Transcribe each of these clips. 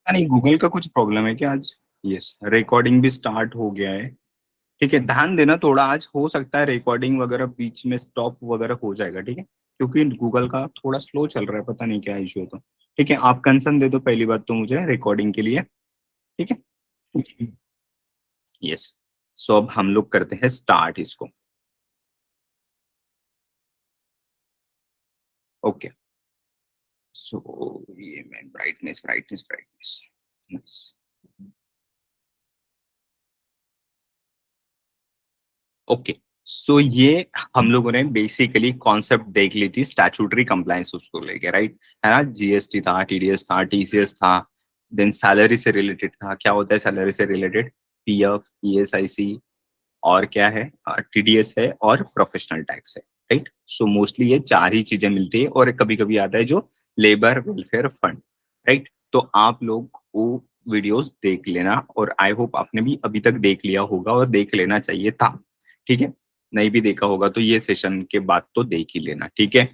नहीं, गूगल का कुछ प्रॉब्लम है क्या आज? यस, रिकॉर्डिंग भी स्टार्ट हो गया है। ठीक है, ध्यान देना थोड़ा, आज हो सकता है रिकॉर्डिंग वगैरह बीच में स्टॉप वगैरह हो जाएगा, ठीक है? क्योंकि गूगल का थोड़ा स्लो चल रहा है, पता नहीं क्या इशू है तो। ठीक है, आप कंसर्न दे दो पहली बात तो मुझे रिकॉर्डिंग के लिए, ठीक है? यस। सो अब हम लोग करते हैं स्टार्ट इसको। ओके। सो ये मैं brightness brightness brightness, yes. Okay. So ये हम लोगों ने बेसिकली कॉन्सेप्ट देख ली थी स्टैट्यूटरी कंप्लायंस उसको लेके, राइट? है ना, जीएसटी था, टीडीएस था, टीसीएस था, देन सैलरी से रिलेटेड था। क्या होता है सैलरी से रिलेटेड? पीएफ, ईएसआईसी, और क्या है? टीडीएस है और प्रोफेशनल टैक्स है, राइट? सो मोस्टली ये चार ही चीजें मिलती है, और कभी कभी आता है जो लेबर वेलफेयर फंड, राइट? तो आप लोग वो वीडियोस देख लेना, और आई होप आपने भी अभी तक देख लिया होगा और देख लेना चाहिए था, ठीक है? नहीं भी देखा होगा तो ये सेशन के बाद तो देख ही लेना, ठीक है?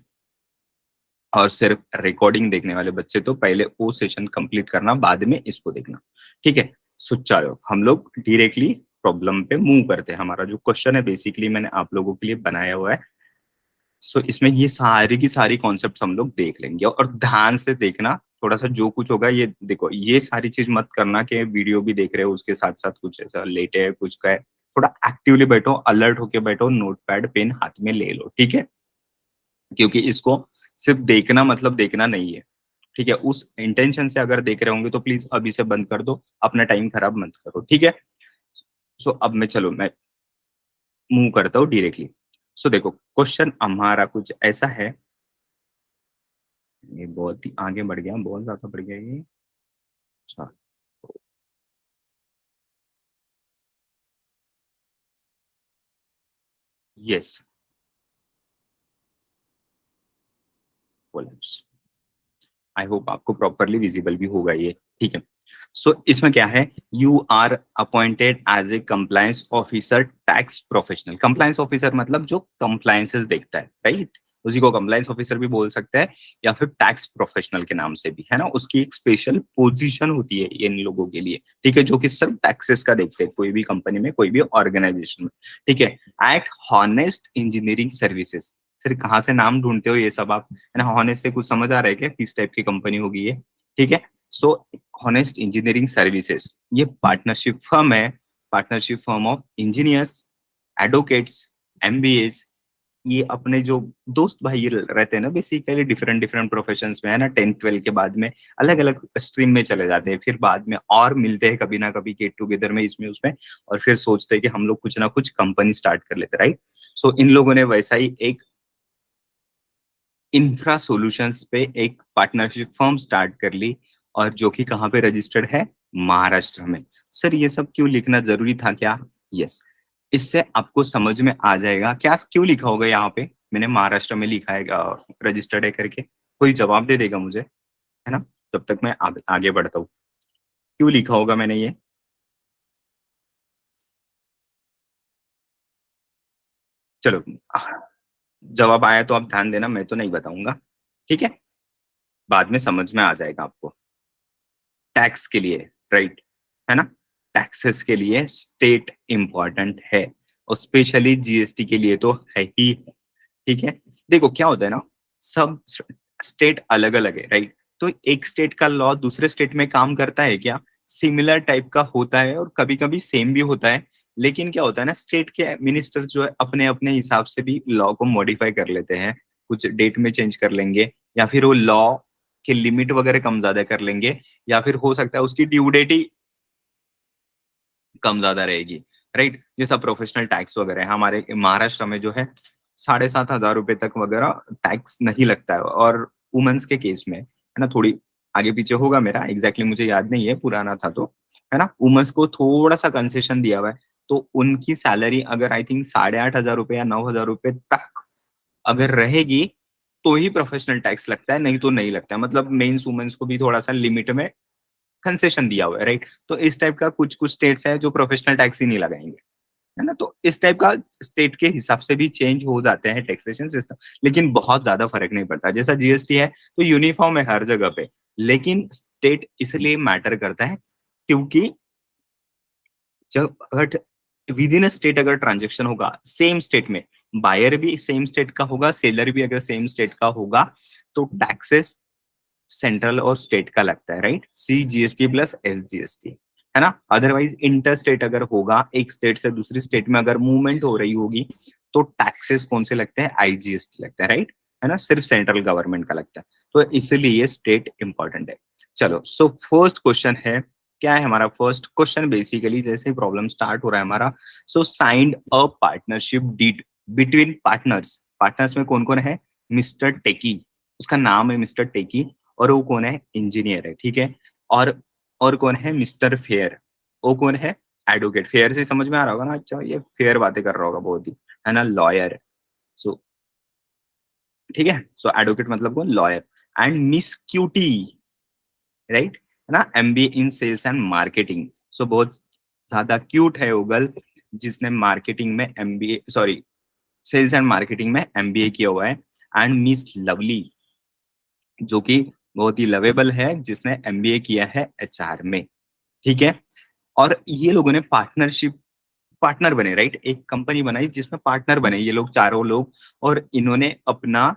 और सिर्फ रिकॉर्डिंग देखने वाले बच्चे तो पहले वो सेशन कंप्लीट करना, बाद में इसको देखना, ठीक है? सो चलो हम लोग डायरेक्टली प्रॉब्लम पे मूव करते हैं। हमारा जो क्वेश्चन है बेसिकली मैंने आप लोगों के लिए बनाया हुआ है। सो इसमें ये सारी की सारी कॉन्सेप्ट्स हम लोग देख लेंगे, और ध्यान से देखना थोड़ा सा, जो कुछ होगा ये देखो, ये सारी चीज मत करना कि वीडियो भी देख रहे हो उसके साथ साथ कुछ ऐसा लेटे है कुछ का है। थोड़ा एक्टिवली बैठो, अलर्ट होके बैठो, नोटपैड पेन हाथ में ले लो, ठीक है? क्योंकि इसको सिर्फ देखना मतलब देखना नहीं है, ठीक है? उस इंटेंशन से अगर देख रहे होंगे तो प्लीज अभी से बंद कर दो, अपना टाइम खराब मत करो, ठीक है? सो अब मैं मूव करता हूँ डायरेक्टली। सो देखो क्वेश्चन हमारा कुछ ऐसा है। ये बहुत ही आगे बढ़ गया, बहुत ज्यादा बढ़ गया ये। अच्छा। यस। कोलैप्स। आई होप आपको प्रॉपरली विजिबल भी होगा ये, ठीक है? सो इसमें क्या है? You are appointed as a compliance officer tax professional. Compliance officer मतलब जो कंप्लायंसेस देखता है, राइट? उसी को कंप्लायंस ऑफिसर भी बोल सकते हैं, या फिर टैक्स प्रोफेशनल के नाम से भी, है ना? उसकी एक स्पेशल पोजीशन होती है इन लोगों के लिए, ठीक है? जो कि सिर्फ टैक्सेस का देखते हैं, कोई भी कंपनी में, कोई भी ऑर्गेनाइजेशन में, ठीक है? At honest engineering services. Sir कहाँ से नाम ढूंढते हो ये सब आप? है ना, हॉनेस्ट से कुछ समझ आ रहा है क्या किस टाइप की कंपनी होगी ये? ठीक है। सो हॉनेस्ट इंजीनियरिंग सर्विसेज ये पार्टनरशिप फर्म है, partnership firm of engineers, advocates, MBS. ये अपने जो दोस्त भाई रहते हैं ना, बेसिकली डिफरेंट डिफरेंट प्रोफेशंस में, है ना, 10th 12th के बाद में अलग अलग स्ट्रीम में चले जाते हैं, फिर बाद में और मिलते हैं कभी ना कभी गेट टुगेदर में, इसमें उसमें, और फिर सोचते हैं कि हम लोग कुछ ना कुछ कंपनी स्टार्ट कर लेते, राइट? सो इन लोगों ने वैसा ही एक इंफ्रा सॉल्यूशंस पे एक पार्टनरशिप फर्म स्टार्ट कर ली, और जो कि कहाँ पे रजिस्टर्ड है? महाराष्ट्र में। सर ये सब क्यों लिखना जरूरी था क्या? यस। इससे आपको समझ में आ जाएगा क्या क्यों लिखा होगा यहाँ पे मैंने महाराष्ट्र में लिखा है रजिस्टर्ड है करके। कोई जवाब दे देगा मुझे, है ना? तब तक मैं आगे बढ़ता हूँ। क्यों लिखा होगा मैंने ये? चलो, जवाब आया तो आप ध्यान देना, मैं तो नहीं बताऊंगा, ठीक है? बाद में समझ में आ जाएगा आपको। टैक्स के लिए, राइट? है ना? टैक्सेस के लिए स्टेट इंपॉर्टेंट है, और स्पेशली जीएसटी के लिए तो है ही, ठीक है? देखो क्या होता है ना, सब स्टेट अलग अलग है, राइट? तो एक स्टेट का लॉ दूसरे स्टेट में काम करता है क्या? सिमिलर टाइप का होता है, और कभी कभी सेम भी होता है। लेकिन क्या होता है ना, स्टेट के मिनिस्टर जो है अपने अपने हिसाब से भी लॉ को मॉडिफाई कर लेते हैं, कुछ डेट में चेंज कर लेंगे, या फिर वो लॉ के लिमिट वगैरह कम ज्यादा कर लेंगे, या फिर हो सकता है उसकी ड्यू डेट ही कम ज्यादा रहेगी, राइट? जैसा प्रोफेशनल टैक्स वगैरह है हमारे महाराष्ट्र में जो है, 7,500 रुपए तक वगैरह टैक्स नहीं लगता है, और वुमेन्स के केस में, है ना, थोड़ी आगे पीछे होगा, मेरा एग्जैक्टली मुझे याद नहीं है, पुराना था तो, है ना, वुमेन्स को थोड़ा सा कंसेशन दिया हुआ है। तो उनकी सैलरी अगर आई थिंक 8,500 रुपए या 9,000 रुपए तक अगर रहेगी, तो ही प्रोफेशनल टैक्स लगता है, नहीं तो नहीं लगता है। मतलब मेन्स वुमेन्स को भी थोड़ा सा लिमिट में कंसेशन दिया हुआ है, राइट? तो इस टाइप का कुछ कुछ स्टेट्स है जो प्रोफेशनल टैक्स ही नहीं लगाएंगे, है ना? तो इस टाइप का स्टेट के हिसाब से भी चेंज हो जाते हैं टैक्सेशन सिस्टम, लेकिन बहुत ज्यादा फर्क नहीं पड़ता। जैसा जीएसटी है तो यूनिफॉर्म है हर जगह पे, लेकिन स्टेट इसलिए मैटर करता है क्योंकि जब अगर विद इन अ स्टेट अगर ट्रांजेक्शन होगा सेम स्टेट में, बायर भी सेम स्टेट का होगा, सेलर भी अगर सेम स्टेट का होगा, तो टैक्सेस सेंट्रल और स्टेट का लगता है, right? C GST plus S GST, है ना? अदरवाइज इंटर स्टेट अगर होगा, एक स्टेट से दूसरी स्टेट में अगर मूवमेंट हो रही होगी, तो टैक्सेस कौन से लगते हैं? आईजीएसटी लगता है, राइट? है ना? सिर्फ सेंट्रल गवर्नमेंट का लगता है, तो इसलिए स्टेट इंपॉर्टेंट है। चलो, सो फर्स्ट क्वेश्चन है, क्या है हमारा फर्स्ट क्वेश्चन? बेसिकली जैसे ही प्रॉब्लम स्टार्ट हो रहा है हमारा, so signed a partnership deed between partners. Partners में कौन कौन है? मिस्टर टेकी, उसका नाम है मिस्टर टेकी, और वो कौन है? इंजीनियर है, ठीक है? और कौन है? मिस्टर फेयर, वो कौन है? एडवोकेट। फेयर से समझ में आ रहा होगा ना? अच्छा, ये फेयर बातें कर रहा होगा बहुत ही, है ना? लॉयर। सो ठीक है, सो एडवोकेट मतलब कौन? Lawyer. And miss cutie, right, है ना? MBA in sales and marketing. So बहुत ज्यादा क्यूट है वो गर्ल, जिसने मार्केटिंग में MBA, sorry, sales and marketing में एमबीए किया हुआ है। एंड मिस लवली, जो कि बहुत ही लवेबल है, जिसने एमबीए किया है एचआर में, ठीक है? और ये लोगों ने पार्टनरशिप, पार्टनर बने, राइट? एक कंपनी बनाई जिसमें पार्टनर बने ये लोग, चारों लोग, और इन्होंने अपना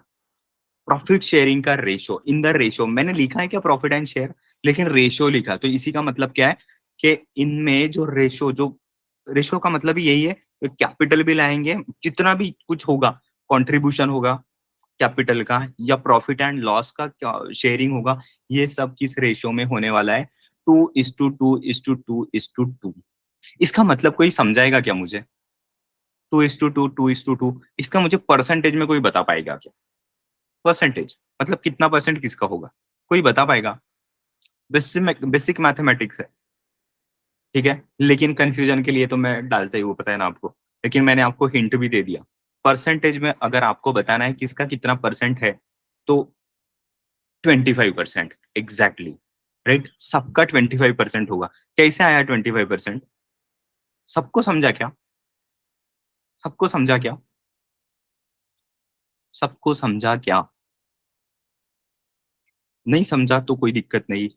प्रॉफिट शेयरिंग का रेशो, इन द रेशो, मैंने लिखा है क्या प्रॉफिट एंड शेयर, लेकिन रेशो लिखा, तो इसी का मतलब क्या है कि इनमें जो रेशो, जो रेशो का मतलब ही यही है, कैपिटल भी लाएंगे, जितना भी कुछ होगा, कंट्रीब्यूशन होगा कैपिटल का, या प्रॉफिट एंड लॉस का शेयरिंग होगा, ये सब किस रेशो में होने वाला है? 2:2:2:2:2। इसका मतलब कोई समझाएगा क्या मुझे? 2:2:2:2, इसका मुझे परसेंटेज में कोई बता पाएगा क्या? परसेंटेज मतलब कितना परसेंट किसका होगा? कोई बता पाएगा? बेसिक मैथमेटिक्स है, ठीक है? लेकिन कंफ्यूजन के लिए तो मैं डालता ही हूँ, पता है ना आपको, लेकिन मैंने आपको हिंट भी दे दिया। परसेंटेज में अगर आपको बताना है किसका कितना परसेंट है, तो 25%, एग्जैक्टली, राइट? सबका 25% होगा। कैसे आया 25%? सबको समझा क्या? सबको समझा क्या? सबको समझा क्या? नहीं समझा तो कोई दिक्कत नहीं,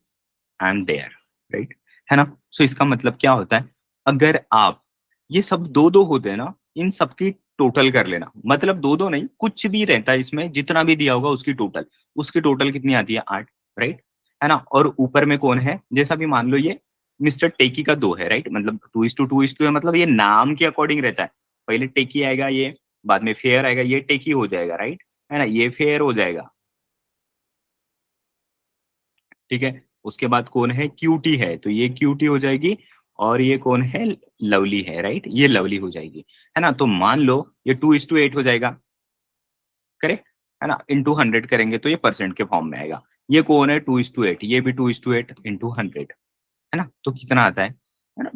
आई एम देयर, राइट, है ना? सो इसका मतलब क्या होता है? अगर आप, ये सब दो दो होते हैं ना, इन सबकी टोटल कर लेना, मतलब दो दो नहीं, कुछ भी रहता है इसमें, जितना भी दिया होगा उसकी टोटल, उसकी टोटल कितनी आती है? 8, राइट, है ना? और ऊपर में कौन है? जैसा भी मान लो ये मिस्टर टेकी का 2 है, राइट, मतलब 2:2:2 है, मतलब ये नाम के अकॉर्डिंग रहता है, पहले टेकी आएगा ये, बाद में फेयर आएगा, ये टेकी हो जाएगा, राइट, है ना? ये फेयर हो जाएगा, ठीक है? उसके बाद कौन है? क्यूटी है, तो ये क्यूटी हो जाएगी, और ये कौन है? लवली है, राइट, ये लवली हो जाएगी, है ना? तो मान लो ये 2:8 हो जाएगा, करेक्ट, है ना? इंटू 100 करेंगे तो ये परसेंट के फॉर्म में आएगा। ये कौन है? 2:8, ये भी 2:8 इंटू 100, है ना? तो कितना आता है ना?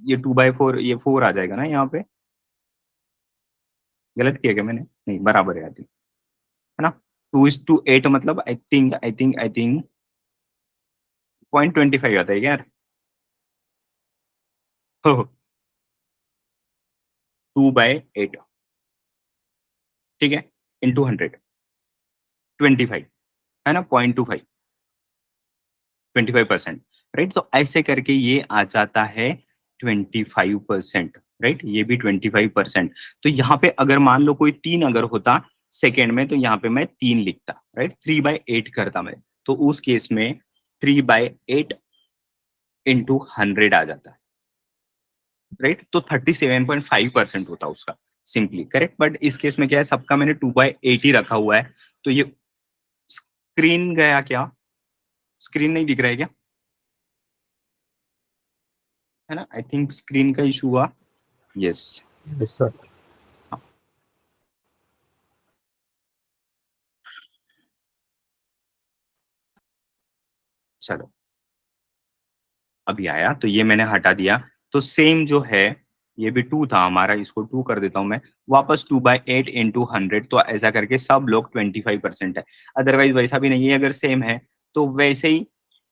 ये 2/4, ये 4 आ जाएगा ना यहाँ पे? गलत किया क्या मैंने? नहीं, बराबर है, आई थिंक, है ना? 2:8 मतलब आई थिंक 0.25 आता है क्या यार? हो, 2/8, ठीक है, इंटू 100, 25, है ना? 0.25, 25%, राइट? तो ऐसे करके ये आ जाता है 25%, राइट? ये भी 25%। तो यहाँ पे अगर मान लो कोई 3 अगर होता सेकेंड में, तो यहाँ पे मैं 3 लिखता, राइट? 3/8 करता मैं, तो उस केस में 3/8 इंटू 100 आ जाता है, राइट? तो 37.5% होता उसका, सिंपली, करेक्ट? बट इस केस में क्या है, सबका मैंने 2/8 ही रखा हुआ है, तो ये स्क्रीन गया क्या? स्क्रीन नहीं दिख रहा है क्या? है ना? आई थिंक स्क्रीन का इशू हुआ, यस। Yes, sir. हाँ, चलो, अभी आया, तो ये मैंने हटा दिया, तो सेम जो है, ये भी 2 था हमारा, इसको 2 कर देता हूँ मैं, वापस 2/8 इंटू 100, तो ऐसा करके सब लोग 25% है। अदरवाइज वैसा भी नहीं है, अगर सेम है तो वैसे ही,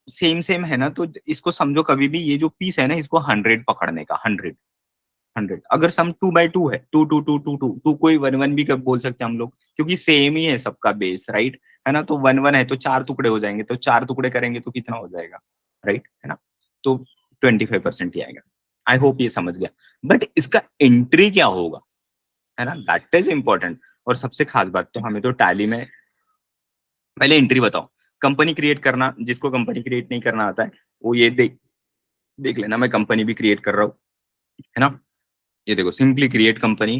सेम सेम है ना, तो इसको समझो कभी भी, ये जो पीस है ना, इसको 100 पकड़ने का, 100, अगर सम 2/2 है, 2 2 2 2 2 2 कोई 1 1 भी कब बोल सकते हैं हम लोग, क्योंकि सेम ही है सबका बेस, राइट, है ना? तो 1-1 है तो 4 टुकड़े हो जाएँगे, तो 4 टुकड़े करेंगे तो कितना हो जाएगा, राइट? है ना? तो 25% ही आएगा। आई होप ये समझ गया। बट इसका एंट्री क्या होगा, है ना? That is important. और सबसे खास बात तो हमें तो टैली में पहले एंट्री बताओ। कंपनी क्रिएट करना, जिसको कंपनी क्रिएट नहीं करना आता है, वो ये देख देख लेना मैं कंपनी भी क्रिएट कर रहा हूँ, है ना? ये देखो सिंपली क्रिएट कंपनी।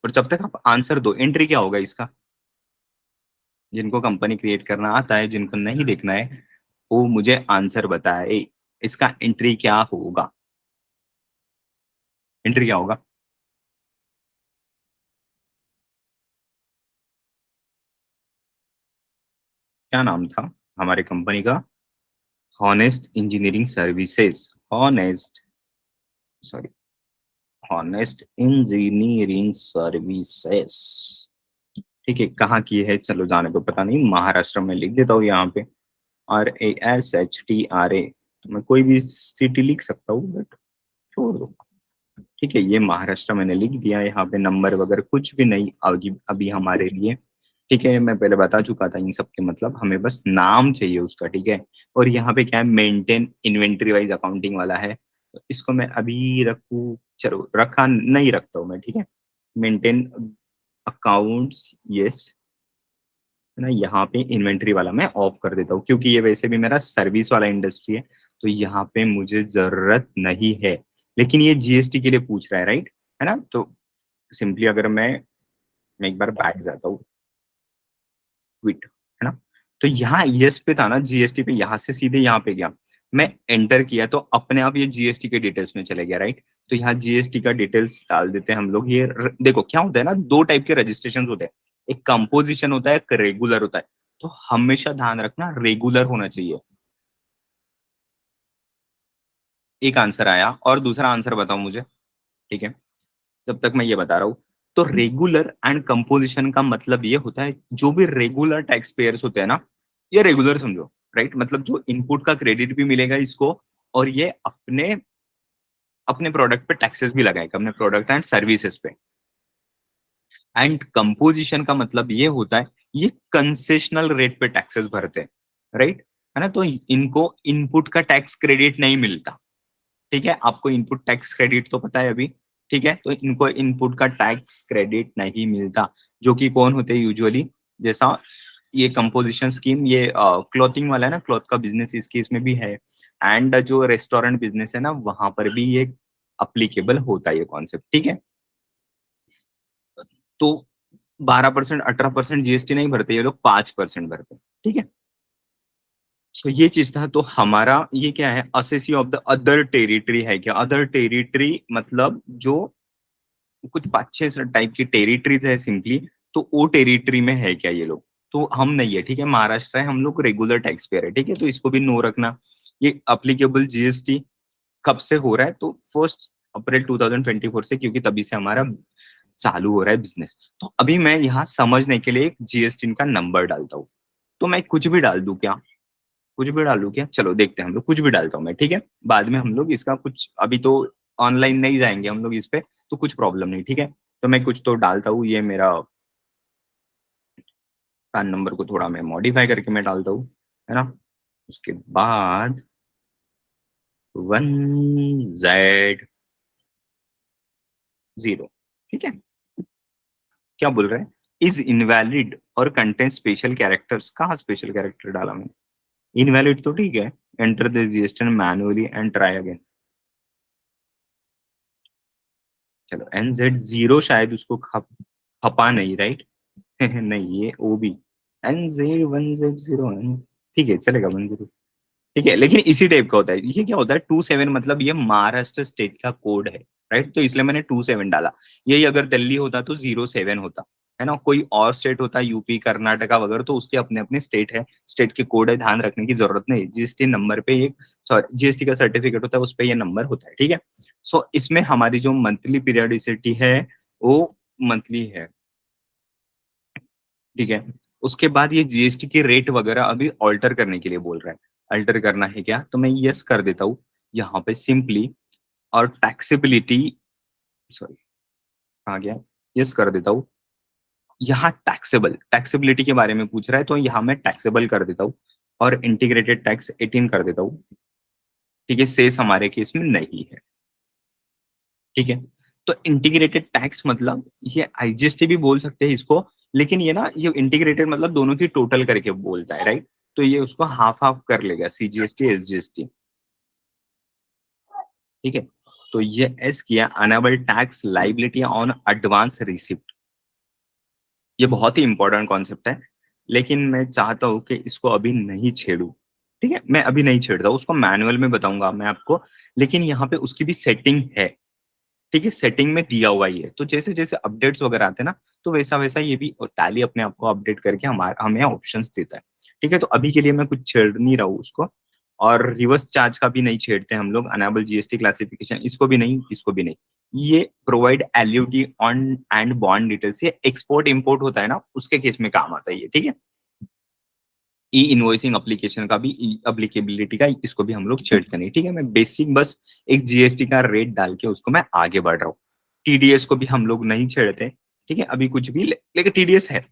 और जब तक आप आंसर दो, एंट्री क्या होगा इसका? जिनको कंपनी क्रिएट करना आता है, जिनको नहीं देखना है, वो मुझे आंसर बताए। इसका एंट्री क्या होगा? एंट्री क्या होगा? क्या नाम था हमारे कंपनी का? Honest engineering services. Honest, sorry, honest engineering services. ठीक है, कहाँ की है चलो जाने दो, पता नहीं, महाराष्ट्र में लिख देता हूँ यहाँ पे। RASHTRA। मैं कोई भी सिटी लिख सकता हूँ बट छोड़ दो। ठीक है, ये महाराष्ट्र मैंने लिख दिया। यहाँ पे नंबर वगैरह कुछ भी नहीं अभी अभी हमारे लिए। ठीक है, मैं पहले बता चुका था इन सब के मतलब, हमें बस नाम चाहिए उसका। ठीक है, और यहाँ पे क्या है, मेंटेन इन्वेंट्री वाइज अकाउंटिंग वाला है, तो इसको मैं अभी रखूँ, चलो रखा नहीं रखता हूँ मैं। ठीक है, मेंटेन अकाउंट्स, यस, है ना? यहाँ पे इन्वेंट्री वाला मैं ऑफ कर देता हूँ, क्योंकि ये वैसे भी मेरा सर्विस वाला इंडस्ट्री है, तो यहाँ पे मुझे जरूरत नहीं है। लेकिन ये जीएसटी के लिए पूछ रहा है, राइट? है ना? तो सिंपली अगर मैं एक बार बैक जाता हूँ, क्विट, है ना? तो यहाँ यस पे था ना, जीएसटी पे, यहाँ से सीधे यहाँ पे गया। मैं एंटर किया तो अपने आप ये जीएसटी के डिटेल्स में चले गया, राइट? तो यहाँ जीएसटी का डिटेल्स डाल देते हैं हम लोग। ये देखो क्या होता है ना, दो टाइप के रजिस्ट्रेशन होते हैं, एक कंपोजिशन होता है, एक रेगुलर होता है। तो हमेशा ध्यान रखना रेगुलर होना चाहिए। एक आंसर आया, और दूसरा आंसर बताओ मुझे। ठीक है, जब तक मैं ये बता रहा हूँ, तो रेगुलर एंड कंपोजिशन का मतलब ये होता है, जो भी रेगुलर टैक्स पेयर्स होते हैं ना, ये रेगुलर समझो, राइट? मतलब जो इनपुट का क्रेडिट भी मिलेगा इसको, और ये अपने अपने प्रोडक्ट पे टैक्सेस भी लगाएगा, अपने प्रोडक्ट एंड सर्विसेज पे। एंड कंपोजिशन का मतलब ये होता है, ये कंसेशनल रेट पे टैक्सेस भरते हैं, राइट? है ना? तो इनको इनपुट का टैक्स क्रेडिट नहीं मिलता। ठीक है, आपको इनपुट टैक्स क्रेडिट तो पता है अभी। ठीक है, तो इनको इनपुट का टैक्स क्रेडिट नहीं मिलता, जो कि कौन होते हैं यूजुअली, जैसा ये कंपोजिशन स्कीम, ये क्लॉथिंग वाला है ना, क्लॉथ का बिजनेस इस केस में भी है। एंड जो रेस्टोरेंट बिजनेस है ना, वहां पर भी ये अप्लीकेबल होता है ये कॉन्सेप्ट। ठीक है, तो 12%, 18% जीएसटी नहीं भरते ये लोग, 5% भरते हैं। ठीक है, तो ये चीज था। तो हमारा ये क्या है, assessee of the other territory है क्या? अदर टेरिटरी मतलब जो कुछ 5-6 टाइप की टेरिटरीज है सिंपली, तो वो टेरिटरी में है क्या ये लोग? तो हम नहीं है। ठीक है, महाराष्ट्र है, हम लोग रेगुलर टैक्स पेयर है। ठीक है, तो इसको भी नो रखना। ये अप्लीकेबल जीएसटी कब से हो रहा है? तो 1 अप्रैल 2024 से, क्योंकि तभी से हमारा चालू हो रहा है बिजनेस। तो अभी मैं यहाँ समझने के लिए एक जीएसटी का नंबर डालता हूँ। तो मैं कुछ भी डाल दूं क्या? कुछ भी डालूं क्या? चलो देखते हैं हम लोग, कुछ भी डालता हूँ मैं। ठीक है, बाद में हम लोग इसका कुछ, अभी तो ऑनलाइन नहीं जाएंगे हम लोग इस पे, तो कुछ प्रॉब्लम नहीं। ठीक है, तो मैं कुछ तो डालता हूँ, ये मेरा पैन नंबर को थोड़ा मैं मॉडिफाई करके मैं डालता हूँ, है ना? उसके बाद 1Z0। ठीक है, क्या बोल रहे हैं? इज इनवैलिड और कंटेन स्पेशल कैरेक्टर्स। कहाँ स्पेशल कैरेक्टर डाला मैं? इनवैलिड तो ठीक है। Enter the register manually and try again. चलो NZ0 शायद उसको खपा नहीं, राइट? नहीं, ये ओ बी, NZ1Z0। ठीक है, चलेगा 10। ठीक है, लेकिन इसी टाइप का होता है। ये क्या होता है, 27 मतलब ये महाराष्ट्र स्टेट का कोड है, राइट? तो इसलिए मैंने 27 डाला। यही अगर दिल्ली होता तो 07 होता, है ना? कोई और स्टेट होता, यूपी, कर्नाटका वगैरह, तो उसके अपने अपने स्टेट है, स्टेट के कोड है, ध्यान रखने की जरूरत नहीं। जीएसटी नंबर पे एक, सॉरी, जीएसटी का सर्टिफिकेट होता है, उस पर ये नंबर होता है। ठीक है, सो इसमें हमारी जो मंथली पीरियडिसिटी है, वो मंथली है। ठीक है, उसके बाद ये जीएसटी के रेट वगैरह अभी ऑल्टर करने के लिए बोल रहा है। अल्टर करना है क्या? तो मैं यस कर देता हूँ यहाँ पे सिंपली। और टैक्सेबिलिटी, सॉरी, आ गया, यस कर देता हूँ। यहाँ टैक्सेबिलिटी के बारे में पूछ रहा है, तो यहाँ मैं टैक्सेबल कर देता हूँ और इंटीग्रेटेड टैक्स 18 कर देता हूँ। ठीक है, सेस हमारे केस में नहीं है। ठीक है, तो इंटीग्रेटेड टैक्स मतलब ये आईजीएसटी भी बोल सकते हैं इसको, लेकिन ये ना ये इंटीग्रेटेड मतलब दोनों की टोटल करके बोलता है, राइट? तो ये उसको हाफ हाफ कर लेगा, सीजीएसटी एसजीएसटी। ठीक है, तो ये एस किया enable tax liability on advance receipt. ये बहुत ही इंपॉर्टेंट कॉन्सेप्ट है, लेकिन मैं चाहता हूँ कि इसको अभी नहीं छेड़ूं। ठीक है, मैं अभी नहीं छेड़ता हूँ उसको, मैनुअल में बताऊंगा मैं आपको। लेकिन यहाँ पे उसकी भी सेटिंग है। ठीक है, सेटिंग में दिया हुआ ही है, तो जैसे जैसे अपडेट्स वगैरह आते हैं ना, तो वैसा वैसा ये भी टैली अपने आप को अपडेट करके हमारा हमें ऑप्शंस देता है। ठीक है, तो अभी के लिए मैं कुछ छेड़ नहीं रहा हूँ उसको। और रिवर्स चार्ज का भी नहीं छेड़ते हम लोग, अनेबल जीएसटी क्लासिफिकेशन इसको भी नहीं, इसको भी नहीं। ये provide LUT on and bond details, ये एक्सपोर्ट इंपोर्ट होता है ना, उसके केस में काम आता है ये। ठीक है, ई इनवॉइसिंग एप्लीकेशन का भी एप्लीकेबिलिटी का इसको भी हम लोग छेड़ते नहीं। ठीक है, मैं बेसिक बस एक जीएसटी का रेट डाल के उसको मैं आगे बढ़ रहा हूँ। टीडीएस को भी हम लोग नहीं छेड़ते। ठीक है, अभी कुछ भी लेकिन टीडीएस है,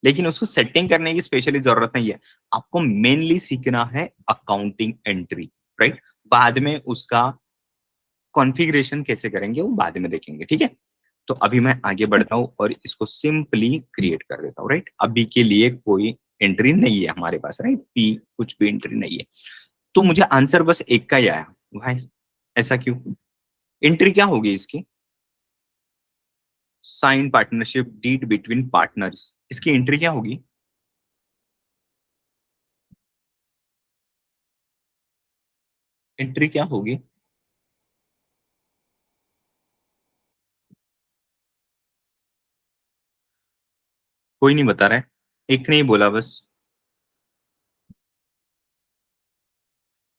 लेकिन उसको सेटिंग करने की स्पेशली जरूरत नहीं है। आपको मेनली सीखना है अकाउंटिंग एंट्री, राइट? बाद में उसका कॉन्फ़िगरेशन कैसे करेंगे वो बाद में देखेंगे। ठीक है, तो अभी मैं आगे बढ़ता हूँ और इसको सिंपली क्रिएट कर देता हूँ, राइट? अभी के लिए कोई एंट्री नहीं है हमारे पास, राइट? पी कुछ भी एंट्री नहीं है। तो मुझे आंसर बस एक का ही आया। भाई ऐसा क्यों? एंट्री क्या होगी इसकी? Sign partnership deed between partners, इसकी एंट्री क्या होगी? एंट्री क्या होगी? कोई नहीं बता रहा है, एक ने ही बोला बस।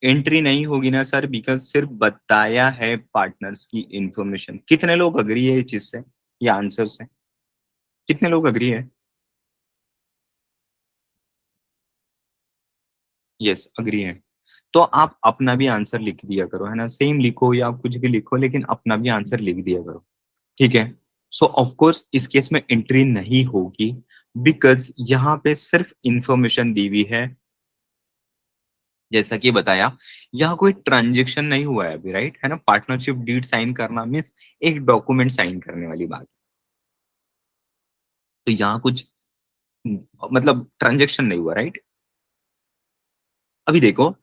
एंट्री नहीं होगी ना सर, बिकॉज सिर्फ बताया है पार्टनर्स की इंफॉर्मेशन। कितने लोग अग्री है इस चीज से, ये आंसर से? कितने लोग अग्री है? यस, अग्री है। तो आप अपना भी आंसर लिख दिया करो, है ना? सेम लिखो या कुछ भी लिखो, लेकिन अपना भी आंसर लिख दिया करो। ठीक है, सो ऑफ कोर्स इस केस में एंट्री नहीं होगी, बिकॉज यहाँ पे सिर्फ इंफॉर्मेशन दी हुई है। जैसा कि बताया, यहाँ कोई ट्रांजेक्शन नहीं हुआ है अभी, राइट? है ना? पार्टनरशिप डीड साइन करना मीन्स एक डॉक्यूमेंट साइन करने वाली बात। तो यहाँ कुछ मतलब ट्रांजेक्शन नहीं हुआ, राइट? अभी देखो,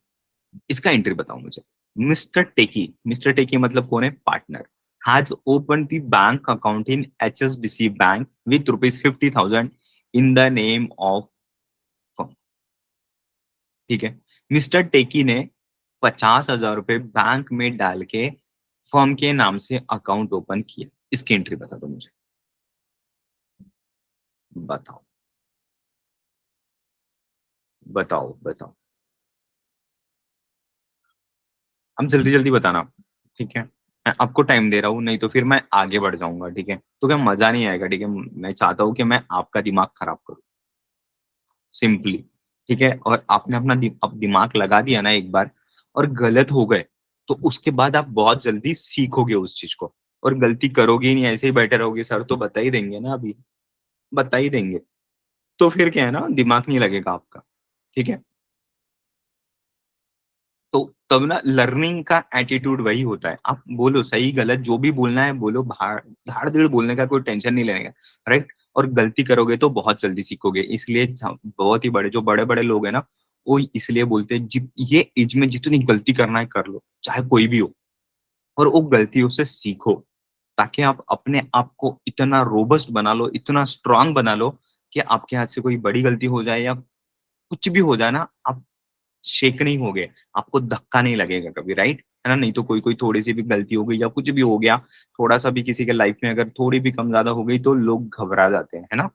इसका एंट्री बताओ मुझे। मिस्टर टेकी मतलब कौन है? Partner. Has open the bank account in HSBC bank with ₹50,000 in the name of. ठीक है, मिस्टर टेकी ने 50,000 रुपए बैंक में डाल के फर्म के नाम से अकाउंट ओपन किया। इसकी एंट्री बता दो मुझे। बताओ, बताओ, बताओ। अब जल्दी जल्दी बताना। ठीक है, मैं आपको टाइम दे रहा हूँ, नहीं तो फिर मैं आगे बढ़ जाऊंगा। ठीक है, तो क्या मजा नहीं आएगा? ठीक है, मैं चाहता हूँ कि मैं आपका दिमाग खराब करूँ, सिंपली। ठीक है, और आपने अपना अब दिमाग लगा दिया ना एक बार, और गलत हो गए, तो उसके बाद आप बहुत जल्दी सीखोगे उस चीज को। और गलती करोगे ही नहीं, ऐसे ही बैठे रहोगे, सर तो बता ही देंगे ना अभी, बता ही देंगे। तो फिर क्या है ना, दिमाग नहीं लगेगा आपका। ठीक है, तो तब ना लर्निंग का एटीट्यूड वही होता है। आप बोलो सही गलत जो भी बोलना है बोलो, धाड़ धीड़ बोलने का कोई टेंशन नहीं लेने का, राइट? और गलती करोगे तो बहुत जल्दी सीखोगे। इसलिए बहुत ही बड़े जो बड़े बड़े लोग हैं ना, वो इसलिए बोलते हैं ये एज में जितनी गलती करना है कर लो, चाहे कोई भी हो, और वो गलतियों से सीखो, ताकि आप अपने आप को इतना रोबस्ट बना लो, इतना स्ट्रांग बना लो, कि आपके हाथ से कोई बड़ी गलती हो जाए या कुछ भी हो जाए ना, आप शेक नहीं होगे, आपको धक्का नहीं लगेगा कभी, राइट? है ना? नहीं तो कोई कोई थोड़ी सी भी गलती हो गई या कुछ भी हो गया, थोड़ा सा भी किसी के लाइफ में अगर थोड़ी भी कम ज्यादा हो गई, तो लोग घबरा जाते हैं, है ना?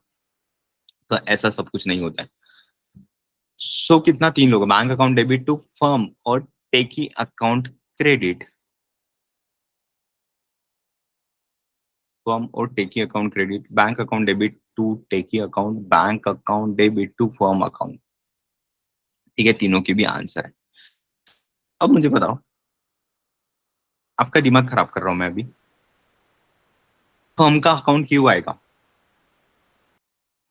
तो ऐसा सब कुछ नहीं होता है। सो कितना, 3 लोग, bank account debit to firm और टेकी अकाउंट क्रेडिट। फर्म और टेकी account credit, bank account debit to टेकी account, bank account debit to firm account. ठीक है, तीनों की भी आंसर है। अब मुझे बताओ, आपका दिमाग खराब कर रहा हूं मैं अभी? फर्म का अकाउंट क्यों आएगा?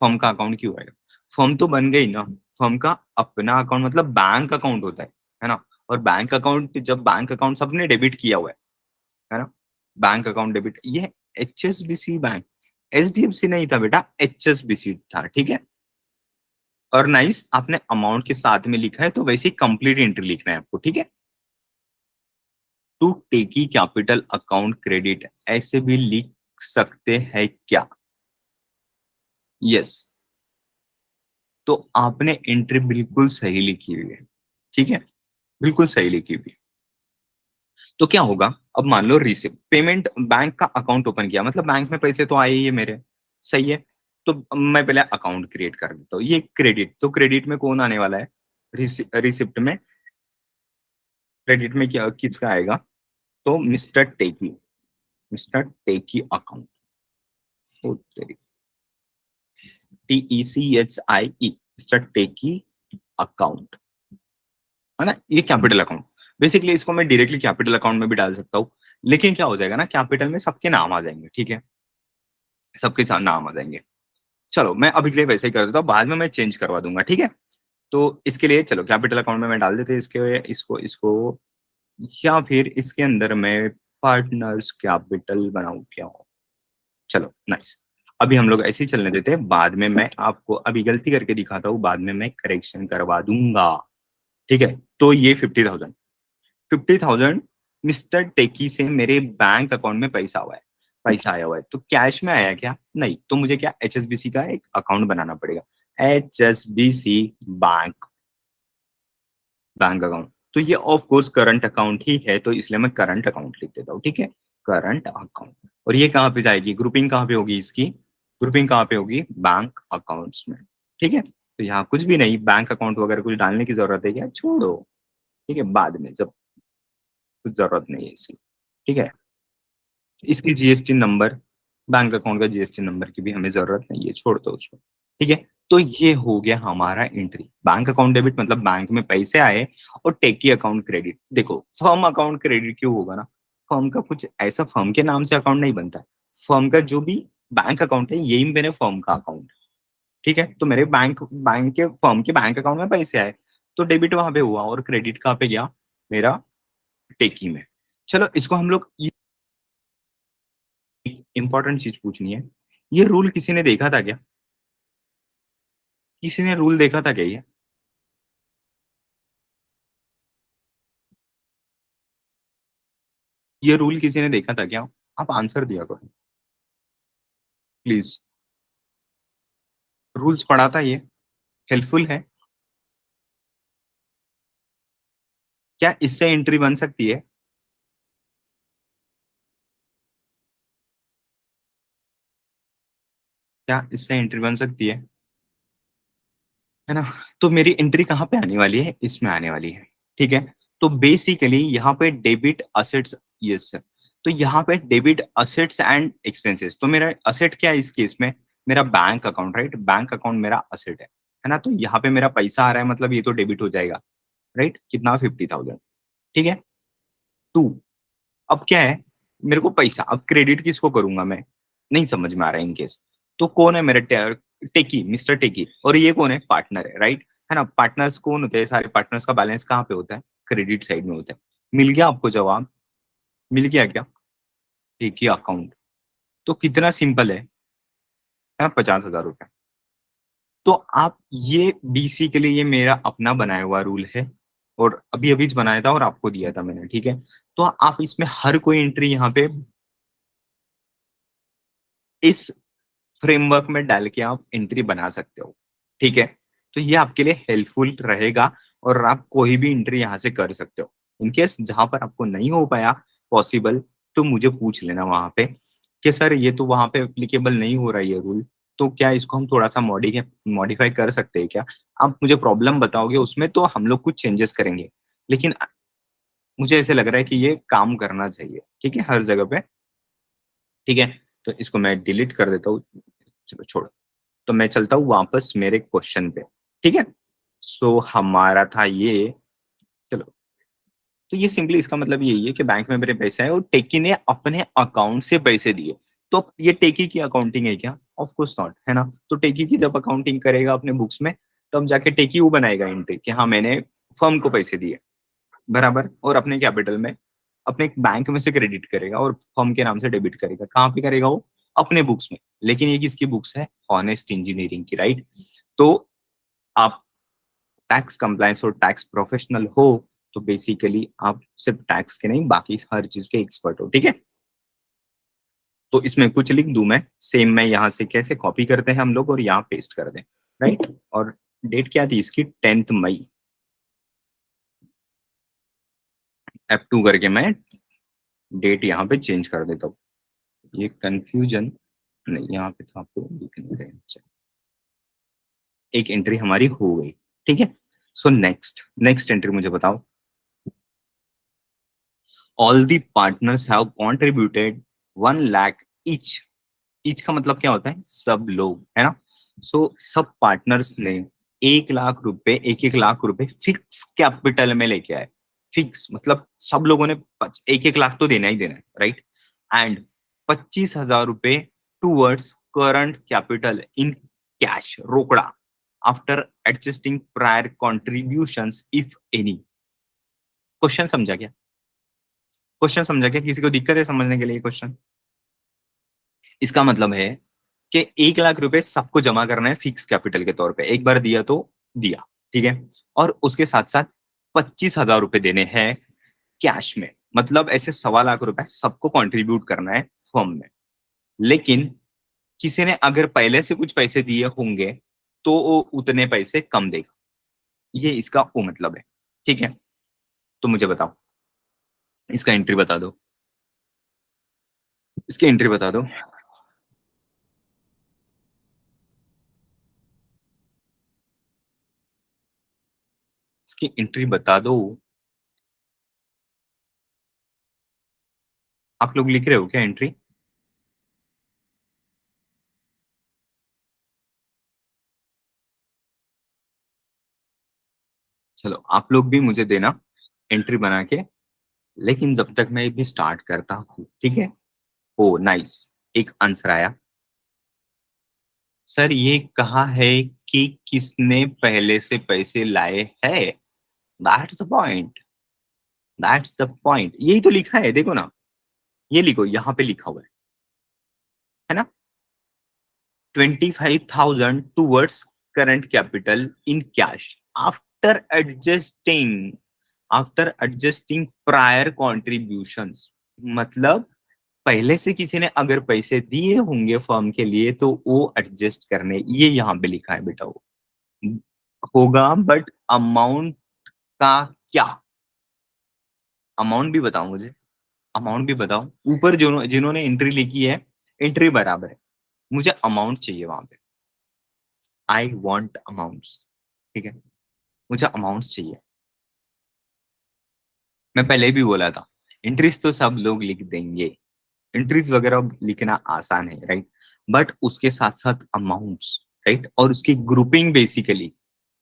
फर्म का अकाउंट क्यों आएगा? फर्म तो बन गई ना, फर्म का अपना अकाउंट मतलब बैंक अकाउंट होता है ना? और बैंक अकाउंट जब बैंक अकाउंट सबने डेबिट किया हुआ है ना? बैंक अकाउंट डेबिट ये एचएसबीसी बैंक, एचडीएफसी नहीं था बेटा, एचएसबीसी था, ठीक है? और नाइस आपने अमाउंट के साथ में लिखा है तो वैसे ही कंप्लीट एंट्री लिखना है आपको, ठीक है? To techie capital account credit ऐसे भी लिख सकते हैं क्या? यस, तो आपने एंट्री बिल्कुल सही लिखी हुई है, ठीक है? बिल्कुल सही लिखी हुई है। तो क्या होगा, अब मान लो रिसिप्ट पेमेंट बैंक का अकाउंट ओपन किया मतलब बैंक में पैसे तो आए ही है मेरे, सही है? तो मैं पहले अकाउंट क्रिएट कर देता हूँ, ये क्रेडिट, तो क्रेडिट में कौन आने वाला है? रिसिप्ट में, क्रेडिट में क्या किसका आएगा? तो मिस्टर टेकी अकाउंट, ओ तेरी, TECHIE, मिस्टर टेकी अकाउंट, है ना? ये कैपिटल अकाउंट, बेसिकली इसको मैं डायरेक्टली कैपिटल अकाउंट में भी डाल सकता हूँ, लेकिन क्या हो जाएगा ना, कैपिटल में सबके नाम आ जाएंगे, ठीक है? सबके नाम आ जाएंगे। चलो मैं अभी के लिए वैसे ही कर देता हूँ, बाद में मैं चेंज करवा दूंगा, ठीक है? तो इसके लिए चलो कैपिटल अकाउंट में मैं डाल देते हैं इसके इसको इसको, या फिर इसके अंदर मैं पार्टनर्स कैपिटल बनाऊं क्या? चलो नाइस, अभी हम लोग ऐसे ही चलने देते हैं, बाद में मैं आपको अभी गलती करके दिखाता हूँ, बाद में मैं करेक्शन करवा दूंगा, ठीक है? तो ये 50,000, 50,000 मिस्टर टेकी से मेरे बैंक अकाउंट में पैसा हुआ है, पैसा आया हुआ है, तो कैश में आया क्या? नहीं, तो मुझे क्या एचएसबीसी का एक अकाउंट बनाना पड़ेगा, एचएसबीसी बैंक, बैंक अकाउंट। तो ये ऑफ कोर्स करंट अकाउंट ही है, तो इसलिए मैं करंट अकाउंट लिख देता हूँ, ठीक है? Current account. और ये कहाँ पे जाएगी, ग्रुपिंग कहाँ पे होगी इसकी? ग्रुपिंग कहाँ पे होगी? बैंक अकाउंट्स में, ठीक है? तो यहाँ कुछ भी नहीं, बैंक अकाउंट वगैरह कुछ डालने की जरूरत है क्या? छोड़ो, ठीक है, बाद में जब कुछ जरूरत नहीं है इसकी, ठीक है? इसकी जीएसटी नंबर, बैंक अकाउंट का जीएसटी नंबर की भी हमें जरूरत नहीं है, छोड़ दो उसको, ठीक है? तो ये हो गया हमारा एंट्री, बैंक अकाउंट डेबिट मतलब बैंक में पैसे आए, और टेकी अकाउंट क्रेडिट, देखो फर्म अकाउंट क्रेडिट क्यों होगा ना, फर्म का कुछ ऐसा फर्म के नाम से अकाउंट नहीं बनता है, फर्म का जो भी बैंक अकाउंट है यही मेरे फर्म का अकाउंट, ठीक है? तो मेरे बैंक बैंक के फर्म के बैंक अकाउंट में पैसे आए, तो डेबिट वहां पे हुआ, और क्रेडिट कहाँ पे गया? मेरा टेकी में। चलो इसको हम लोग इंपॉर्टेंट चीज पूछनी है, ये रूल किसी ने देखा था क्या? किसी ने रूल देखा था क्या ये रूल किसी ने देखा था क्या? आप आंसर दिया करो प्लीज। रूल्स पढ़ा था ये? हेल्पफुल है? क्या इससे एंट्री बन सकती है? क्या इससे एंट्री बन सकती है ना? तो मेरी एंट्री कहाँ पे आने वाली है? इसमें आने वाली है, ठीक है? तो बेसिकली यहाँ पे डेबिट असेट्स, यस सर, तो यहाँ पे डेबिट असेट्स एंड एक्सपेंसेस, तो मेरा असेट क्या है इस केस में? मेरा bank account, right? Bank account मेरा असेट है ना? तो यहाँ पे मेरा पैसा आ रहा है मतलब ये तो डेबिट हो जाएगा, राइट? कितना? 50,000, ठीक है? टू, अब क्या है, मेरे को पैसा, अब क्रेडिट किसको करूंगा मैं? नहीं समझ में आ रहा है इनकेस, तो कौन है मेरे टेकी, मिस्टर टेकी, और ये कौन है? पार्टनर है ना? पार्टनर्स कौन होते हैं? सारे पार्टनर्स का बैलेंस कहाँ पे होता है? क्रेडिट साइड में होता है। मिल गया आपको जवाब? मिल गया क्या? टेकी अकाउंट, तो कितना सिंपल है 50,000 रुपए। तो आप ये बेसिकली ये मेरा अपना बनाया हुआ रूल है, और अभी अभी बनाया था और आपको दिया था मैंने, ठीक है? तो आप इसमें हर कोई एंट्री यहाँ पे इस फ्रेमवर्क में डाल के आप एंट्री बना सकते हो, ठीक है? तो ये आपके लिए हेल्पफुल रहेगा, और आप कोई भी एंट्री यहाँ से कर सकते हो। इनकेस जहां पर आपको नहीं हो पाया पॉसिबल, तो मुझे पूछ लेना वहां पे कि सर ये तो वहां पे एप्लीकेबल नहीं हो रहा है ये रूल, तो क्या इसको हम थोड़ा सा मॉडिफाई कर सकते हैं क्या? आप मुझे प्रॉब्लम बताओगे उसमें, तो हम लोग कुछ चेंजेस करेंगे, लेकिन मुझे ऐसे लग रहा है कि ये काम करना चाहिए, ठीक है, हर जगह पे, ठीक है? तो इसको मैं डिलीट कर देता हूँ, चलो छोड़ो। तो मैं चलता हूँ वापस मेरे क्वेश्चन पे, ठीक है? सो हमारा था ये, चलो, तो ये सिंपली इसका मतलब यही है कि बैंक में मेरे पैसे हैं और टेकी ने अपने अकाउंट से पैसे दिए, तो ये टेकी की अकाउंटिंग है क्या? ऑफ कोर्स नॉट, है ना? तो टेकी की जब अकाउंटिंग करेगा अपने बुक्स में, तब जाके टेकी वो बनाएगा एंट्री कि हाँ मैंने फर्म को पैसे दिए, बराबर, और अपने कैपिटल में अपने बैंक में से क्रेडिट करेगा और फर्म के नाम से डेबिट करेगा। कहाँ पे करेगा वो? अपने बुक्स में। लेकिन ये किसकी बुक्स है? हॉनेस्ट इंजीनियरिंग की, राइट? तो आप टैक्स कंप्लायंस और टैक्स प्रोफेशनल हो तो बेसिकली आप सिर्फ टैक्स के नहीं बाकी हर चीज के एक्सपर्ट हो, ठीक है? तो इसमें कुछ लिख दूं मैं, सेम मैं यहाँ से कैसे कॉपी करते हैं हम लोग और यहाँ पेस्ट कर दें, राइट? और डेट क्या थी इसकी? 10th मई। F2 करके मैं डेट यहाँ पे चेंज कर देता हूँ। ये कंफ्यूजन नहीं, यहाँ पे तो आपको दिख नहीं रहे। चलो, एक एंट्री हमारी हो गई, ठीक है? सो नेक्स्ट नेक्स्ट एंट्री मुझे बताओ। All the partners have contributed 1 lakh each. Each का मतलब क्या होता है? सब लोग, है ना? सो सब पार्टनर्स ने 1 लाख रुपए, 1 1 लाख रुपए फिक्स कैपिटल में लेके आए। फिक्स मतलब सब लोगों ने 1 1 लाख तो देना ही देना है, राइट? एंड 25,000 रुपए towards current capital in cash, रोकड़ा, after adjusting prior contributions if any. Question समझा क्या? क्वेश्चन समझा क्या? किसी को दिक्कत है समझने के लिए क्वेश्चन? इसका मतलब है कि 1 लाख रुपए सबको जमा करना है फिक्स कैपिटल के तौर पे। एक बार दिया तो दिया, ठीक है? और उसके साथ साथ 25,000 रुपए देने हैं कैश में। मतलब ऐसे 1.25 लाख रुपए सबको कंट्रीब्यूट करना है फर्म में। लेकिन किसी ने अगर पहले से कुछ पैसे दिए होंगे तो वो उतने पैसे कम देगा। ये इसका वो मतलब है, ठीक है? तो मुझे बताओ, इसका एंट्री बता दो, इसकी एंट्री बता दो। इसकी एंट्री बता दो। आप लोग लिख रहे हो क्या एंट्री? चलो आप लोग भी मुझे देना एंट्री बना के। लेकिन जब तक मैं भी स्टार्ट करता हूँ, ठीक है? ओ नाइस, एक आंसर आया। सर ये कहा है कि किसने पहले से पैसे लाए हैं। That's the point, that's the point. यही तो लिखा है, देखो ना, ये लिखो, यहाँ पे लिखा हुआ है ना? 25,000 towards current capital in cash after adjusting, after adjusting prior contributions. मतलब पहले से किसी ने अगर पैसे दिए होंगे फर्म के लिए तो वो एडजस्ट करने, ये यहाँ पे लिखा है बेटा। वो होगा बट अमाउंट का क्या? अमाउंट भी बताओ मुझे, अमाउंट भी बताओ। ऊपर जो जिन्होंने एंट्री लिखी है, एंट्री बराबर है, मुझे अमाउंट चाहिए वहां पे। आई वॉन्ट अमाउंट्स, ठीक है? मुझे अमाउंट्स चाहिए। मैं पहले भी बोला था, एंट्रीज तो सब लोग लिख देंगे, एंट्रीज वगैरह लिखना आसान है, राइट? बट उसके साथ साथ अमाउंट्स, राइट, और उसकी ग्रुपिंग बेसिकली,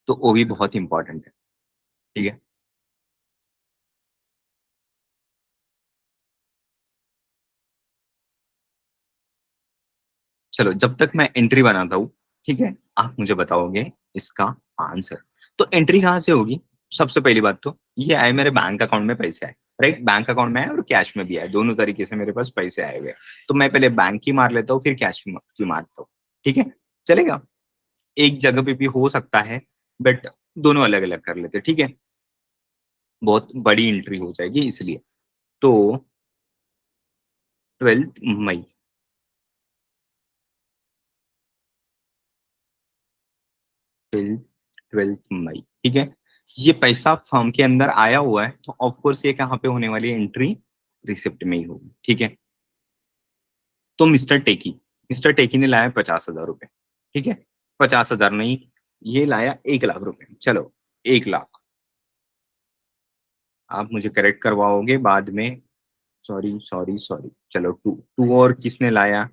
तो वो भी बहुत इंपॉर्टेंट है, ठीक है? चलो जब तक मैं एंट्री बनाता हूँ, ठीक है, आप मुझे बताओगे इसका आंसर। तो एंट्री कहाँ से होगी? सबसे पहली बात तो ये आए मेरे बैंक अकाउंट में पैसे आए, राइट? बैंक अकाउंट में आए और कैश में भी आए, दोनों तरीके से मेरे पास पैसे आए हुए हैं। तो मैं पहले बैंक की मार लेता हूँ, फिर कैश की मारता हूँ, ठीक है? चलेगा? एक जगह पे भी हो सकता है, बट दोनों अलग अलग कर लेते हैं, ठीक है? बहुत बड़ी एंट्री हो जाएगी इसलिए। तो 12th मई, 12th मई, ठीक है? ये पैसा फर्म के अंदर आया हुआ है तो ऑफ कोर्स ये कहाँ पे होने वाली है? एंट्री रिसिप्ट में ही होगी, ठीक है? तो मिस्टर टेकी ने लाया 50,000 रुपए, ठीक है? 50,000 नहीं, ये लाया 1 लाख रुपए। चलो 1 लाख, आप मुझे करेक्ट करवाओगे बाद में। सॉरी सॉरी सॉरी, चलो टू टू, और किसने लाया?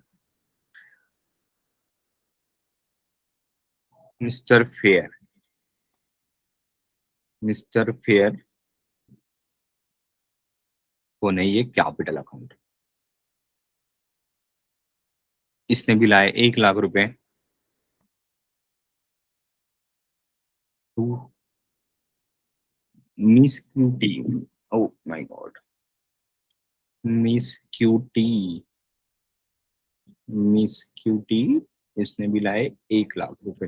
मिस्टर फेयर, मिस्टर फेयर को नहीं, ये कैपिटल अकाउंट, इसने भी लाए 1 लाख रुपए। To Miss Cutie, oh my god, Miss Cutie, Miss Cutie, इसने भी लाए 1 लाख रुपए।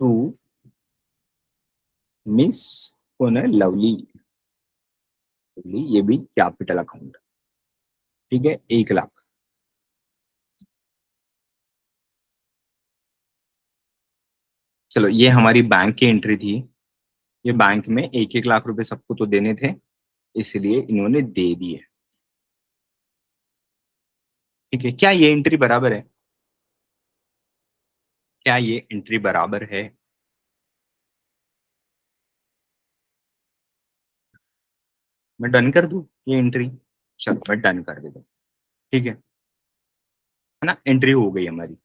टू मिस कौन है, लवली, लवली ये भी कैपिटल अकाउंट, ठीक है, 1 लाख। चलो ये हमारी बैंक की एंट्री थी। ये बैंक में 1 1 लाख रुपए सबको तो देने थे, इसलिए इन्होंने दे दिए। ठीक है, क्या ये एंट्री बराबर है? क्या ये एंट्री बराबर है? मैं डन कर दूं ये एंट्री? चलो मैं डन कर देता हूँ। ठीक है ना, एंट्री हो गई हमारी।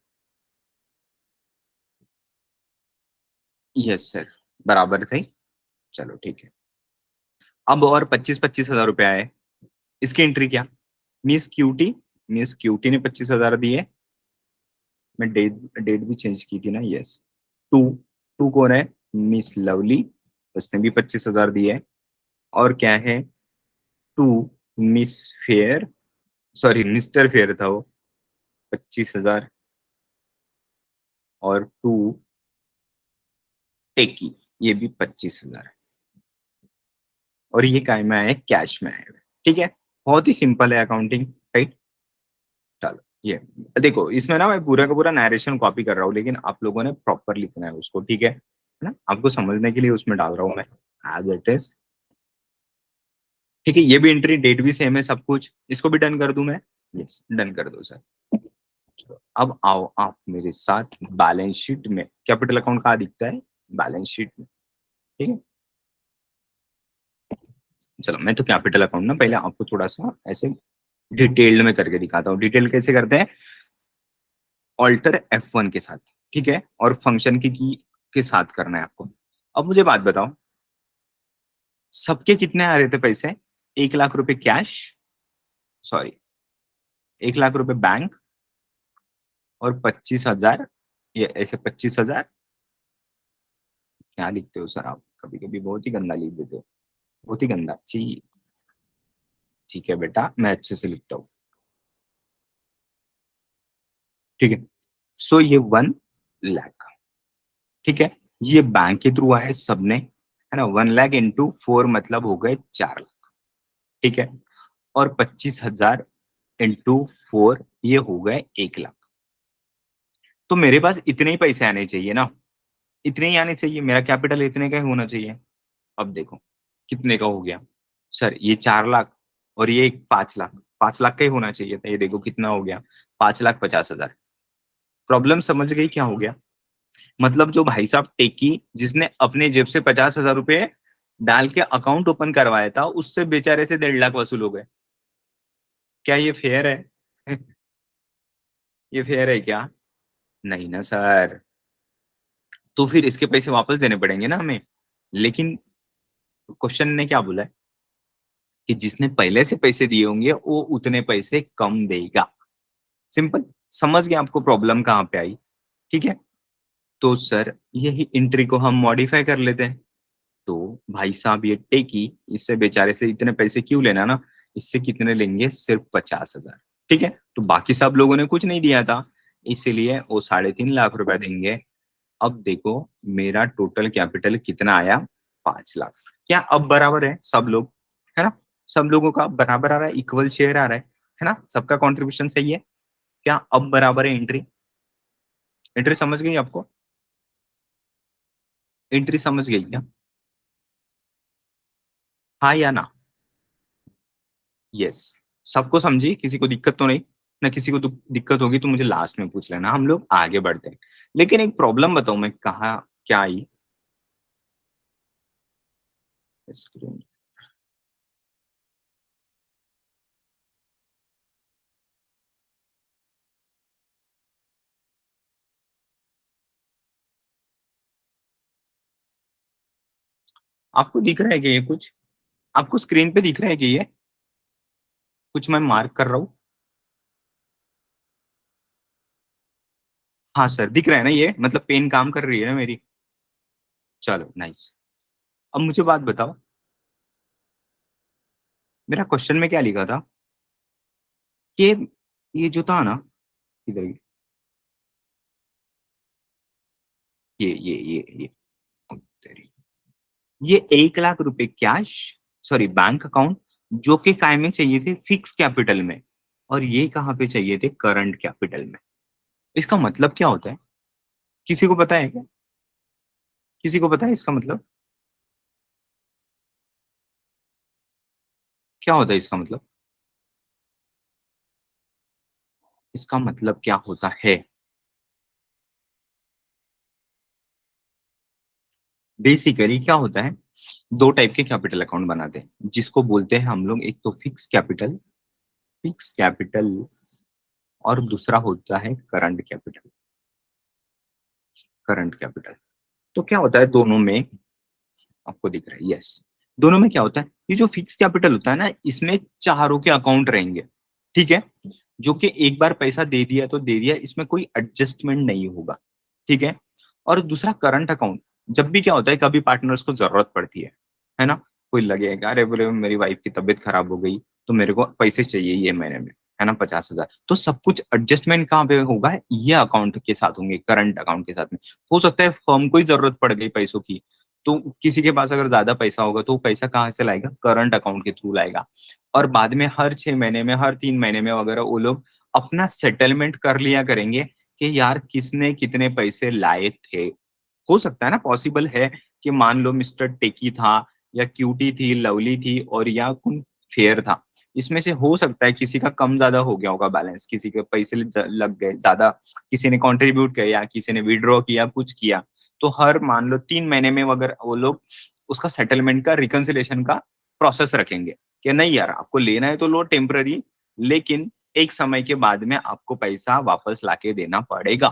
यस सर, बराबर थे। चलो ठीक है। अब और 25 25 हजार रुपए आए, इसकी एंट्री क्या? मिस क्यूटी, मिस क्यूटी ने 25 हजार दिए। मैं डेट डेट भी चेंज की थी ना, यस। टू, टू कौन है? मिस लवली, उसने भी 25 हजार दिए। और क्या है? To Miss Fair, sorry Mister Fair था वो, 25 हजार। और टू टेकी, ये भी 25 हजार। और ये काय में आया है? कैश में आया है। ठीक है, बहुत ही सिंपल है अकाउंटिंग, राइट। चलो ये देखो, इसमें ना मैं पूरा का पूरा नरेशन कॉपी कर रहा हूँ, लेकिन आप लोगों ने प्रॉपर लिखना है उसको, ठीक है ना, आपको समझने के लिए उसमें डाल रहा हूँ मैं, एज इट इज। ठीक है, ये भी एंट्री, डेट भी सेम है, सब कुछ। इसको भी डन कर दूं मैं? यस, डन कर दो सर। चलो, अब आओ आप मेरे साथ बैलेंस शीट में। कैपिटल अकाउंट कहाँ दिखता है? बैलेंस शीट में। ठीक है, चलो मैं तो कैपिटल अकाउंट ना पहले आपको थोड़ा सा ऐसे डिटेल्ड में करके दिखाता हूँ। डिटेल कैसे करते हैं? ऑल्टर F1 के साथ, ठीक है, और फंक्शन की के साथ करना है आपको। अब मुझे बात बताओ, सबके कितने आ रहे थे पैसे? 1 लाख रुपए कैश, सॉरी 1 लाख रुपए बैंक, और 25 हजार, ये ऐसे 25 हजार। क्या लिखते हो सर आप? कभी कभी बहुत ही गंदा लिख देते हो, बहुत ही गंदा। जी, ठीक है बेटा, मैं अच्छे से लिखता हूँ। ठीक है, सो ये 1 लाख, ठीक है, ये बैंक के थ्रू आए सबने, है ना। 1 लाख इंटू 4 मतलब हो गए 4 लाख, ठीक है। और 25 हजार इंटू 4 ये हो गए 1 लाख। तो मेरे पास इतने ही पैसे आने चाहिए ना, इतने ही आने चाहिए, मेरा कैपिटल इतने का ही होना चाहिए। अब देखो कितने का हो गया सर, ये 4 लाख, और ये 5 लाख, 5 लाख का ही होना चाहिए था। ये देखो कितना हो गया, 5 लाख 50 हजार। प्रॉब्लम समझ गई क्या हो गया? मतलब जो भाई साहब टेकी, जिसने अपने जेब से 50 हजार रुपए डाल के अकाउंट ओपन करवाया था, उससे बेचारे से 1.5 लाख वसूल हो गए। क्या ये फेयर है? ये फेयर है क्या? नहीं ना सर। तो फिर इसके पैसे वापस देने पड़ेंगे ना हमें। लेकिन क्वेश्चन ने क्या बोला है कि जिसने पहले से पैसे दिए होंगे वो उतने पैसे कम देगा। सिंपल, समझ गए आपको प्रॉब्लम कहाँ पे आई? ठीक है, तो सर यही एंट्री को हम मॉडिफाई कर लेते हैं। तो भाई साहब ये टेकी, इससे बेचारे से इतने पैसे क्यों लेना ना, इससे कितने लेंगे? सिर्फ 50 हजार। ठीक है, तो बाकी सब लोगों ने कुछ नहीं दिया था, इसीलिए वो 3.5 लाख रुपए देंगे। अब देखो मेरा टोटल कैपिटल कितना आया? 5 लाख। क्या अब बराबर है सब लोग? है ना, सब लोगों का बराबर आ रहा है, इक्वल शेयर आ रहा है ना, सबका कंट्रीब्यूशन सही है। क्या अब बराबर है एंट्री? एंट्री समझ गई आपको? एंट्री समझ गई क्या? हाँ या ना? यस, सबको समझी, किसी को दिक्कत तो नहीं ना? किसी को तो दिक्कत होगी तो मुझे लास्ट में पूछ लेना, हम लोग आगे बढ़ते हैं। लेकिन एक प्रॉब्लम बताऊं मैं, कहा क्या आई? स्क्रीन, आपको दिख रहा है कि ये कुछ, आपको स्क्रीन पे दिख रहा है कि ये कुछ मैं मार्क कर रहा हूँ? हाँ सर, दिख रहा है ना ये, मतलब पेन काम कर रही है ना मेरी। चलो नाइस। अब मुझे बात बताओ, मेरा क्वेश्चन में क्या लिखा था कि ये जो था ना, इधर ये तेरी, ये 1 लाख रुपए कैश, सॉरी बैंक अकाउंट, जो कि काय में चाहिए थे फिक्स कैपिटल में, और ये कहाँ पे चाहिए थे करंट कैपिटल में। इसका मतलब क्या होता है, किसी को पता है क्या? किसी को पता है इसका मतलब क्या होता है? इसका मतलब, इसका मतलब क्या होता है? बेसिकली क्या होता है, दो टाइप के कैपिटल अकाउंट बनाते हैं जिसको बोलते हैं हम लोग, एक तो फिक्स कैपिटल, फिक्स कैपिटल, और दूसरा होता है करंट कैपिटल, करंट कैपिटल। तो क्या होता है दोनों में, आपको दिख रहा है, यस, दोनों में क्या होता है, ये जो फिक्स कैपिटल होता है ना, इसमें चारों के अकाउंट रहेंगे, ठीक है, जो कि एक बार पैसा दे दिया तो दे दिया, इसमें कोई एडजस्टमेंट नहीं होगा, ठीक है। और दूसरा करंट अकाउंट, जब भी क्या होता है, कभी पार्टनर्स को जरूरत पड़ती है ना, कोई लगेगा अरे बोले मेरी वाइफ की तबीयत खराब हो गई, तो मेरे को पैसे चाहिए ये महीने में, है ना, 50,000, तो सब कुछ एडजस्टमेंट कहाँ पे होगा, ये अकाउंट के साथ होंगे, करंट अकाउंट के साथ में। हो सकता है फर्म को ही जरूरत पड़ गई पैसों की, तो किसी के पास अगर ज्यादा पैसा होगा तो वो पैसा कहाँ से लाएगा, करंट अकाउंट के थ्रू लाएगा। और बाद में हर 6 महीने में, हर 3 महीने में वगैरह वो लोग अपना सेटलमेंट कर लिया करेंगे कि यार किसने कितने पैसे लाए थे। हो सकता है ना, पॉसिबल है कि मान लो मिस्टर टेकी था, या क्यूटी थी, लवली थी, और या कौन फेयर था, इसमें से हो सकता है किसी का कम ज्यादा हो गया होगा बैलेंस, किसी के पैसे लग गए ज्यादा, किसी ने कंट्रीब्यूट किया, किसी ने विड्रॉ किया, कुछ किया, तो हर मान लो 3 महीने में अगर वो लोग उसका सेटलमेंट का, रिकंसिलेशन का प्रोसेस रखेंगे कि नहीं यार आपको लेना है तो लो टेम्पररी, लेकिन एक समय के बाद में आपको पैसा वापस लाके देना पड़ेगा।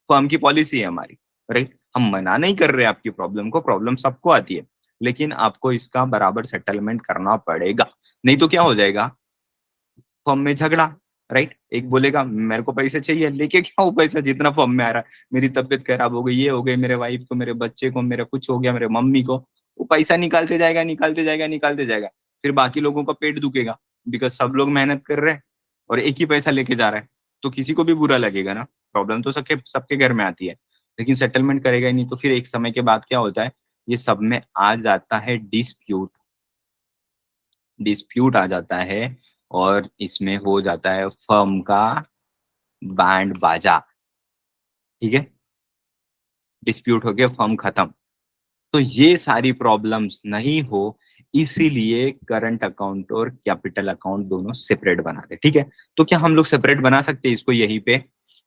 फर्म की पॉलिसी है हमारी, राइट, हम मना नहीं कर रहे आपकी प्रॉब्लम को, प्रॉब्लम सबको आती है, लेकिन आपको इसका बराबर सेटलमेंट करना पड़ेगा, नहीं तो क्या हो जाएगा, फर्म में झगड़ा, राइट, एक बोलेगा मेरे को पैसे चाहिए, लेके क्या हो पैसा जितना फर्म में आ रहा है, मेरी तबीयत खराब हो गई, ये हो गई, मेरे वाइफ को, मेरे बच्चे को, मेरा कुछ हो गया, मेरे मम्मी को, वो पैसा निकालते जाएगा, निकालते जाएगा, निकालते जाएगा, फिर बाकी लोगों का पेट दुखेगा, बिकॉज सब लोग मेहनत कर रहे हैं और एक ही पैसा लेके जा रहा है, तो किसी को भी बुरा लगेगा ना। प्रॉब्लम तो सबके सबके घर में आती है, लेकिन सेटलमेंट करेगा ही नहीं, तो फिर एक समय के बाद क्या होता है, ये सब में आ जाता है डिस्प्यूट, डिस्प्यूट आ जाता है, और इसमें हो जाता है फर्म का बैंड बाजा, ठीक है, डिस्प्यूट हो गया, फर्म खत्म। तो ये सारी प्रॉब्लम्स नहीं हो, इसीलिए करंट अकाउंट और कैपिटल अकाउंट दोनों सेपरेट बनाते, ठीक है। तो क्या हम लोग सेपरेट बना सकते हैं इसको यहीं पे,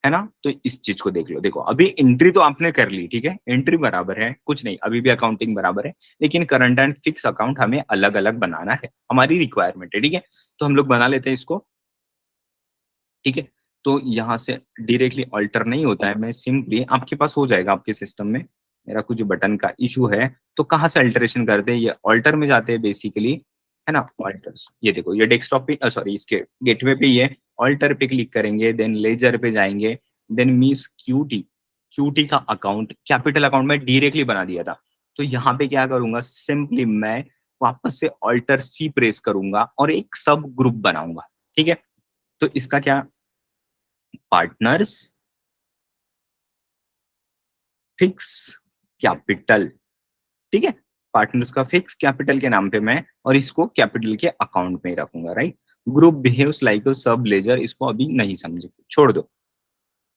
है ना, तो इस चीज को देख लो, देखो अभी एंट्री तो आपने कर ली, ठीक है, एंट्री बराबर है, कुछ नहीं, अभी भी अकाउंटिंग बराबर है, लेकिन करंट एंड फिक्स अकाउंट हमें अलग अलग बनाना है, हमारी रिक्वायरमेंट है, ठीक है। तो हम लोग बना लेते हैं इसको, ठीक है। तो यहाँ से डायरेक्टली अल्टर नहीं होता है, मैं सिंपली, आपके पास हो जाएगा आपके सिस्टम में, मेरा कुछ बटन का इशू है, तो कहाँ से अल्टरेशन करते हैं, ये अल्टर में जाते हैं बेसिकली, है ना, अल्टर्स, ये देखो ये डेस्कटॉप पे, सॉरी इसके गेटवे पे ही है, अल्टर पे क्लिक करेंगे, देन लेजर पे जाएंगे, देन मीस क्यूटी, क्यूटी का अकाउंट कैपिटल अकाउंट में डायरेक्टली बना दिया था, तो यहाँ पे क्या करूंगा, सिंपली मैं वापस से अल्टर सी प्रेस करूंगा और एक सब ग्रुप बनाऊंगा, ठीक है। तो इसका क्या, पार्टनर्स फिक्स कैपिटल, ठीक है, पार्टनर्स का फिक्स कैपिटल के नाम पे मैं, और इसको कैपिटल के अकाउंट में ही रखूंगा, राइट। ग्रुप बिहेव्स लाइक अ सब लेजर, इसको अभी नहीं समझे, छोड़ दो,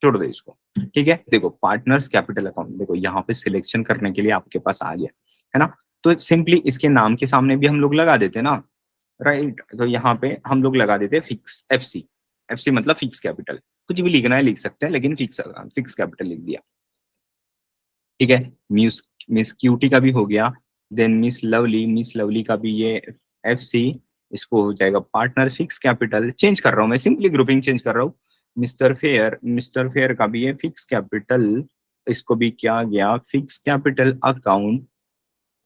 छोड़ दो इसको, ठीक है। देखो पार्टनर्स कैपिटल अकाउंट, देखो यहाँ पे सिलेक्शन करने के लिए आपके पास आ गया, है ना, तो सिंपली इसके नाम के सामने भी हम लोग लगा देते ना, राइट, तो यहाँ पे हम लोग लगा देते fix F C, F C मतलब फिक्स कैपिटल, कुछ भी लिखना है लिख सकते हैं, लेकिन फिक्स फिक्स कैपिटल लिख दिया, ठीक है। मिस मिस क्यूटी का भी हो गया, देन मिस लवली का भी ये एफ सी, इसको हो जाएगा पार्टनर फिक्स कैपिटल, चेंज कर रहा हूँ मैं, सिंपली ग्रुपिंग चेंज कर रहा हूँ। मिस्टर फेयर का भी ये फिक्स कैपिटल, इसको भी क्या गया फिक्स कैपिटल अकाउंट,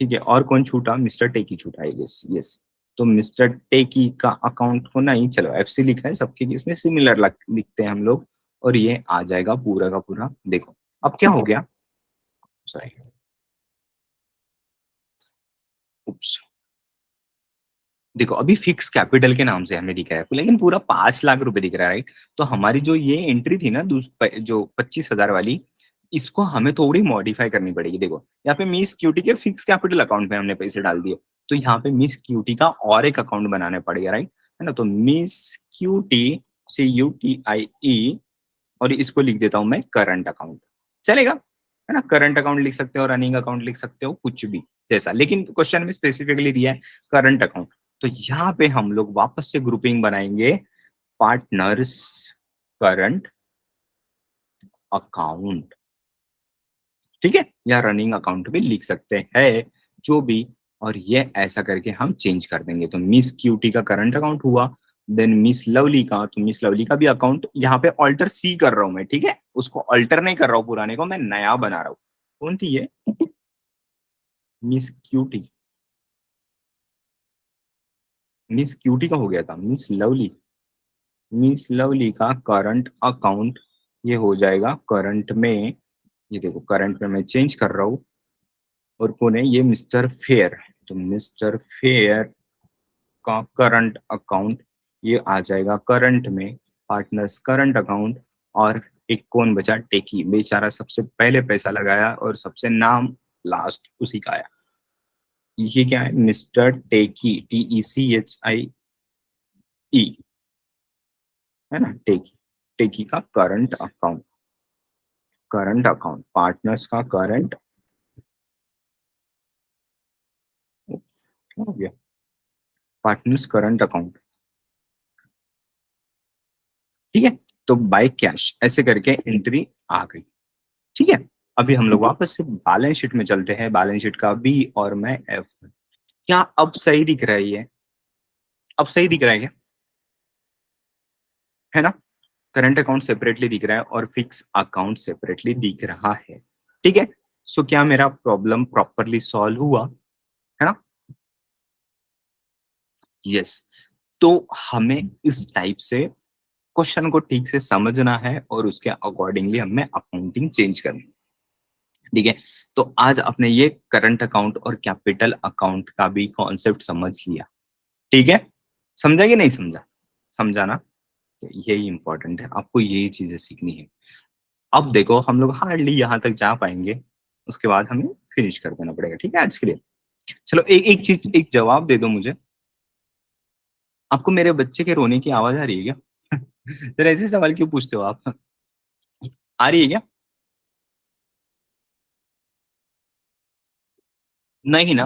ठीक है। और कौन छूटा, मिस्टर टेकी छूटा है, यस यस, तो मिस्टर टेकी का अकाउंट को नहीं, चलो एफ सी लिखा है, सबके इसमें सिमिलर लिखते हैं हम लोग, और ये आ जाएगा पूरा का पूरा। देखो अब क्या हो गया, सॉरी, उप्स, देखो अभी फिक्स कैपिटल के नाम से हमें दिख रहा है लेकिन पूरा 5 लाख रुपए दिख रहा है, राइट। तो हमारी जो ये एंट्री थी ना जो 25,000 वाली, इसको हमें थोड़ी मॉडिफाई करनी पड़ेगी। देखो यहाँ पे मिस क्यूटी के फिक्स कैपिटल अकाउंट में हमने पैसे डाल दिए, तो यहाँ पे मिस क्यूटी का और एक अकाउंट बनाना पड़ेगा, राइट, है ना। तो मिस क्यूटी, CUTIE, और इसको लिख देता हूं मैं करंट अकाउंट, चलेगा, है ना। करंट अकाउंट लिख सकते हो, रनिंग अकाउंट लिख सकते हो, कुछ भी जैसा, लेकिन क्वेश्चन में स्पेसिफिकली दिया है करंट अकाउंट। तो यहाँ पे हम लोग वापस से ग्रुपिंग बनाएंगे, पार्टनर्स करंट अकाउंट, ठीक है, या रनिंग अकाउंट भी लिख सकते हैं, जो भी। और ये ऐसा करके हम चेंज कर देंगे। तो मिस क्यूटी का करंट अकाउंट हुआ, देन मिस लवली का, तो मिस लवली का भी अकाउंट यहाँ पे ऑल्टर सी कर रहा हूं मैं, ठीक है, उसको ऑल्टर नहीं कर रहा हूँ, पुराने को मैं नया बना रहा हूँ। कौन थी ये, मिस क्यूटी, मिस क्यूटी का हो गया था, मिस लवली, मिस लवली का करंट अकाउंट ये हो जाएगा करंट में। ये देखो करंट में मैं चेंज कर रहा हूँ, और कौन है ये, मिस्टर फेयर। तो मिस्टर फेयर का करंट अकाउंट ये आ जाएगा करंट में, पार्टनर्स करंट अकाउंट। और एक कौन बचा, टेकी, बेचारा सबसे पहले पैसा लगाया और सबसे नाम लास्ट उसी का आया। ये क्या है, मिस्टर टेकी, TECHIE, है ना, टेकी, टेकी का current account, current account partners का करंट, क्या हो गया, पार्टनर्स करंट अकाउंट, ठीक है। तो बाय कैश ऐसे करके एंट्री आ गई, ठीक है। अभी हम लोग वापस से बैलेंस शीट में चलते हैं, बैलेंस शीट का बी और मैं एफ। क्या अब सही दिख रहा है ये, अब सही दिख रहा है क्या, है ना। करंट अकाउंट सेपरेटली दिख रहा है और फिक्स अकाउंट सेपरेटली दिख रहा है, ठीक है। सो क्या मेरा प्रॉब्लम प्रॉपरली सॉल्व हुआ, है ना। यस। तो हमें इस टाइप से क्वेश्चन को ठीक से समझना है और उसके अकॉर्डिंगली हमें अकाउंटिंग चेंज करनी है, ठीक है। तो आज आपने ये करंट अकाउंट और कैपिटल अकाउंट का भी कॉन्सेप्ट समझ लिया, ठीक है। समझा कि नहीं समझा, समझा ना। तो यही इंपॉर्टेंट है, आपको यही चीजें सीखनी है। अब देखो हम लोग हार्डली यहाँ तक जा पाएंगे, उसके बाद हमें फिनिश कर देना पड़ेगा, ठीक है, आज के लिए। चलो एक चीज, एक जवाब दे दो मुझे, आपको मेरे बच्चे के रोने की आवाज आ रही है क्या? फिर ऐसे सवाल क्यों पूछते हो आप, आ रही है क्या? नहीं ना,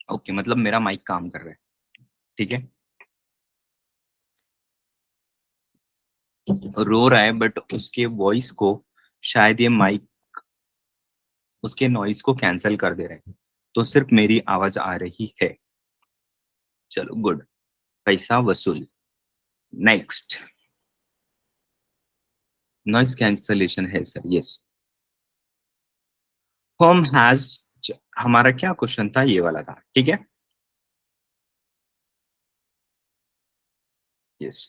ओके, मतलब मेरा माइक काम कर रहा है, ठीक है। रो रहा है बट उसके वॉइस को शायद ये माइक उसके नॉइज को कैंसिल कर दे रहे हैं, तो सिर्फ मेरी आवाज आ रही है। चलो गुड, पैसा वसूल। नेक्स्ट, नॉइज कैंसलेशन है सर, यस। फर्म हैज, हमारा क्या क्वेश्चन था, ये वाला था, ठीक है, यस।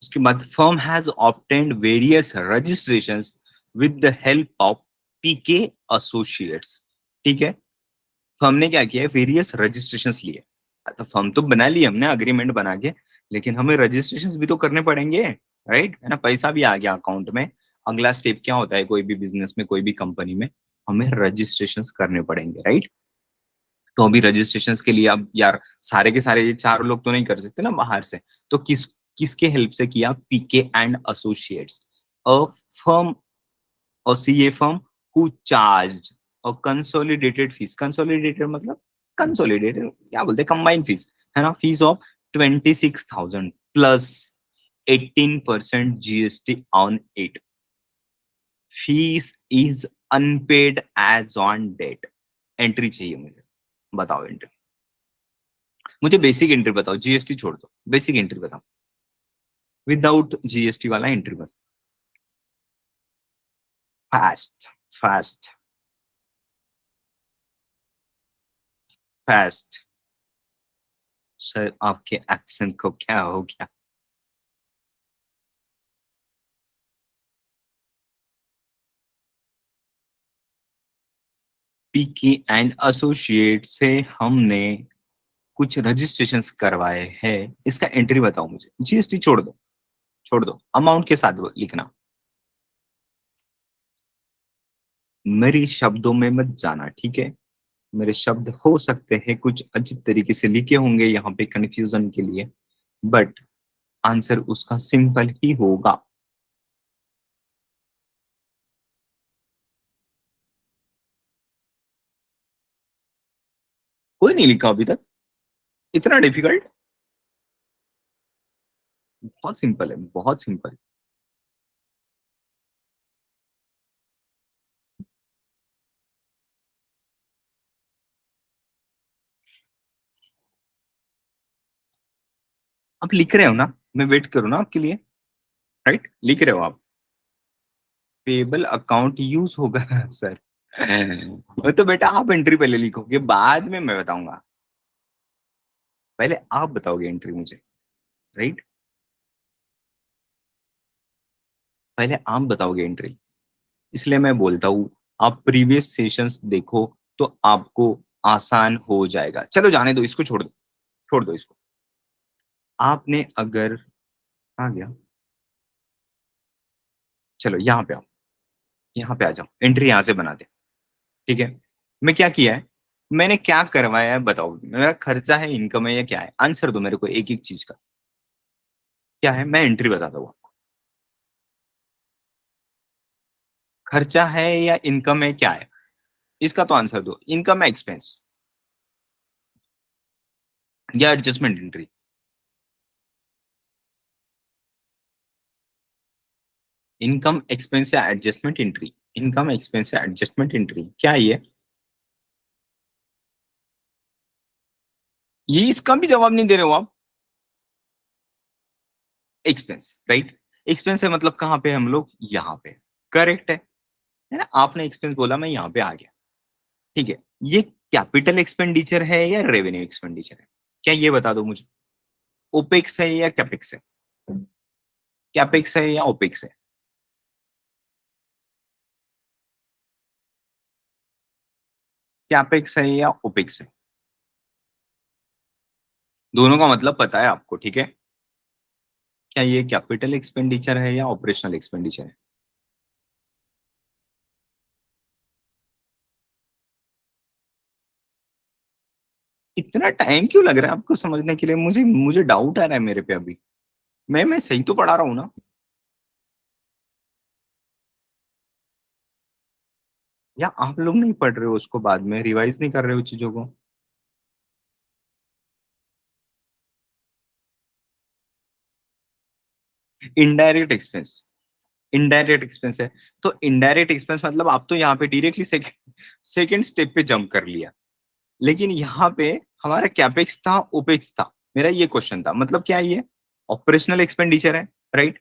उसके बाद firm has obtained various registrations with the help of PK associates, ठीक है। फर्म ने क्या किया है, वेरियस रजिस्ट्रेशंस लिए। तो फर्म तो बना ली हमने अग्रीमेंट बना के, लेकिन हमें रजिस्ट्रेशंस भी तो करने पड़ेंगे, राइट, है ना। पैसा भी आ गया अकाउंट में, अगला स्टेप क्या होता है कोई भी बिजनेस में, कोई भी कंपनी में, हमें रजिस्ट्रेशंस करने पड़ेंगे, राइट। तो अभी रजिस्ट्रेशन के लिए अब यार सारे के सारे ये 4 लोग तो नहीं कर सकते ना बाहर से, तो किसके हेल्प से किया, PK and associates, a firm, और सीए फर्म हु चार्ज और कंसोलिडेटेड फीस, कंसोलिडेटेड मतलब कंसोलिडेटेड क्या बोलते हैं, कंबाइंड फीस, है ना, fees of 26,000 plus 18% GST on it, fees is unpaid as on date. Entry चाहिए मुझे, बताओ एंट्री, मुझे बेसिक एंट्री बताओ, जीएसटी छोड़ दो, बेसिक एंट्री बताओ, विदाउट जीएसटी वाला एंट्री बताओ, फास्ट, फास्ट, फास्ट। सर आपके एक्सेंट को क्या हो गया, पीके एंड एसोसिएट से हमने कुछ रजिस्ट्रेशंस करवाए हैं, इसका एंट्री बताओ मुझे। जीएसटी छोड़ दो, अमाउंट के साथ लिखना। मेरी शब्दों में मत जाना, ठीक है? मेरे शब्द हो सकते हैं कुछ अजीब तरीके से लिखे होंगे यहाँ पे कंफ्यूजन के लिए, बट आंसर उसका सिंपल ही होगा। कोई नहीं लिखा अभी तक, इतना डिफिकल्ट? बहुत सिंपल है, बहुत सिंपल। आप लिख रहे हो ना, मैं वेट करूँ ना आपके लिए? राइट, लिख रहे हो आप? पेबल अकाउंट यूज होगा सर। तो बेटा आप एंट्री पहले लिखोगे, बाद में मैं बताऊंगा। पहले आप बताओगे एंट्री मुझे, राइट? पहले आप बताओगे एंट्री, इसलिए मैं बोलता हूँ आप प्रीवियस सेशंस देखो तो आपको आसान हो जाएगा। चलो जाने दो इसको, छोड़ दो इसको। आपने अगर आ गया, चलो यहाँ पे आओ, यहाँ पे आ जाओ, एंट्री यहाँ से बना दे, ठीक है? मैं क्या किया है, मैंने क्या करवाया है बताओ। मेरा खर्चा है, इनकम है, या क्या है? आंसर दो मेरे को एक एक चीज का। क्या है, मैं एंट्री बताता हूँ। खर्चा है या इनकम है, क्या है? इसका तो आंसर दो। इनकम है, एक्सपेंस या एडजस्टमेंट एंट्री? इनकम एक्सपेंस या एडजस्टमेंट एंट्री? इनकम एक्सपेंस या एडजस्टमेंट एंट्री, क्या है ये इसका भी जवाब नहीं दे रहे हो आप? Expense, right? एक्सपेंस है मतलब कहाँ पे हम लोग? यहाँ पे। करेक्ट है ना? आपने एक्सपेंस बोला, मैं यहाँ पे आ गया, ठीक है? ये कैपिटल एक्सपेंडिचर है या रेवेन्यू एक्सपेंडिचर है? क्या ये बता दो मुझे। ओपेक्स है या कैपेक्स है? कैपेक्स है या ओपेक्स है? कैपेक्स है या ओपेक्स है? दोनों का मतलब पता है आपको, ठीक है? क्या ये कैपिटल एक्सपेंडिचर है या ऑपरेशनल एक्सपेंडिचर है? इतना टाइम क्यों लग रहा है आपको समझने के लिए? मुझे मुझे डाउट आ रहा है मेरे पे अभी। मैं सही तो पढ़ा रहा हूँ ना? या आप लोग नहीं पढ़ रहे हो उसको, बाद में रिवाइज नहीं कर रहे हो चीजों को? इनडायरेक्ट एक्सपेंस, इनडायरेक्ट एक्सपेंस है। तो इनडायरेक्ट एक्सपेंस मतलब आप तो यहाँ पे डायरेक्टली सेकंड सेकंड स्टेप पे जंप कर लिया। लेकिन यहाँ पे हमारा कैपेक्स था, ओपेक्स था। मेरा ये क्वेश्चन था, मतलब क्या ये ऑपरेशनल एक्सपेंडिचर है, राइट?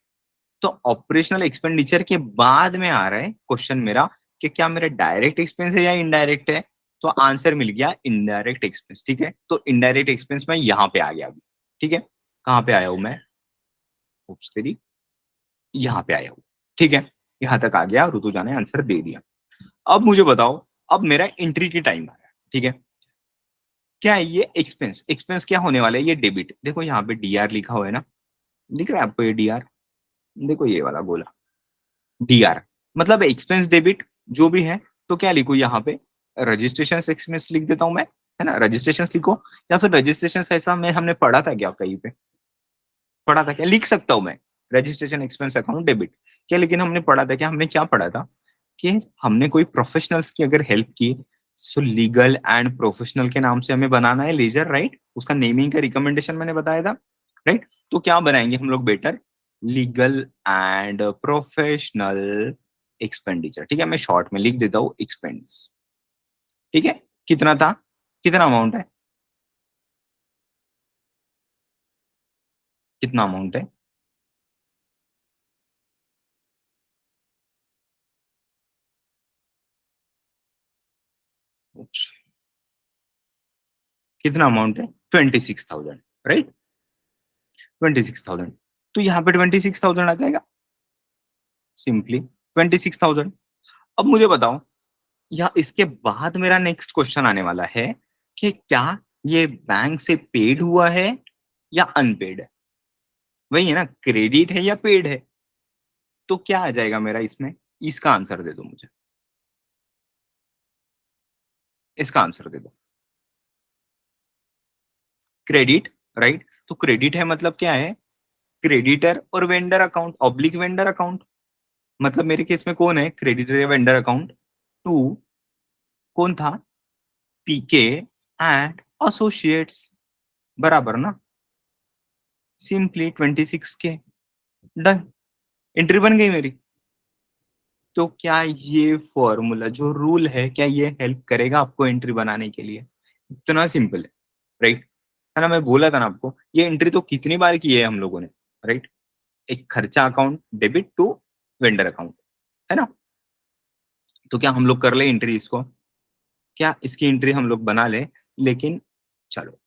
तो ऑपरेशनल एक्सपेंडिचर के बाद में आ रहा है क्वेश्चन मेरा कि क्या मेरा डायरेक्ट एक्सपेंस है या इनडायरेक्ट है। तो आंसर मिल गया इनडायरेक्ट एक्सपेंस, ठीक है? तो इनडायरेक्ट एक्सपेंस में यहाँ पे आ गया अभी, ठीक है? कहाँ पे आया हूँ मैं? उप्स तेरी, यहाँ पे आया हूँ, ठीक है? यहाँ तक आ गया, ऋतुजा ने आंसर दे दिया। अब मुझे बताओ, अब मेरा एंट्री की टाइम आ रहा है, ठीक है? क्या है ये एक्सपेंस? एक्सपेंस क्या होने वाला है? ये डेबिट। देखो यहाँ पे डीआर लिखा हुआ है ना, दिख रहा है आपको ये डीआर? देखो ये वाला गोला, डीआर मतलब एक्सपेंस डेबिट जो भी है। तो क्या लिखू यहाँ पे? रजिस्ट्रेशन एक्सपेंस लिख देता हूँ मैं, है ना? रजिस्ट्रेशन लिखो, या फिर रजिस्ट्रेशन ऐसा मैं हमने पढ़ा था क्या कहीं पे? पढ़ा था क्या? लिख सकता हूँ मैं रजिस्ट्रेशन एक्सपेंस अकाउंट डेबिट क्या? लेकिन हमने पढ़ा था क्या? हमने क्या पढ़ा था कि हमने कोई प्रोफेशनल्स की अगर हेल्प की, सो लीगल एंड प्रोफेशनल के नाम से हमें बनाना है लेजर, राइट? उसका नेमिंग का रिकमेंडेशन मैंने बताया था, राइट? तो क्या बनाएंगे हम लोग better? Legal and professional expenditure, ठीक है? मैं शॉर्ट में लिख देता हूँ एक्सपेंस, ठीक है? कितना था, कितना अमाउंट है, कितना अमाउंट है? Oops, कितना अमाउंट है? 26,000, राइट? 26,000। तो यहाँ पे 26,000 आ जाएगा, सिंपली 26,000। अब मुझे बताओ, या इसके बाद मेरा नेक्स्ट क्वेश्चन आने वाला है कि क्या ये बैंक से पेड हुआ है या अनपेड है? वही है ना, क्रेडिट है या पेड है? तो क्या आ जाएगा मेरा इसमें? इसका आंसर दे दो मुझे, इसका आंसर दे दो। Credit, right? तो क्रेडिट है मतलब क्या है? क्रेडिटर और vendor account, oblique vendor account. मतलब मेरे केस में कौन है क्रेडिटर या वेंडर अकाउंट? टू, कौन था? पीके एंड एसोसिएट्स, बराबर ना? सिंपली 26 के, डन, एंट्री बन गई मेरी। तो क्या ये फॉर्मूला जो रूल है, क्या ये हेल्प करेगा आपको एंट्री बनाने के लिए? इतना सिंपल है, राइट? है ना, मैं बोला था ना आपको, ये एंट्री तो कितनी बार की है हम लोगों ने, राइट? एक खर्चा account debit to vendor account, है ना? तो क्या हम लोग कर ले एंट्री इसको? क्या इसकी एंट्री हम लोग बना ले? लेकिन चलो,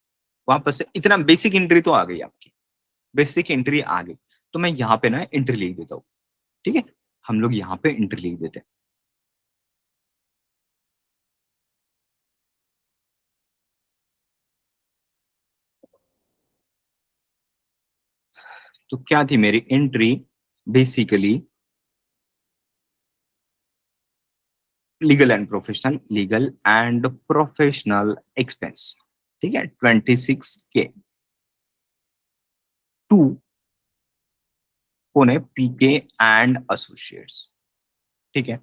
वापस से इतना बेसिक एंट्री तो आ गई आपकी, बेसिक एंट्री आ गई। तो मैं यहाँ पे ना एंट्री लिख देता हूँ, ठीक है? हम लोग यहाँ पे एंट्री लिख देते हैं। तो क्या थी मेरी entry? Basically legal and professional expense, ठीक है? 26 के टू, कौन है? पीके एंड एसोसिएट्स, ठीक है?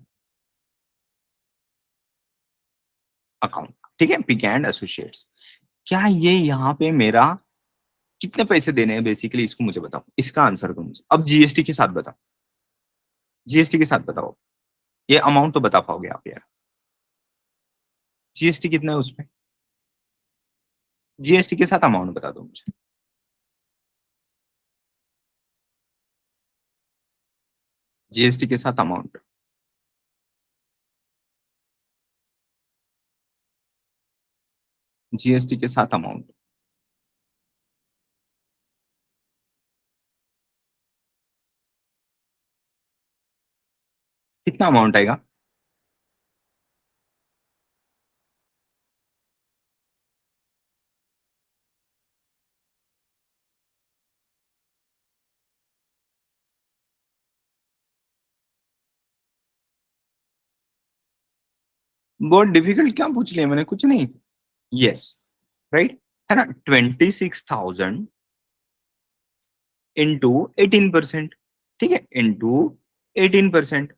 अकाउंट, ठीक है, पीके एंड एसोसिएट्स। क्या ये यहाँ पे मेरा कितने पैसे देने हैं बेसिकली, इसको मुझे बताओ, इसका आंसर दो मुझे। अब जीएसटी के साथ बताओ, जीएसटी के साथ बताओ, ये अमाउंट तो बता पाओगे आप यार? जीएसटी कितना है उसमें? जीएसटी के साथ अमाउंट बता दो मुझे। जीएसटी के साथ अमाउंट, जीएसटी के साथ अमाउंट कितना अमाउंट आएगा? बहुत डिफिकल्ट क्या पूछ लिया मैंने? कुछ नहीं। यस, राइट, है ना? 26,000 इंटू 18%, ठीक है, इंटू 18%,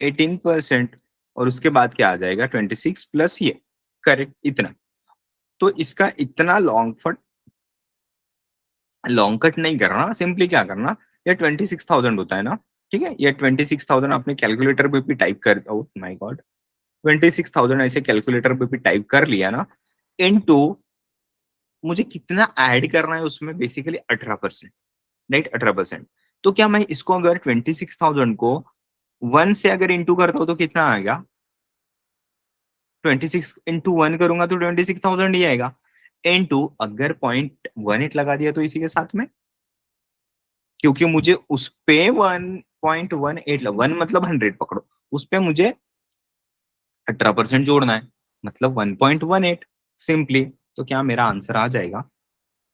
18%। और उसके बाद क्या आ जाएगा? 26 प्लस ये, करेक्ट, इतना। तो इसका इतना लॉन्ग कट नहीं करना, सिंपली क्या करना, ये 26,000 होता है ना, ठीक है? ये 26,000 आपने कैलकुलेटर पे भी टाइप कर, ओ माय गॉड, 26,000 ऐसे कैलकुलेटर पे भी टाइप कर लिया ना, इनटू मुझे कितना ऐड करना है उसमें? Basically 18%, right? 18%। तो क्या मैं इसको अगर 26,000 को 1 से अगर इंटू करता हूं तो कितना आएगा? 26 इंटू 1 करूंगा तो 26,000 ही आएगा। इंटू अगर 0.18 लगा दिया तो इसी के साथ में, क्योंकि मुझे उस पे 1.18, 1 मतलब 100 पकड़ो, उस पे मुझे 18% जोड़ना है, मतलब 1.18 सिंपली। तो क्या मेरा आंसर आ जाएगा?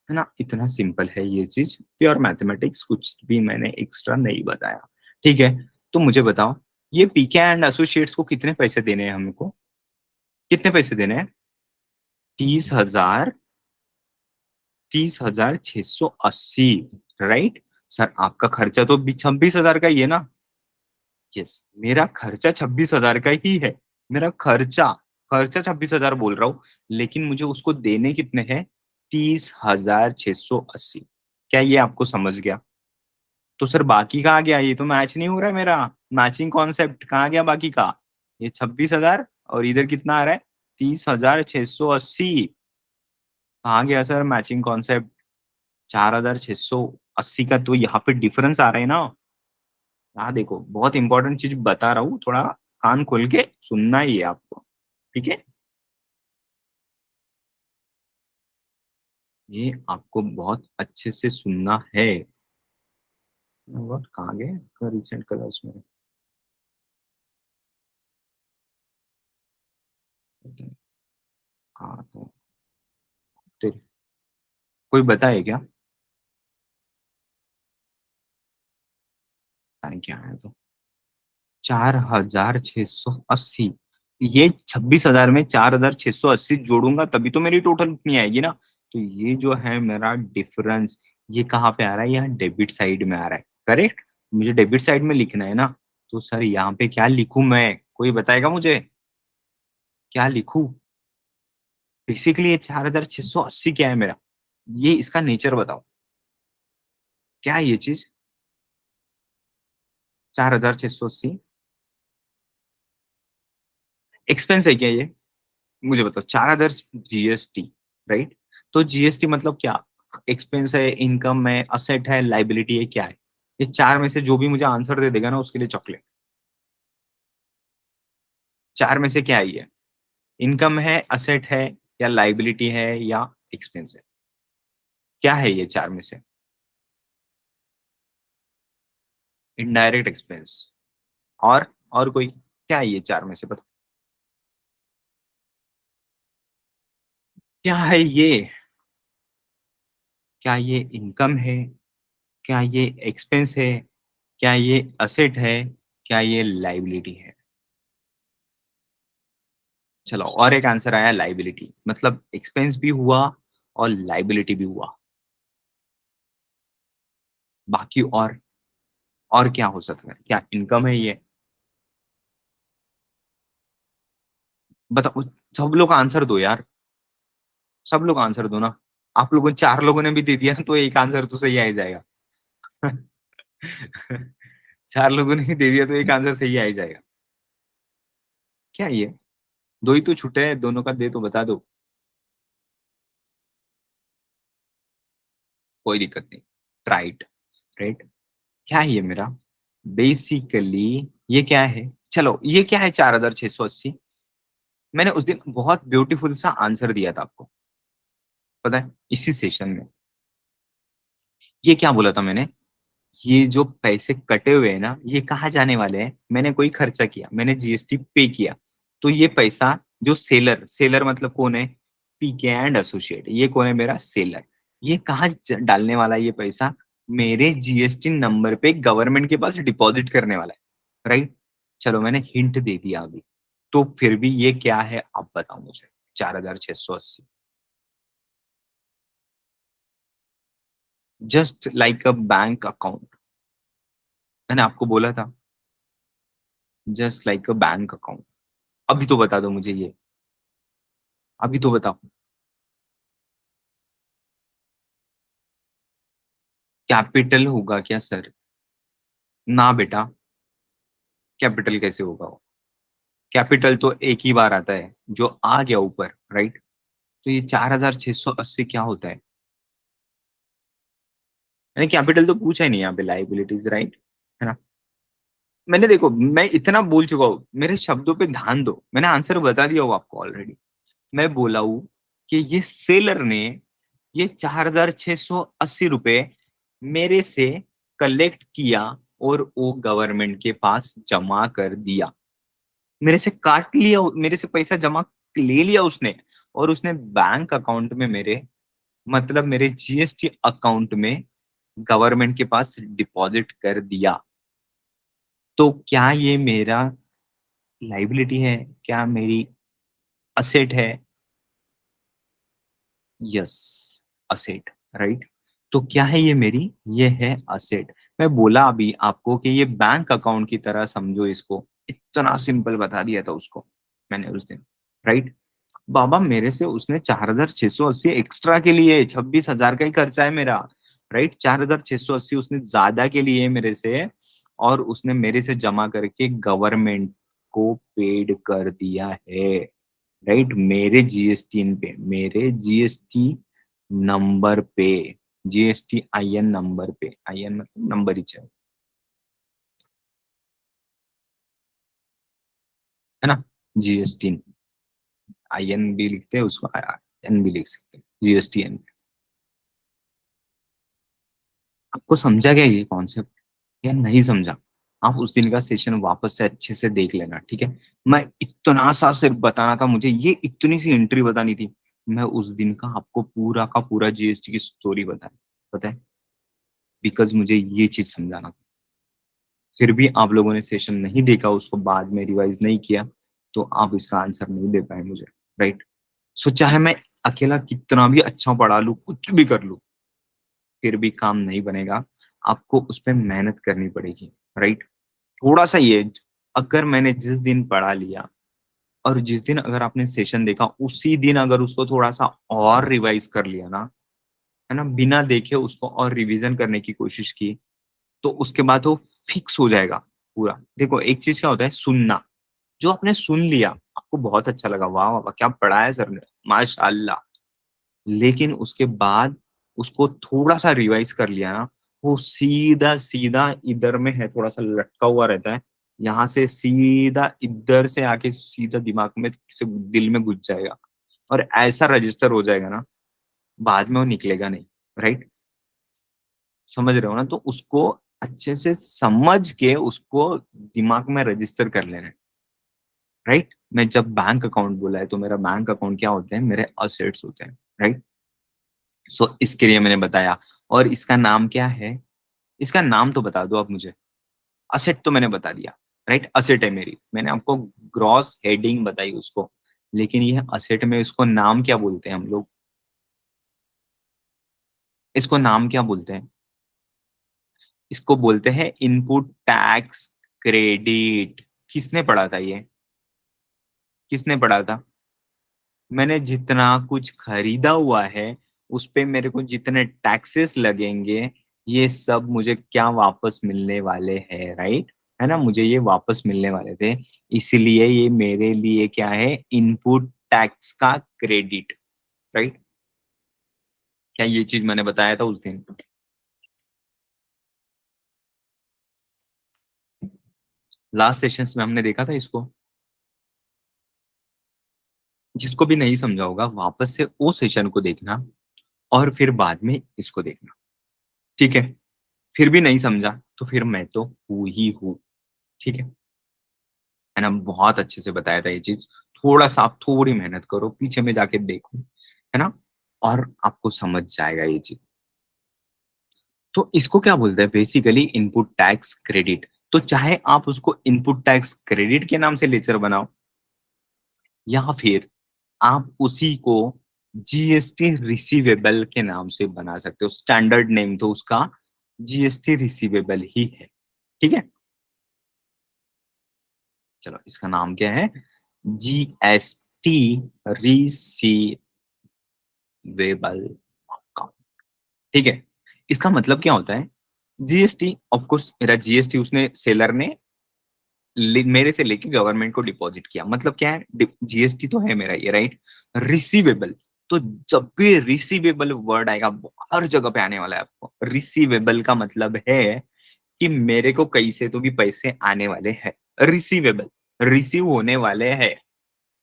है ना, इतना सिंपल है ये चीज, प्योर मैथमेटिक्स, कुछ भी मैंने एक्स्ट्रा नहीं बताया, ठीक है? तो मुझे बताओ, ये पीके एंड एसोसिएट्स को कितने पैसे देने हैं हमको? कितने पैसे देने हैं? 30,000, 30,680, राइट? सर आपका खर्चा तो 26,000 का ही है ना? यस, मेरा खर्चा 26,000 का ही है। मेरा खर्चा, खर्चा 26,000 बोल रहा हूँ, लेकिन मुझे उसको देने कितने हैं? 30,680। क्या ये आपको समझ गया? तो सर बाकी कहाँ गया? ये तो मैच नहीं हो रहा है मेरा, मैचिंग कॉन्सेप्ट कहाँ गया बाकी का? ये 26,000 और इधर कितना आ रहा है? 30,680। कहाँ गया सर मैचिंग कॉन्सेप्ट? 4,680 का तो यहाँ पे डिफरेंस आ रहा है ना। हाँ देखो, बहुत इंपॉर्टेंट चीज बता रहा हूँ, थोड़ा कान खोल के सुनना ही है आपको, ठीक है? ये आपको बहुत अच्छे से सुनना है। कहाँ गए रिसेंट कलर्स में? कहाँ तो तेरे कोई बताए क्या? पता नहीं क्या है तो। 4,680। ये 26,000 में 4,680 जोड़ूंगा तभी तो मेरी टोटल इतनी आएगी ना। तो ये जो है मेरा डिफरेंस, ये कहाँ पे आ रहा है? यहाँ डेबिट साइड में आ रहा है, करेक्ट। मुझे डेबिट साइड में लिखना है ना। तो सर यहाँ पे क्या लिखूं मैं? कोई बताएगा मुझे? क्या लिखूं? बेसिकली ये 4,680 क्या है मेरा? ये इसका नेचर बताओ, क्या है ये चीज? 4,680 एक्सपेंस है क्या ये? मुझे बताओ। 4,000 जीएसटी, राइट? तो जीएसटी मतलब क्या? एक्सपेंस है, इनकम है, असेट है, लाइबिलिटी है, क्या है? ये चार में से जो भी मुझे आंसर दे देगा ना उसके लिए चॉकलेट। चार में से क्या है ये? इनकम है, असेट है, या लाइबिलिटी है, या एक्सपेंस है? क्या है ये चार में से? Indirect expense. और कोई? क्या है ये चार में से बता? क्या है ये? क्या ये इनकम है? क्या ये एक्सपेंस है? क्या ये असेट है? क्या ये लाइबिलिटी है? चलो, और एक आंसर आया, लाइबिलिटी। मतलब एक्सपेंस भी हुआ और लाइबिलिटी भी हुआ। बाकी और क्या हो सकता है? क्या इनकम है ये? बताओ। सब लोग आंसर दो यार। सब लोग आंसर दो ना। आप लोगों, चार लोगों ने भी दे दिया तो एक आंसर तो सही आ ही जाएगा। चार लोगों ने भी दे दिया तो एक आंसर सही आ ही जाएगा। क्या ये? दो ही तो छूटे हैं, दोनों का दे तो बता दो। कोई दिक्कत नहीं। राइट। राइट। क्या है ये मेरा? बेसिकली ये क्या है? चलो, ये क्या है 4,680? मैंने उस दिन बहुत ब्यूटीफुल सा आंसर दिया था आपको, पता है, इसी सेशन में। ये क्या बोला था मैंने? ये जो पैसे कटे हुए हैं ना, ये कहाँ जाने वाले हैं? मैंने कोई खर्चा किया, मैंने जीएसटी पे किया, तो ये पैसा, जो सेलर, सेलर मतलब कौन है? पीके एंड एसोसिएट, ये कौन है? मेरा सेलर। ये कहाँ डालने वाला है ये पैसा? मेरे जीएसटी नंबर पे गवर्नमेंट के पास डिपॉजिट करने वाला है, राइट? चलो, मैंने हिंट दे दिया अभी। तो फिर भी ये क्या है आप बताओ मुझे? 4,680। Just like a bank account. मैंने आपको बोला था, just like a bank account. अभी तो बता दो मुझे ये। अभी तो बताओ। कैपिटल होगा क्या सर? ना बेटा। कैपिटल कैसे होगा वो? कैपिटल तो एक ही बार आता है जो आ गया ऊपर, राइट? तो ये 4,680 क्या होता है? मैंने कैपिटल तो पूछा ही नहीं यहाँ पे, लाइबिलिटीज, राइट? है ना? मैंने, देखो, मैं इतना बोल चुका हूँ, मेरे शब्दों पे ध्यान दो, मैंने आंसर बता दिया हूँ आपको ऑलरेडी। मैं बोला हूँ कि ये सेलर ने ये 4,680 रुपए मेरे से कलेक्ट किया और वो गवर्नमेंट के पास जमा कर दिया। मेरे से काट लिया, मेरे से पैसा जमा ले लिया उसने, और उसने बैंक अकाउंट में मेरे, मतलब मेरे जीएसटी अकाउंट में गवर्नमेंट के पास डिपॉजिट कर दिया। तो क्या ये मेरा लाइबिलिटी है? क्या मेरी असेट है? Yes, asset, right. तो क्या है ये मेरी? ये है असेट। मैं बोला अभी आपको कि ये बैंक अकाउंट की तरह समझो इसको। इतना सिंपल बता दिया था उसको मैंने उस दिन, राइट? बाबा, मेरे से उसने 4,680 एक्स्ट्रा के लिए, 26,000 का ही खर्चा है मेरा, राइट? 4,680 उसने ज्यादा के लिए मेरे से, और उसने मेरे से जमा करके गवर्नमेंट को पेड कर दिया है, राइट? मेरे जीएसटी पे, मेरे जीएसटी नंबर पे, जीएसटी आईएन नंबर पे। आईएन मतलब नंबर ही चाहिए, है ना? जीएसटी आईएन भी लिखते हैं उसको, एन भी लिख सकते हैं, जीएसटी एन। आपको समझा क्या ये कॉन्सेप्ट, या नहीं समझा? आप उस दिन का सेशन वापस से अच्छे से देख लेना, ठीक है? मैं इतना सा सिर्फ बताना था, मुझे ये इतनी सी एंट्री बतानी थी। मैं उस दिन का आपको पूरा का पूरा जीएसटी की स्टोरी बताया, पता है? बिकॉज़ मुझे ये चीज़ समझाना था। फिर भी आप लोगों ने सेशन नहीं देखा, उसको बाद में रिवाइज़ नहीं किया, तो आप इसका आंसर नहीं दे पाए मुझे, राइट? सो चाहे मैं अकेला कितना भी अच्छा पढ़ा लूँ, कुछ भी कर लूँ, फिर भी काम नहीं बनेगा। आपको उस पे मेहनत करनी पड़ेगी, राइट? थोड़ा-सा ये अगर मैंने जिस दिन पढ़ा लिया और जिस दिन अगर आपने सेशन देखा, उसी दिन अगर उसको थोड़ा-सा और रिवाइज़ कर लिया ना, है ना? बिना देखे उसको और रिवीज़न करने की कोशिश की, तो उसके बाद वो फिक्स हो जाएगा पूरा। देखो, एक चीज़ क्या होता है सुनना, जो आपने सुन लिया, आपको बहुत अच्छा लगा, वाह, वाह, वाह! क्या पढ़ाया सर ने, माशाअल्लाह! लेकिन उसके बाद उसको थोड़ा-सा रिवाइज़ कर लिया ना, वो सीधा-सीधा इधर में है, थोड़ा-सा लटका हुआ रहता है। यहाँ से सीधा इधर से आके सीधा दिमाग में से दिल में घुस जाएगा और ऐसा रजिस्टर हो जाएगा ना, बाद में वो निकलेगा नहीं, राइट? समझ रहे हो ना? तो उसको अच्छे से समझ के उसको दिमाग में रजिस्टर कर लेना है, राइट? मैं जब बैंक अकाउंट बोला है, तो मेरा बैंक अकाउंट क्या होते हैं? मेरे असेट्स होते हैं, राइट? सो इसके लिए मैंने बताया और इसका नाम क्या है? इसका नाम तो बता दो आप मुझे। असेट तो मैंने बता दिया, राइट? असेट है मेरी। मैंने आपको ग्रॉस हेडिंग बताई उसको, लेकिन ये असेट में इसको नाम क्या बोलते हैं हम लोग? इसको नाम क्या बोलते हैं? इसको बोलते हैं इनपुट टैक्स क्रेडिट। किसने पढ़ा था ये? किसने पढ़ा था? मैंने जितना कुछ खरीदा हुआ है, उस पे मेरे को जितने टैक्सेस लगेंगे, ये सब मुझे क्या वापस मिलने वाले हैं, राइट? है ना? मुझे ये वापस मिलने वाले थे, इसलिए ये मेरे लिए क्या है? इनपुट टैक्स का क्रेडिट, राइट? क्या ये चीज़ मैंने बताया था उस दिन? लास्ट सेशंस में हमने देखा था इसको। जिसको भी नहीं समझा होगा, वापस से वो सेशन को देखना और फिर बाद में इसको देखना, ठीक है? फिर भी नहीं समझा, तो फिर मैं तो हूँ ही हूँ, ठीक है? है ना? बहुत अच्छे से बताया था ये चीज़। थोड़ा-सा आप थोड़ी मेहनत करो, पीछे में जाके देखो, है ना? और आपको समझ जाएगा ये चीज़। तो इसको क्या बोलते हैं बेसिकली इनपुट टैक्स क्रेडिट। तो चाहे आप उसको इनपुट टैक्स क्रेडिट के नाम से लेक्चर बनाओ या फिर आप उसी को जीएसटी रिसीवेबल के नाम से बना सकते हो। स्टैंडर्ड नेम तो उसका जीएसटी रिसीवेबल ही है, ठीक है? चलो इसका नाम क्या है? जीएसटी रिसीवेबल अकाउंट, ठीक है? इसका मतलब क्या होता है? जीएसटी ऑफ कोर्स मेरा जीएसटी उसने सेलर ने मेरे से लेके गवर्नमेंट को डिपॉजिट किया। मतलब क्या है? जीएसटी तो है मेरा ये, राइट? रिसीवेबल, तो जब भी रिसीवेबल वर्ड आएगा हर जगह पे आने वाला है आपको। रिसीवेबल का मतलब है कि मेरे को कहीं से तो भी पैसे आने वाले हैं। रिसीवेबल, रिसीव होने वाले हैं।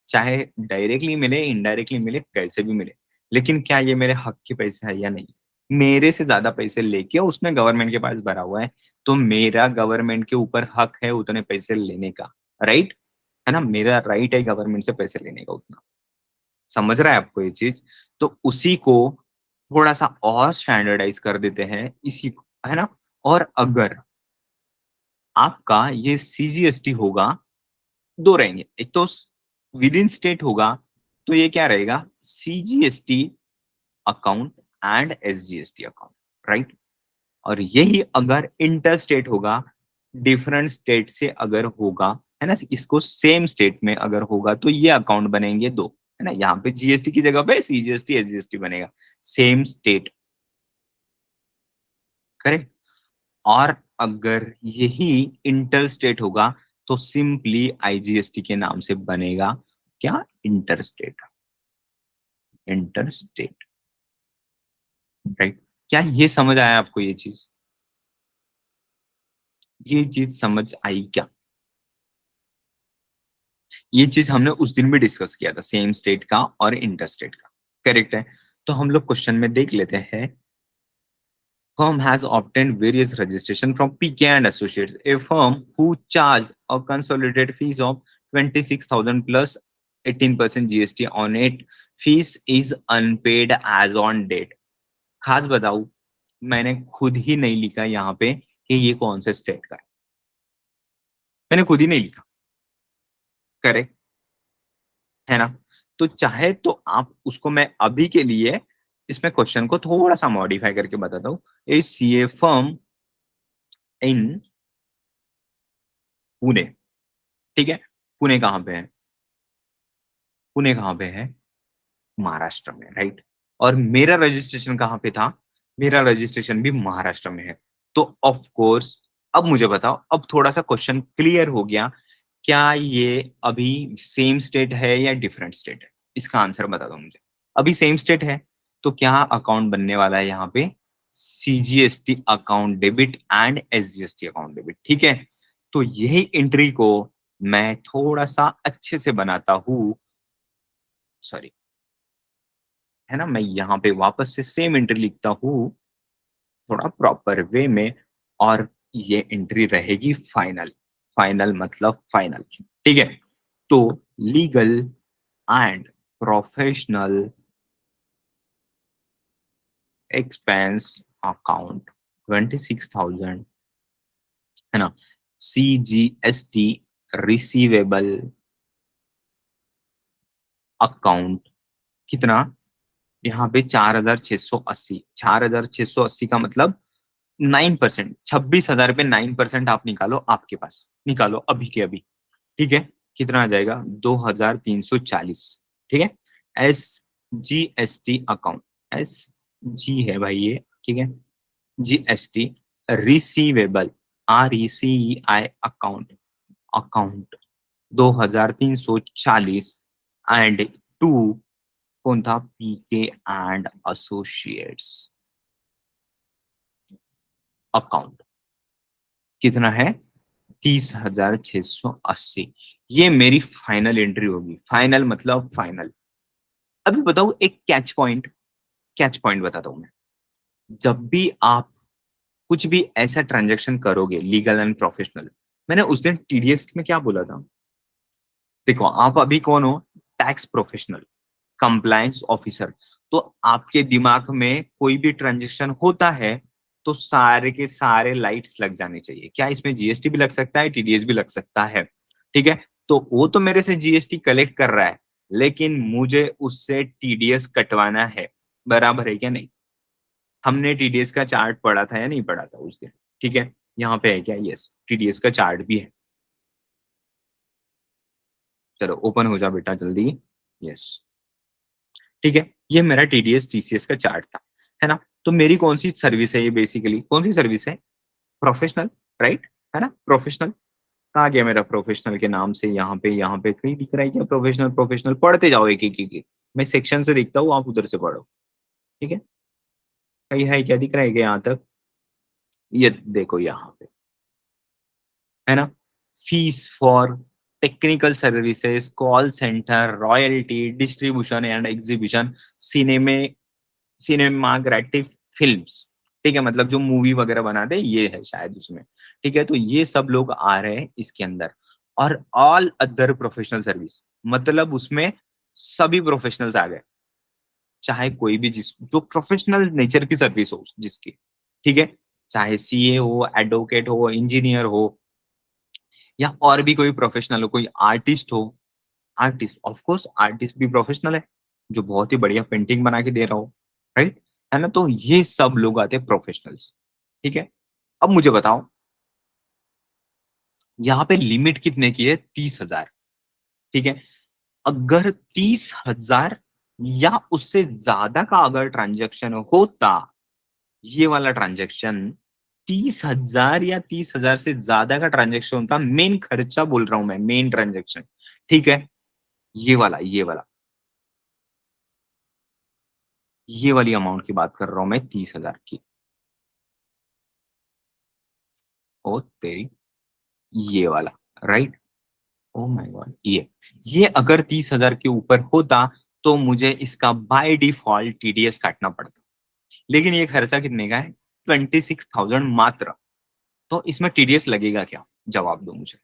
चाहे डायरेक्टली मिले, इनडायरेक्टली मिले, कैसे भी मिले। लेकिन क्या ये मेरे हक के पैसे है या नहीं? मेरे से ज़्यादा पैसे लेके उसने गवर्नमेंट के पास भरा हुआ है, तो मेरा गवर्नमेंट के ऊपर हक है उतने पैसे लेने का, राइट? है ना? मेरा राइट है गवर्नमेंट से पैसे लेने का उतना। समझ रहा है आपको ये चीज़? तो उसी को थोड़ा-सा और स्टैंडर्डाइज़ कर देते हैं इसी को, है ना? और अगर आपका ये सीजीएसटी होगा, 2 रहेंगे। एक तो विद इन स्टेट होगा, तो ये क्या रहेगा? CGST account and SGST account, right? और यही अगर इंटर स्टेट होगा, डिफरेंट स्टेट से अगर होगा, है ना? इसको सेम स्टेट में अगर होगा, तो ये अकाउंट बनेंगे 2, है ना? यहाँ पे जीएसटी की जगह पे सीजीएसटी, एसजीएसटी बनेगा। Same state, correct? और अगर यही इंटर स्टेट होगा, तो सिंपली आईजीएसटी के नाम से बनेगा क्या? Inter state, inter state, right? क्या ये समझ आया आपको ये चीज़? ये चीज़ समझ आई क्या? ये चीज़ हमने उस दिन भी डिस्कस किया था, सेम स्टेट का और इंटर स्टेट का, करेक्ट है? तो हम लोग क्वेश्चन में देख लेते हैं, Firm has obtained various registration from PK and Associates, a firm who charged a consolidated fees of 26,000 plus 18% GST on it. Fees is unpaid as on date. खास बताऊं, मैंने खुद ही नहीं लिखा यहाँ पे कि ये कौन से स्टेट का है, मैंने खुद ही नहीं लिखा। करेक्ट है ना? तो चाहे तो आप उसको, मैं अभी के लिए इसमें क्वेश्चन को थोड़ा सा मॉडिफाई करके बताता हूँ। ए सीए फर्म इन पुणे, ठीक है? पुणे कहाँ पे है? पुणे कहाँ पे है? महाराष्ट्र में, राइट? और मेरा रजिस्ट्रेशन कहाँ पे था? मेरा रजिस्ट्रेशन भी महाराष्ट्र में है। तो ऑफ कोर्स अब मुझे बताओ, अब थोड़ा सा क्वेश्चन क्लियर हो गया, क्या ये अभी सेम स्टेट है या डिफरेंट स्टेट है? इसका आंसर बता दो मुझे। अभी सेम स्टेट है, तो क्या अकाउंट बनने वाला है यहाँ पे? CGST account debit and SGST account debit, ठीक है? तो यही एंट्री को मैं थोड़ा सा अच्छे से बनाता हूँ, सॉरी, है ना? मैं यहाँ पे वापस से सेम एंट्री लिखता हूँ थोड़ा प्रॉपर वे में, और ये एंट्री रहेगी फाइनल। फाइनल मतलब फाइनल, ठीक है? तो legal and professional expense account 26,000, है ना? सीजीएसटी रिसीवेबल अकाउंट कितना? यहाँ पे 4,680, 4,680 का मतलब 9%, 26,000 पे 9% आप निकालो, आपके पास निकालो अभी के अभी, ठीक है? कितना आ जाएगा? 2,340, ठीक है? S G S T account, S G है भाई ये, ठीक है? GST receivable, RECEI account, account 2,340 and to कौन था? पीके एंड एसोसिएट्स अकाउंट कितना है? 30,680। ये मेरी फाइनल एंट्री होगी। फाइनल मतलब फाइनल। अभी बताओ एक कैच पॉइंट बताता हूं मैं। जब भी आप कुछ भी ऐसा ट्रांजेक्शन करोगे लीगल एंड प्रोफेशनल, मैंने उस दिन टीडीएस में क्या बोला था? देखो आप अभी कौन हो? Tax professional, compliance officer. तो आपके दिमाग में कोई भी ट्रांजेक्शन होता है तो सारे के सारे लाइट्स लग जाने चाहिए। क्या इसमें जीएसटी भी लग सकता है, टीडीएस भी लग सकता है, ठीक है? तो वो तो मेरे से जीएसटी कलेक्ट कर रहा है, लेकिन मुझे उससे टीडीएस कटवाना है। बराबर है क्या? नहीं? हमने टीडीएस का चार्ट पढ़ा था या नहीं पढ़ा था उस दिन? ठीक है, यहाँ पे है क्या? यस, टीडीएस का चार्ट भी है। चलो ओपन हो जा बेटा जल्दी। यस, ठीक है, ये मेरा टीडीएस टीसीएस का चार्ट था, है ना? तो मेरी कौन सी सर्विस है ये? बेसिकली कौन सी सर्विस है? Professional, right? है ना? प्रोफेशनल कहाँ गया मेरा? प्रोफेशनल के नाम से यहाँ पे कहीं दिख रहा है क्या? प्रोफेशनल, प्रोफेशनल पढ़ते जाओ एक एक एक। मैं सेक्शन से देखता हूँ, आप उधर से पढ़ो, ठीक है? कहीं है क्या? दिख रहा है क्या यहाँ तक? ये देखो यहाँ पे, है ना? Fees for technical services, call centre, royalty, distribution and exhibition, सिनेमे सिनेमाग्रेटिव फिल्म्स, ठीक है? मतलब जो मूवी वगैरह बनाते हैं ये है शायद उसमें, ठीक है? तो ये सब लोग आ रहे हैं इसके अंदर। और ऑल अदर प्रोफेशनल सर्विस, मतलब उसमें सभी प्रोफेशनल्स आ गए, चाहे कोई भी जिस जो प्रोफेशनल नेचर की सर्विस हो जिसकी, ठीक है? चाहे सीए हो, एडवोकेट हो, इंजीनियर हो, या और भी कोई प्रोफेशनल हो, कोई आर्टिस्ट हो। आर्टिस्ट, ऑफ कोर्स आर्टिस्ट भी प्रोफेशनल है, जो बहुत ही बढ़िया पेंटिंग बना के दे रहा हो, राइट? है ना? तो ये सब लोग आते हैं प्रोफेशनल्स, ठीक है? अब मुझे बताओ, यहाँ पे लिमिट कितने की है? 30,000, ठीक है? अगर 30,000 या उससे ज्यादा का अगर ट्रांजेक्शन होता, ये वाला ट्रांजेक्शन 30,000 या 30,000 से ज्यादा का ट्रांजेक्शन होता, मेन खर्चा बोल रहा हूं मैं, मेन ट्रांजेक्शन, ठीक है? ये वाली अमाउंट की बात कर रहा हूं मैं, 30,000 की। ओ तेरी, ये वाला, राइट? ओ माय गॉड, ये अगर 30,000 के ऊपर होता तो मुझे इसका बाय डिफॉल्ट टीडीएस काटना पड़ता। लेकिन ये खर्चा कितने का है? 26,000 मात्र। तो इसमें टीडीएस लगेगा क्या? जवाब दो मुझे,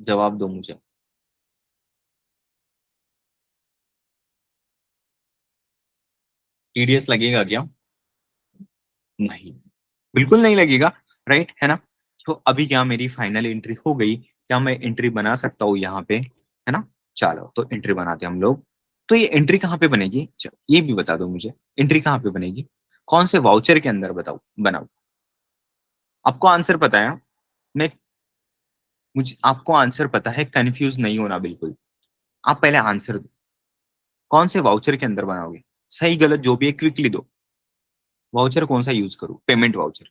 जवाब दो मुझे। टीडीएस लगेगा क्या? नहीं, बिल्कुल नहीं लगेगा, राइट है ना? तो अभी क्या मेरी फाइनल एंट्री हो गई? क्या मैं एंट्री बना सकता हूँ यहाँ पे, है ना? चलो तो एंट्री बनाते हैं हम लोग। तो ये एंट्री कहाँ पे बनेगी? ये भी बता दो मुझे, एंट्री कहाँ पे बनेगी? कौन से वाउचर के अंदर बताओ, बनाओ? आपको आंसर पता है? मैं मुझे आपको आंसर पता है, कंफ्यूज नहीं होना बिल्कुल। आप पहले आंसर दो, कौन से वाउचर के अंदर बनाओगे? सही गलत जो भी है क्विकली दो। वाउचर कौन सा यूज करूँ? Payment voucher.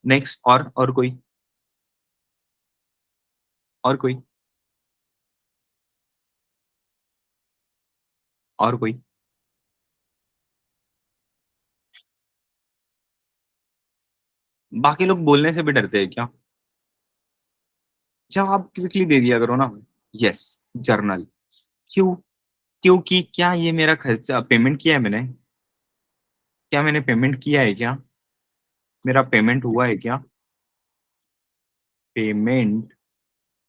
नेक्स्ट, और कोई? और कोई? और कोई? बाकी लोग बोलने से भी डरते हैं क्या? जवाब क्विकली दे दिया करो ना। Yes, journal. क्यों? क्योंकि क्या ये मेरा खर्चा पेमेंट किया है मैंने? क्या मैंने पेमेंट किया है क्या? मेरा पेमेंट हुआ है क्या? पेमेंट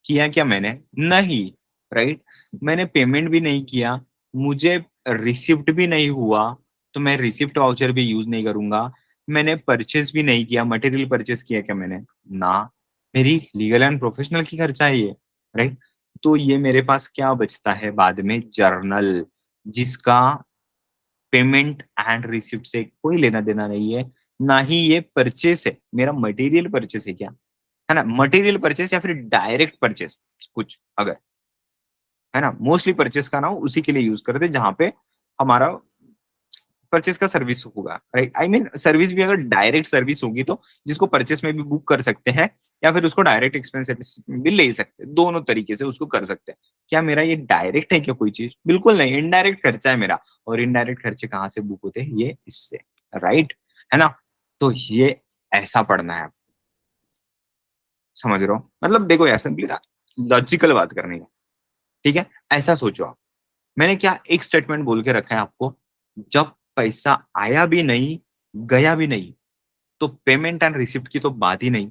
किया क्या मैंने? नहीं, राइट? मैंने पेमेंट भी नहीं किया, मुझे रिसिप्ट भी नहीं हुआ, तो मैं रिसिप्ट वाउचर भी यूज नहीं करूंगा। मैंने परचेस भी नहीं किया, मटेरियल परचेस किया क्या मैंने? ना, मेरी लीगल एंड प्रोफेशनल की खर्चा है ये, राइट? तो ये मेरे पास क्या बचता है बाद में? जर्नल, जिसका पेमेंट एंड रिसिप्ट से कोई लेना देना नहीं है, ना ही ये परचेस है। मेरा मटेरियल परचेस है क्या, है ना? मटेरियल परचेस या फिर डायरेक्ट परचेस कुछ अगर, है ना? मोस्टली परचेस का नाम उसी के लिए यूज करते हैं जहां पे हमारा परचेस का सर्विस होगा, राइट? आई मीन सर्विस भी अगर डायरेक्ट सर्विस होगी तो जिसको परचेस में भी बुक कर सकते हैं, या फिर उसको डायरेक्ट एक्सपेंस भी ले सकते हैं, दोनों तरीके से उसको कर सकते हैं। क्या मेरा ये डायरेक्ट है क्या कोई चीज? बिल्कुल नहीं, इनडायरेक्ट खर्चा है मेरा। और इनडायरेक्ट खर्चे कहाँ से बुक होते हैं? ये इससे, राइट, है ना? तो ये ऐसा पढ़ना है, समझ रहे हो? मतलब देखो यार, सिंपली ना लॉजिकल बात करनी है, ठीक है? ऐसा सोचो आप, मैंने क्या एक स्टेटमेंट बोल के रखा है आपको? जब पैसा आया भी नहीं, गया भी नहीं, तो पेमेंट एंड रिसिप्ट की तो बात ही नहीं।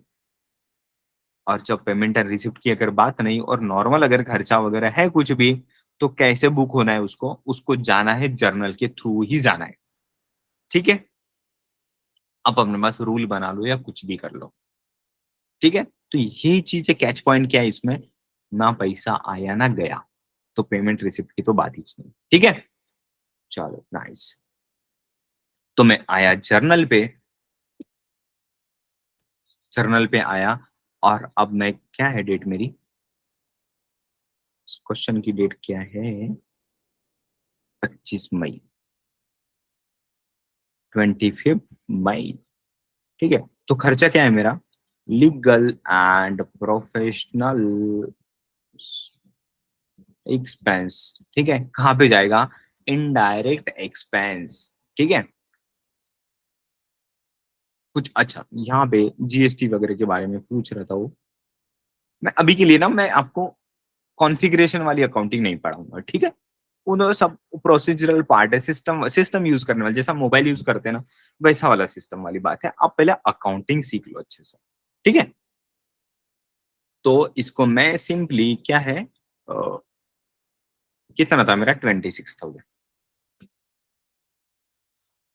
और जब पेमेंट एंड रिसिप्ट की अगर बात नहीं और नॉर्मल अगर खर्चा वगैरह है कुछ भी, तो कैसे बुक होना है उसको? उसको जाना है जर्नल के थ्रू ही जाना है, ठीक है? आप अपने पास रूल बना लो या कुछ भी कर लो, ठीक है? तो ये चीज है, कैच पॉइंट क्या है इसमें? ना पैसा आया ना गया, तो पेमेंट रिसिप्ट की तो बात ही नहीं, ठीक है? चलो नाइस। तो मैं आया जर्नल पे, जर्नल पे आया, और अब मैं क्या है डेट मेरी? क्वेश्चन की डेट क्या है? 25 मई, 25 मई, ठीक है? तो खर्चा क्या है मेरा? लीगल एंड प्रोफेशनल एक्सपेंस, ठीक है? कहाँ पे जाएगा? इनडायरेक्ट एक्सपेंस, ठीक है? कुछ अच्छा, यहाँ पे जीएसटी वगैरह के बारे में पूछ रहा था वो। मैं अभी के लिए ना मैं आपको कॉन्फ़िगरेशन वाली अकाउंटिंग नहीं पढ़ाऊंगा, ठीक है? उन्होंने सब प्रोसीजरल पार्ट है, सिस्टम सिस्टम यूज करने वाला, जैसा मोबाइल यूज करते हैं ना, वैसा वाला सिस्टम वाली बात है। आप पहले अकाउंटिंग सीख लो अच्छे से, ठीक है? तो इसको मैं सिंपली क्या है, कितना था मेरा? 26,000।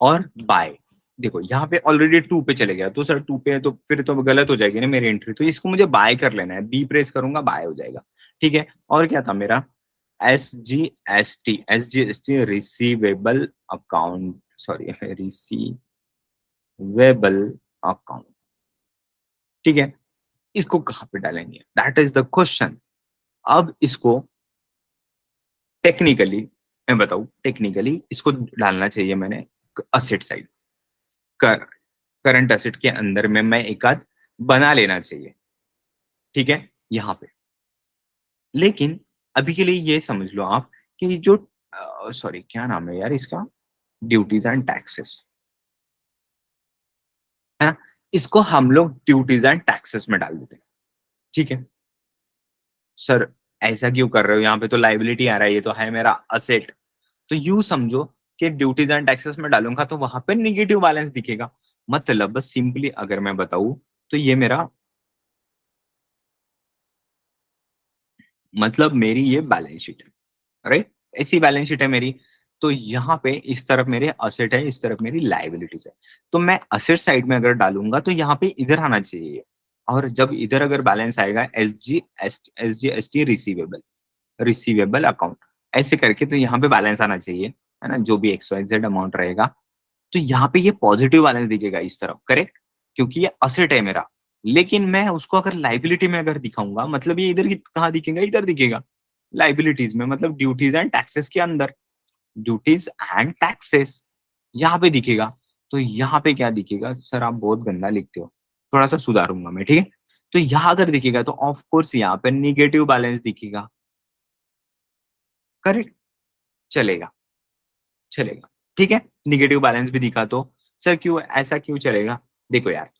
और बाय, देखो यहाँ पे ऑलरेडी टू पे चले गया, तो सर टू पे है तो फिर तो गलत हो जाएगी ना मेरी एंट्री, तो इसको मुझे बाय कर लेना है, बी प्रेस करूंगा बाय हो जाएगा, ठीक है? और क्या था मेरा? S G S T receivable account, sorry receivable account, ठीक है? इसको कहाँ पे डालेंगे? That is the question. अब इसको टेक्निकली मैं बताऊं, टेक्निकली इसको डालना चाहिए मैंने असेट साइड, कर, करंट असेट के अंदर में मैं एक आध बना लेना चाहिए, ठीक है? यहाँ पे। लेकिन अभी के लिए ये समझ लो आप कि जो सॉरी क्या नाम है यार इसका, ड्यूटीज एंड टैक्सेस, है ना? इसको हम लोग ड्यूटीज एंड टैक्सेस में डाल देते हैं, ठीक है? सर ऐसा क्यों कर रहे हो? यहाँ पे तो लाइबिलिटी आ रहा है, ये तो है मेरा असेट। तो यू समझो, कि ड्यूटीज एंड टैक्सेस में डालूंगा तो वहां पे निगेटिव बैलेंस दिखेगा। मतलब बस सिंपली अगर मैं बताऊं तो ये मेरा मतलब मेरी ये बैलेंस शीट है, राइट? ऐसी बैलेंस शीट है मेरी। तो यहाँ पे इस तरफ मेरे असेट है, इस तरफ मेरी लाइबिलिटीज है। तो मैं असेट साइड में अगर डालूंगा तो यहाँ पे इधर आना चाहिए। और जब इधर अगर बैलेंस आएगा S G S T receivable account, ऐसे करके तो यहाँ पे बैलेंस आना चाहिए, है ना, जो भी एक्स वाई जेड अमाउंट रहेगा। तो यहाँ पे ये पॉजिटिव बैलेंस दिखेगा इस तरफ, करेक्ट? क्योंकि ये असेट है मेरा। लेकिन मैं उसको अगर लाइबिलिटी में अगर दिखाऊंगा, मतलब ये इधर कहाँ दिखेगा? इधर दिखेगा, लाइबिलिटीज में, मतलब ड्यूटीज एंड टैक्सेस के अंदर। ड्यूटीज एंड टैक्सेस यहाँ पे दिखेगा। तो यहाँ पे क्या दिखेगा? सर आप बहुत गंदा लिखते हो, थोड़ा सा सुधारूंगा मैं, ठीक है? तो यहाँ अगर दिखेगा तो ऑफ कोर्स यहाँ पे निगेटिव बैलेंस दिखेगा, करेक्ट? चलेगा, चलेगा, ठीक है। निगेटिव बैलेंस भी दिखा तो सर क्यों ऐसा क्यों चलेगा? देखो यार,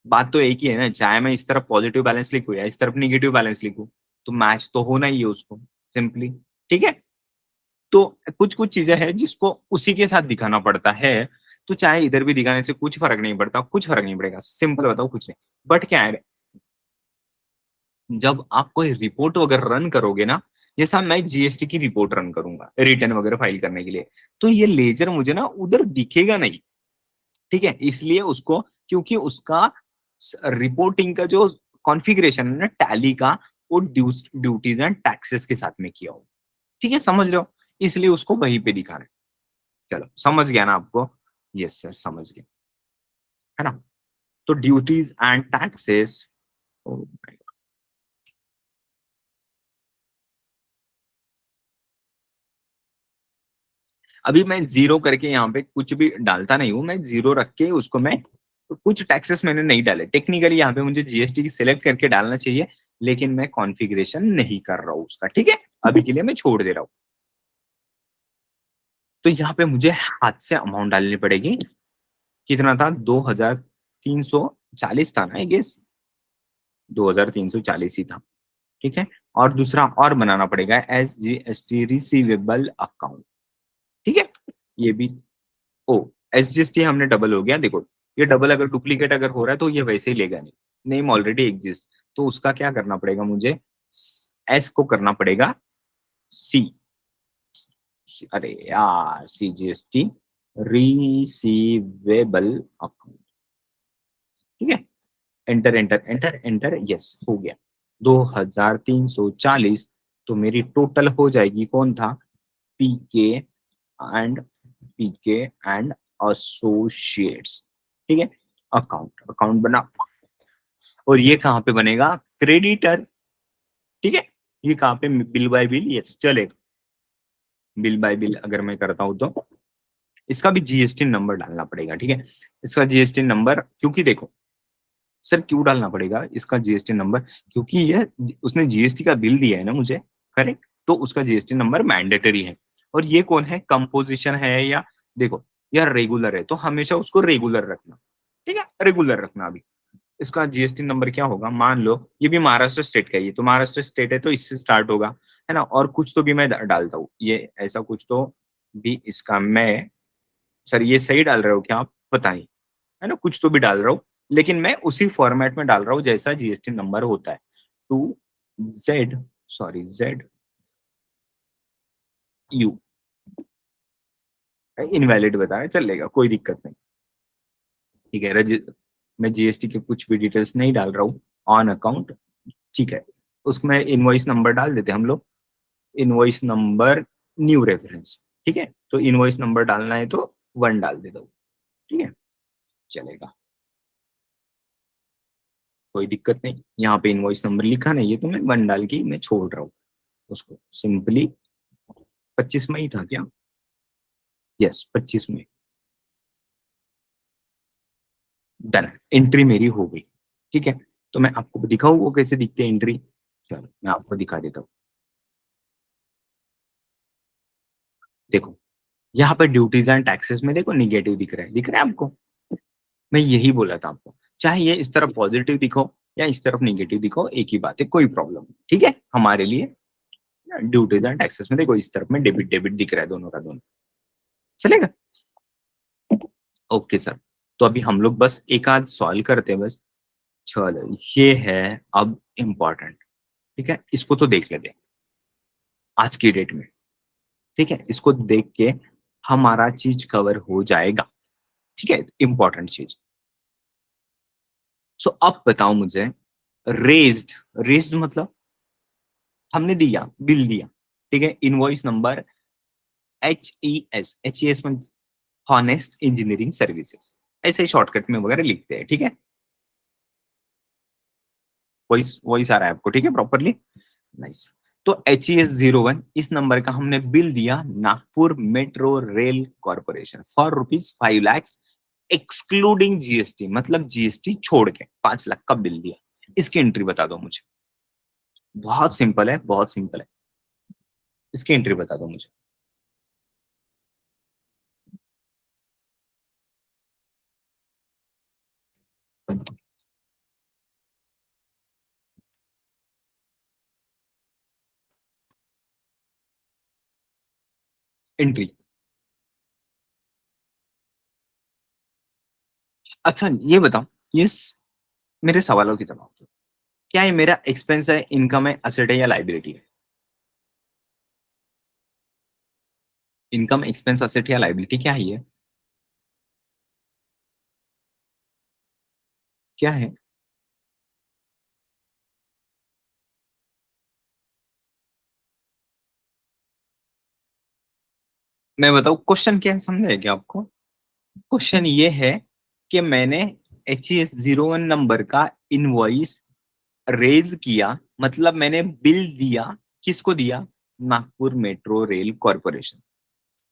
बात तो एक ही है ना, चाहे मैं इस तरफ पॉजिटिव बैलेंस लिखूं या इस तरफ निगेटिव बैलेंस लिखूं, तो मैच तो होना ही है उसको, सिंपली, ठीक है। तो कुछ कुछ चीजें हैं जिसको उसी के साथ दिखाना पड़ता है। तो चाहे इधर भी दिखाने से कुछ फर्क नहीं पड़ता, कुछ फर्क नहीं पड़ेगा, सिंपल बताओ, कुछ नहीं। बट क्या है, जब आप कोई रिपोर्ट वगैरह रन करोगे ना, जैसा मैं जीएसटी की रिपोर्ट रन करूंगा रिटर्न वगैरह फाइल करने के लिए, तो ये लेजर मुझे ना उधर दिखेगा नहीं, ठीक है? इसलिए उसको, क्योंकि उसका रिपोर्टिंग का जो कॉन्फ़िगरेशन है ना टैली का, वो ड्यूटीज एंड टैक्सेस के साथ में किया हो, ठीक है? समझ रहे हो? इसलिए उसको वहीं पे दिखाना है। चलो समझ गया ना आपको? यस सर, समझ गया, है ना? तो ड्यूटीज एंड टैक्सेस, अभी मैं जीरो करके यहाँ पे कुछ भी डालता नहीं हूँ, मैं जीरो रख के उसको मैं, कुछ टैक्सेस मैंने नहीं डाले टेक्निकली, यहाँ पे मुझे जीएसटी की सिलेक्ट करके डालना चाहिए, लेकिन मैं कॉन्फ़िगरेशन नहीं कर रहा हूँ उसका, ठीक है? अभी के लिए मैं छोड़ दे रहा हूँ। तो यहाँ पे मुझे हाथ से अमाउंट डालनी पड़ेगी। कितना था? 2340 था ना, आई गेस 2340 ही था, ठीक है। और दूसरा और बनाना पड़ेगा SGST रिसीवेबल अकाउंट, ठीक है। ये भी, ओ, SGST हमने डबल हो गया, देखो ये डबल अगर डुप्लीकेट अगर हो रहा है तो ये वैसे ही लेगा नहीं, नेम ऑलरेडी एग्जिस्ट। तो उसका क्या करना पड़ेगा मुझे? एस को करना पड़ेगा सी, अरे यार, CGST रिसीवेबल अकाउंट, ठीक है। Enter enter enter enter, yes हो गया 2340। तो मेरी टोटल हो जाएगी, कौन था? पीके एंड पीके एंड एसोसिएट्स, ठीक है। अकाउंट अकाउंट बना, और ये कहाँ पे बनेगा? क्रेडिटर, ठीक है। ये कहाँ पे? बिल बाय बिल, यस चलेगा। बिल बाय बिल अगर मैं करता हूँ तो इसका भी जीएसटी नंबर डालना पड़ेगा, ठीक है। इसका जीएसटी नंबर, क्योंकि देखो सर क्यों डालना पड़ेगा इसका जीएसटी नंबर? क्योंकि ये उसने जीएसटी का बिल दिया है ना मुझे, करेक्ट? तो उसका जीएसटी नंबर मैंडेटरी है। और ये कौन है? कंपोजिशन है, या देखो यार रेगुलर है तो हमेशा उसको रेगुलर रखना, ठीक है, रेगुलर रखना। अभी इसका जीएसटी नंबर क्या होगा? मान लो ये भी महाराष्ट्र स्टेट का ही है, तो महाराष्ट्र स्टेट है तो इससे स्टार्ट होगा, है ना। और कुछ तो भी मैं डालता हूँ, ये ऐसा कुछ तो भी इसका मैं, सर ये सही डाल रहे हो क्या आप? पता नहीं, है ना, कुछ तो भी डाल रहा हूँ, लेकिन मैं उसी फॉर्मेट में डाल रहा हूँ जैसा जीएसटी नंबर होता है। 2Z, सॉरी ZU, इनवैलिड बता रहा है, चलेगा, कोई दिक्कत नहीं, ठीक है। मैं जीएसटी के कुछ भी डिटेल्स नहीं डाल रहा हूँ, ऑन अकाउंट, ठीक है। उसमें इनवॉइस नंबर डाल देते हम लोग, इनवॉइस नंबर, न्यू रेफरेंस, ठीक है। तो इनवॉइस नंबर डालना है तो 1 डाल देता हूँ, ठीक है, चलेगा, कोई दिक्कत नहीं। यहाँ पे इनवॉइस नंबर लिखा नहीं है तो मैं 1 डाल के मैं छोड़ रहा हूँ उसको, सिंपली। 25 में ही था क्या? यस 25 में, डन, एंट्री मेरी हो गई, ठीक है। तो मैं आपको दिखाऊँ वो कैसे दिखते हैं एंट्री? चलो मैं आपको दिखा देता हूँ। देखो यहाँ पे ड्यूटीज एंड टैक्सेस में देखो निगेटिव दिख रहा है, दिख रहा है आपको? मैं यही बोला था आपको, चाहे ये इस तरफ पॉजिटिव दिखो या इस तरफ निगेटिव दिखो, एक ही बात है, कोई प्रॉब्लम नहीं, ठीक है हमारे लिए। ड्यूटीज एंड टैक्सेस में देखो इस तरफ में डेबिट डेबिट दिख रहा है, दोनों का दोनों, चलेगा? Okay sir. तो अभी हम लोग बस एक आध सॉल्व करते हैं बस। चलो ये है अब इम्पोर्टेंट, ठीक है? इसको तो देख लेते हैं आज की डेट में, ठीक है? इसको देख के हमारा चीज कवर हो जाएगा, ठीक है? इम्पोर्टेंट चीज। सो अब बताओ मुझे, रेज्ड, रेज्ड मतलब हमने दिया, बिल दिया, ठीक है? Invoice number H E S मतलब हॉनेस्ट इंजीनियरिंग सर्विसेज, ऐसे ही शॉर्टकट में वगैरह लिखते हैं, ठीक है? वॉइस वॉइस आ रहा है आपको, ठीक है, प्रॉपरली? नाइस। तो HES01 इस नंबर का हमने बिल दिया Nagpur metro rail corporation for ₹5 lakh, excluding GST, मतलब जीएसटी छोड़ के 5 लाख का बिल दिया। इसकी एंट्री बता दो मुझे। बहुत सिंपल है, बहुत सिंपल है। इसकी एंट्री बता दो मुझे। एंट्री। अच्छा ये बताओ, ये मेरे सवालों की जवाब दो। क्या ये मेरा एक्सपेंस है, इनकम है, असेट है या लाइबिलिटी है? इनकम, एक्सपेंस, असेट या लाइबिलिटी, क्या है ये? क्या है? मैं बताऊं क्वेश्चन क्या है, समझे क्या आपको? क्वेश्चन ये है कि मैंने HES01 नंबर का इनवॉइस रेज किया, मतलब मैंने बिल दिया। किसको दिया? Nagpur metro rail corporation.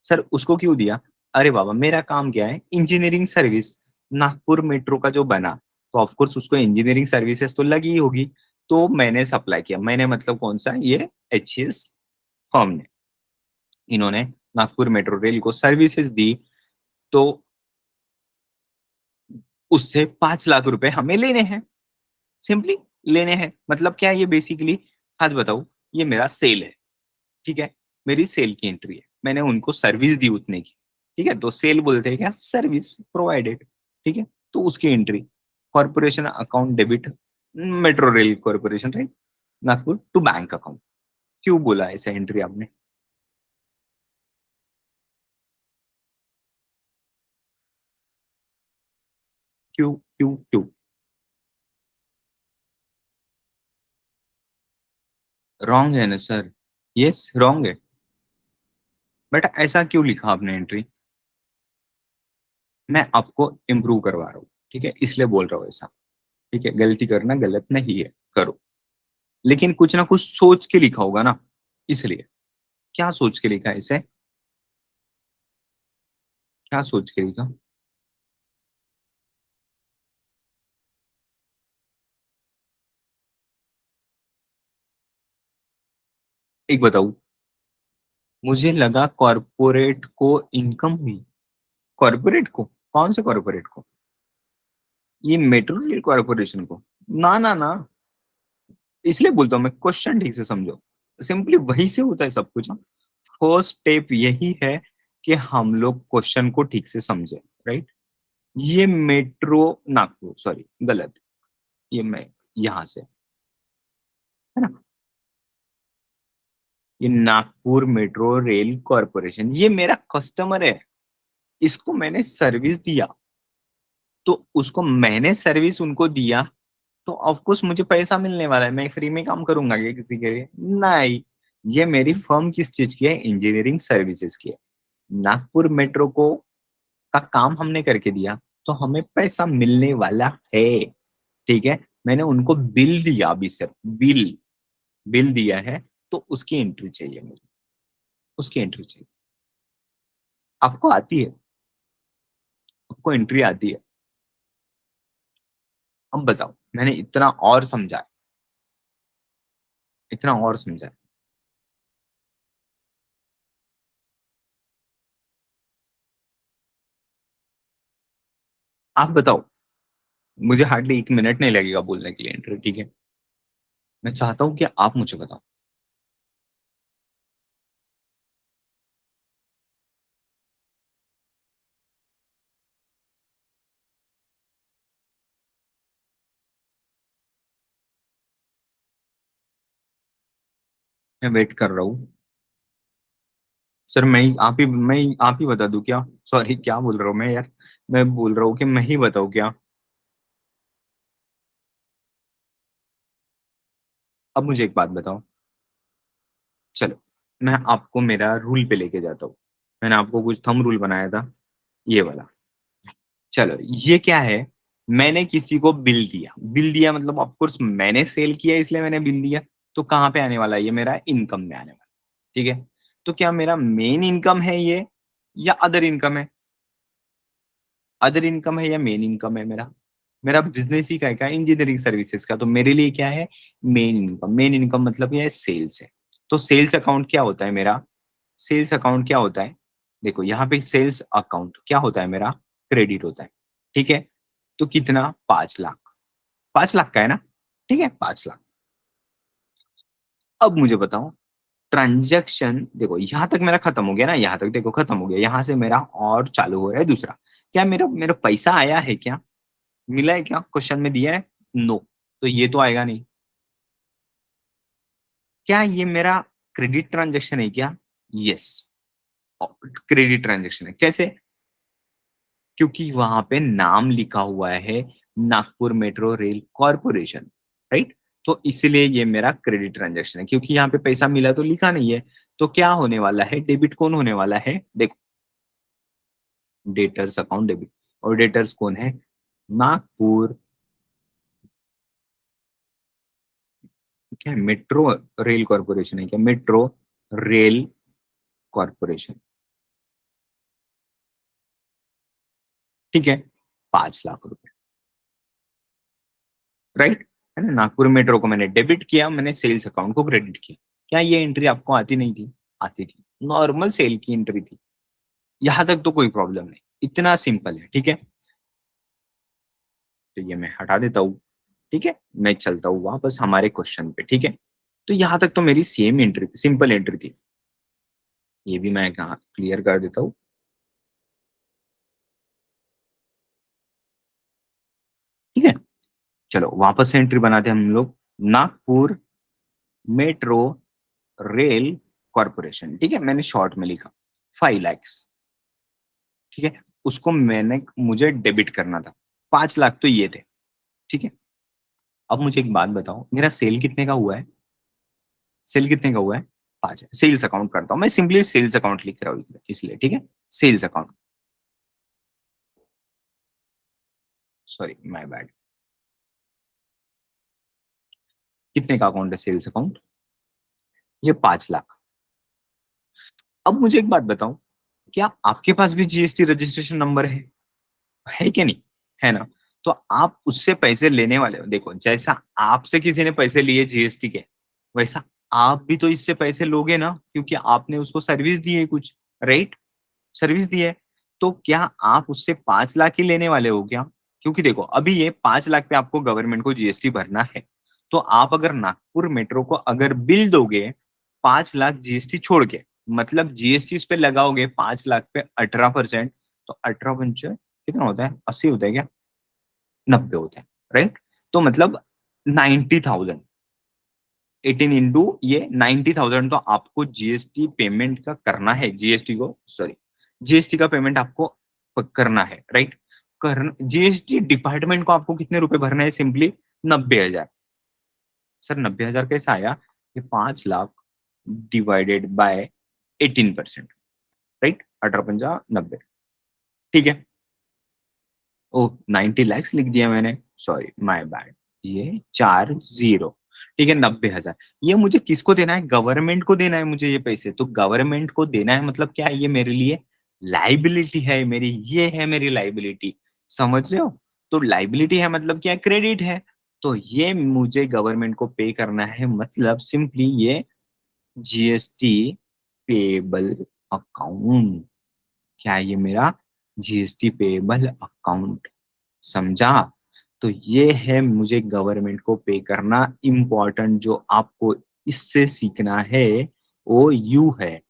Sir उसको क्यों दिया? अरे बाबा मेरा काम क्या है, इंजीनियरिंग सर्विस। नागपुर मेट्रो का जो बना, तो ऑफकोर्स उसको इंजीनियरिंग सर्विसेज तो लगी ही होगी। तो मैंने सप्लाई किया, मैंने मतलब कौन सा, ये HES फर्म ने, इन्होंने नागपुर मेट्रो रेल को सर्विसेज दी। तो उससे 5 लाख रुपए हमें लेने हैं, सिंपली लेने हैं। मतलब क्या है ये बेसिकली? आज बताओ, ये मेरा सेल है, ठीक है? मेरी सेल की एंट्री है, मैंने उनको सर्विस दी उतने की, ठीक है? तो सेल बोलते हैं क्या? सर्विस प्रोवाइडेड, ठीक है? तो उसकी entry, corporation account debit, metro rail corporation, right, Nagpur to bank account. क्यों बोला ऐसा एंट्री आपने? क्यों क्यों क्यों? रॉन्ग है ना सर? यस रॉन्ग है। बट ऐसा क्यों लिखा आपने एंट्री? मैं आपको इम्प्रूव करवा रहा हूँ, ठीक है, इसलिए बोल रहा हूँ ऐसा। ठीक है, गलती करना गलत नहीं है, करो, लेकिन कुछ ना कुछ सोच के लिखा होगा ना, इसलिए। क्या सोच के लिखा है इसे? क्या सोच के लिखा? एक बताऊं, मुझे लगा कॉर्पोरेट को इनकम हुई। कॉर्पोरेट को? कौन से कॉर्पोरेट को? ये मेट्रो रेल कॉर्पोरेशन को? ना ना ना, इसलिए बोलता हूँ मैं, क्वेश्चन ठीक से समझो। सिंपली वही से होता है सब कुछ। फर्स्ट स्टेप यही है कि हम लोग क्वेश्चन को ठीक से समझे, राइट? ये मेट्रो नागपुर, सॉरी गलत, ये मैं यहां से, है ना, ये नागपुर मेट्रो रेल कॉर्पोरेशन ये मेरा कस्टमर है, इसको मैंने सर्विस दिया, तो उसको मैंने सर्विस उनको दिया, तो ऑफ कोर्स मुझे पैसा मिलने वाला है। मैं फ्री में काम करूंगा क्या किसी के लिए? नहीं। ये मेरी फर्म किस चीज की है? इंजीनियरिंग सर्विसेज की है। नागपुर मेट्रो को का काम हमने करके दिया, तो हमें पैसा मिलने वाला है, ठीक है? मैंने उनको बिल दिया, अभी सर बिल, बिल दिया है, तो उसकी एंट्री चाहिए मुझे, उसकी एंट्री चाहिए। आपको आती है? आपको एंट्री आती है? अब बताओ, मैंने इतना और समझा, इतना और समझा। आप बताओ, मुझे हार्डली 1 मिनट नहीं लगेगा बोलने के लिए एंट्री, ठीक है? मैं चाहता हूँ कि आप मुझे बताओ। मैं वेट कर रहा हूँ। सर मैं आप ही बता दूं क्या? सॉरी, क्या बोल रहा हूँ मैं यार? मैं बोल रहा हूँ कि मैं ही बताऊँ क्या? अब मुझे एक बात बताओ। चलो, मैं आपको मेरा रूल पे लेके जाता हूँ। मैंने आपको कुछ थंब रूल बनाया था, ये वाला। चलो, ये क्या है? मैंने किसी को बिल दिया। बिल दिया मतलब ऑफ कोर्स मैंने सेल किया इसलिए मैंने बिल दिया। तो कहाँ पे आने वाला है? ये मेरा इनकम में आने वाला है। ठीक है? तो क्या मेरा मेन इनकम है ये, या अदर इनकम है? अदर इनकम है या मेन इनकम है मेरा? मेरा बिजनेस ही का इंजीनियरिंग सर्विसेज का, तो मेरे लिए क्या है? Main income. मेन इनकम मतलब ये सेल्स है। तो सेल्स अकाउंट क्या होता है मेरा? सेल्स अकाउंट क्या होता है? देखो यहाँ पे सेल्स अकाउंट क्या होता है मेरा? क्रेडिट होता है। ठीक है? तो कितना? 5 लाख। 5 लाख का है ना? ठीक है, 5 लाख। अब मुझे बताओ, ट्रांजैक्शन देखो यहाँ तक मेरा खत्म हो गया ना, यहाँ तक देखो खत्म हो गया। यहाँ से मेरा और चालू हो रहा है दूसरा। क्या मेरा मेरा पैसा आया है क्या? मिला है क्या? क्वेश्चन में दिया है नो, तो ये तो आएगा नहीं। क्या ये मेरा क्रेडिट ट्रांजैक्शन है क्या? यस, क्रेडिट ट्रांजैक्शन है। कैसे? क्योंकि वहां पे नाम लिखा हुआ है Nagpur metro rail corporation, right? तो इसलिए ये मेरा क्रेडिट ट्रांजैक्शन है, क्योंकि यहाँ पे पैसा मिला तो लिखा नहीं है। तो क्या होने वाला है? डेबिट कौन होने वाला है? देखो, डेटर्स अकाउंट डेबिट। और डेटर्स कौन है? नागपुर क्या? मेट्रो रेल कॉरपोरेशन है क्या? Metro rail corporation. ठीक है, 5 लाख रुपए, राइट? है ना? नागपुर मेट्रो को मैंने डेबिट किया, मैंने सेल्स अकाउंट को क्रेडिट किया। क्या ये एंट्री आपको आती नहीं थी? आती थी। नॉर्मल सेल की एंट्री थी। यहां तक तो कोई प्रॉब्लम नहीं, इतना सिंपल है। ठीक है? तो ये मैं हटा देता हूँ। ठीक है, मैं चलता हूँ वापस हमारे क्वेश्चन पे। ठीक है? तो यहां तक तो मेरी सेम एंट्री, सिंपल एंट्री थी। ये भी मैं कहा क्लियर कर देता हूँ। ठीक है, चलो वापस से एंट्री बनाते हैं हम लोग। Nagpur metro rail corporation. ठीक है, मैंने शॉर्ट में लिखा 5 lakhs। ठीक है, उसको मैंने मुझे डेबिट करना था। 5 लाख तो ये थे। ठीक है, अब मुझे एक बात बताओ, मेरा सेल कितने का हुआ है? सेल कितने का हुआ है? 5। सेल्स अकाउंट करता हूँ मैं, सिंपली सेल्स अकाउंट लिख रहा हूँ इसलिए। ठीक है, sales account, sorry my bad. कितने का अकाउंट है सेल्स अकाउंट? ये 5 लाख। अब मुझे एक बात बताओ, क्या आपके पास भी जीएसटी रजिस्ट्रेशन नंबर है क्या? नहीं है ना? तो आप उससे पैसे लेने वाले हो। देखो, जैसा आपसे किसी ने पैसे लिए जीएसटी के, वैसा आप भी तो इससे पैसे लोगे ना, क्योंकि आपने उसको सर्विस दी है कुछ, राइट? सर्विस दी है। तो क्या आप उससे 5 लाख ही लेने वाले हो क्या? क्योंकि देखो, अभी ये 5 लाख पे आपको गवर्नमेंट को जीएसटी भरना है। तो आप अगर नागपुर मेट्रो को अगर बिल दोगे 5 लाख जीएसटी छोड़ के, मतलब जीएसटी इस पे लगाओगे 5 लाख पे 18%, तो 18 कितना होता है? 80 होता है क्या? 90 होता है, राइट? तो मतलब 90,000। 18 into ये 90,000 तो आपको जीएसटी पेमेंट का करना है। जीएसटी को, सॉरी, जीएसटी का पेमेंट आपको करना है, राइट? कर जीएसटी डिपार्टमेंट को आपको कितने रुपए भरना है? सिंपली 90,000। सर 90,000 कैसे आया? ये 5 लाख डिवाइडेड बाय 18%, राइट? 18 पंजा 90। ठीक है, ओ 90 lakhs लिख दिया मैंने, सॉरी माय बैड। ये 4 0। ठीक है, 90,000। ये मुझे किसको देना है? गवर्नमेंट को देना है मुझे ये पैसे। तो गवर्नमेंट को देना है मतलब क्या है? ये मेरे लिए लाइबिलिटी है मेरी, ये है मेरी लाइबिलिटी। समझ रहे हो? तो लाइबिलिटी है मतलब क्या? क्रेडिट है। तो ये मुझे गवर्नमेंट को पे करना है, मतलब सिंपली ये जीएसटी पेबल अकाउंट। क्या है ये मेरा? GST payable account. समझा? तो ये है मुझे गवर्नमेंट को पे करना। इम्पोर्टेंट जो आपको इससे सीखना है वो यू है।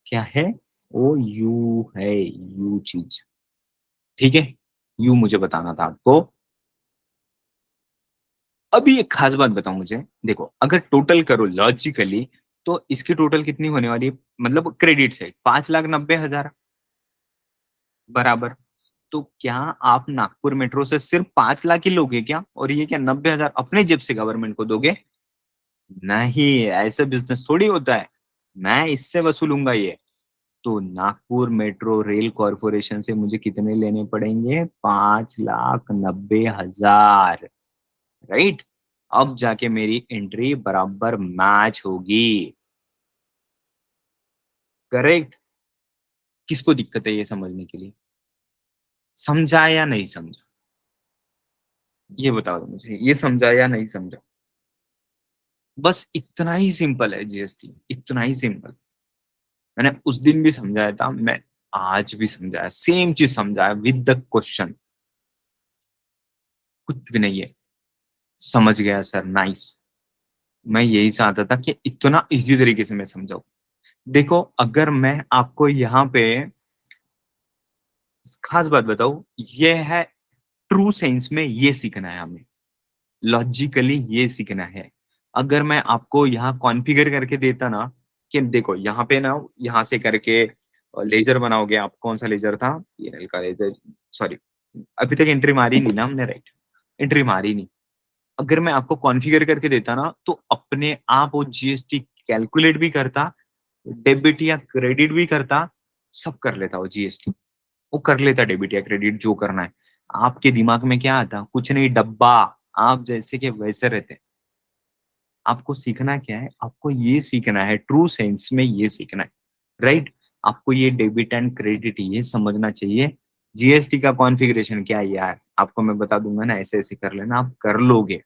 क्या है? वो यू है, यू चीज। ठीक है, यू मुझे बताना था आपको। अभी एक खास बात बताऊं मुझे, देखो अगर टोटल करो लॉजिकली, तो इसकी टोटल कितनी होने वाली है, मतलब क्रेडिट साइड 5,90,000 बराबर। तो क्या आप नागपुर मेट्रो से सिर्फ 5 लाख ही लोगे क्या, और ये क्या 90,000 अपने जेब से गवर्नमेंट को दोगे? नहीं, ऐसे बिजनेस थोड़ी होता है, मैं इससे वसूलूंगा ये। तो नागपुर मेट्रो रेल कॉरपोरेशन से मुझे कितने लेने पड़ेंगे, 5,90,000, राइट। अब जाके मेरी एंट्री बराबर मैच होगी, करेक्ट। किसको दिक्कत है ये समझने के लिए, समझा या नहीं समझा? ये बताओ मुझे, ये समझा या नहीं समझा? बस इतना ही सिंपल है जीएसटी, इतना ही सिंपल। मैंने उस दिन भी समझाया था, मैं आज भी समझाया, सेम चीज समझाया विद द क्वेश्चन। कुछ भी नहीं है, समझ गया सर, नाइस। मैं यही चाहता था कि इतना इजी तरीके से मैं समझाऊं। देखो, अगर मैं आपको यहाँ पे खास बात बताऊं, ये है ट्रू सेंस में ये सीखना है हमें, लॉजिकली ये सीखना है। अगर मैं आपको यहाँ कॉन्फ़िगर करके देता ना, कि देखो यहाँ पे ना, यहाँ से करके लेजर बनाओगे आप, कौन सा लेजर था, पीएनएल का लेजर, सॉरी, अभी तक एंट्री मारी नहीं ना हमने, राइट, एंट्री मारी नहीं। अगर मैं आपको कॉन्फ़िगर करके देता ना, तो अपने आप वो जीएसटी कैलकुलेट भी करता, डेबिट या क्रेडिट भी करता, सब कर लेता वो जीएसटी। वो कर लेता डेबिट या क्रेडिट जो करना है। आपके दिमाग में क्या आता, कुछ नहीं, डब्बा, आप जैसे के वैसे रहते। आपको सीखना क्या है, आपको ये सीखना है, ट्रू सेंस में ये सीखना है, राइट। आपको ये डेबिट एंड क्रेडिट ये समझना चाहिए। जीएसटी का कॉन्फ़िगरेशन क्या है यार, आपको मैं बता दूंगा ना, ऐसे ऐसे कर लेना, आप कर लोगे,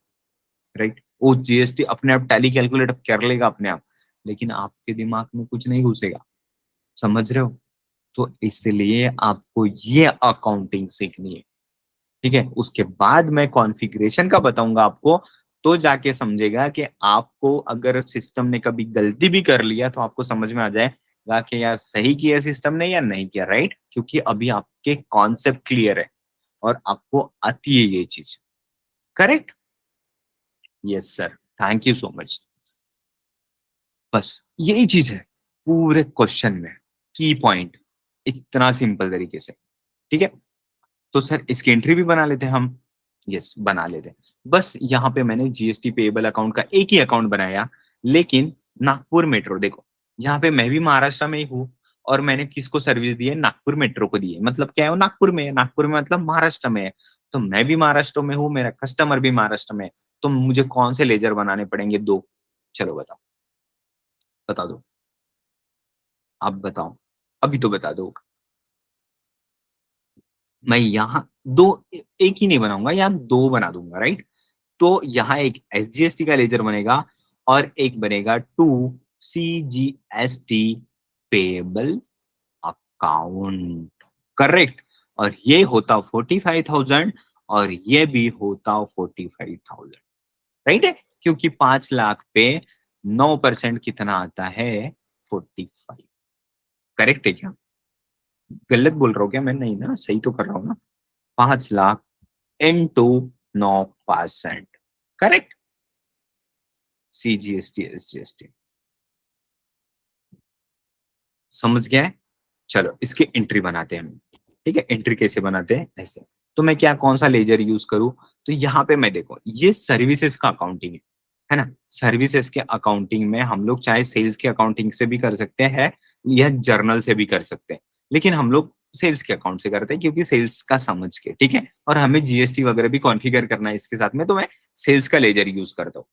राइट। वो जीएसटी अपने आप टैली कैलकुलेट कर लेगा अपने आप, लेकिन आपके दिमाग में कुछ नहीं घुसेगा, समझ रहे हो? तो इसलिए आपको ये अकाउंटिंग सीखनी है, ठीक है। उसके बाद मैं कॉन्फ़िगरेशन का बताऊंगा आपको, तो जाके समझेगा कि आपको अगर सिस्टम ने कभी गलती भी कर लिया तो आपको समझ में आ जाएगा कि यार सही किया सिस्टम ने या नहीं किया, राइट। क्योंकि अभी आपके कॉन्सेप्ट क्लियर है और आपको आती है ये चीज, correct. Yes sir, thank you so much. बस यही चीज है पूरे क्वेश्चन में, की पॉइंट, इतना सिंपल तरीके से, ठीक है। तो सर इसकी एंट्री भी बना लेते हैं हम, यस बना लेते हैं। बस यहाँ पे मैंने जीएसटी पेएबल अकाउंट का एक ही अकाउंट बनाया, लेकिन नागपुर मेट्रो, देखो यहाँ पे मैं भी महाराष्ट्र में ही हूँ, और मैंने किसको सर्विस दी है, नागपुर मेट्रो को दी है। मतलब क्या है, वो नागपुर में है, नागपुर में मतलब महाराष्ट्र में है। तो मैं भी महाराष्ट्र में हूँ, मेरा कस्टमर भी महाराष्ट्र में है। तो मुझे कौन से लेजर बनाने पड़ेंगे, दो। चलो बताओ, बता दो, आप बताओ, अभी तो बता दो। मैं यहाँ दो, एक ही नहीं बनाऊंगा, यहाँ दो बना दूंगा, राइट। तो यहाँ एक एसजीएसटी का लेजर बनेगा, और एक बनेगा to CGST payable account, correct. और ये होता 45,000, और ये भी होता 45,000, राइट है। क्योंकि 5 लाख पे 9% कितना आता है, 45, करेक्ट है क्या? गलत बोल रहा हूँ क्या मैं, नहीं ना, सही तो कर रहा हूँ ना। 5 lakh into 9%, correct. CGST SGST, समझ गया है। चलो इसकी एंट्री बनाते हैं हम, ठीक है। एंट्री कैसे बनाते हैं, ऐसे। तो मैं क्या, कौन सा लेजर यूज करूं, तो यहाँ पे मैं देखो, ये सर्विसेज का अकाउंटिंग है ना। सर्विसेज के अकाउंटिंग में हम लोग चाहे सेल्स के अकाउंटिंग से भी कर सकते हैं, या जर्नल से भी कर सकते हैं, लेकिन हम लोग सेल्स के अकाउंट से करते हैं, क्योंकि सेल्स का समझ के, ठीक है। और हमें जीएसटी वगैरह भी कॉन्फ़िगर करना है इसके साथ में, तो मैं सेल्स का लेजर यूज करता हूँ,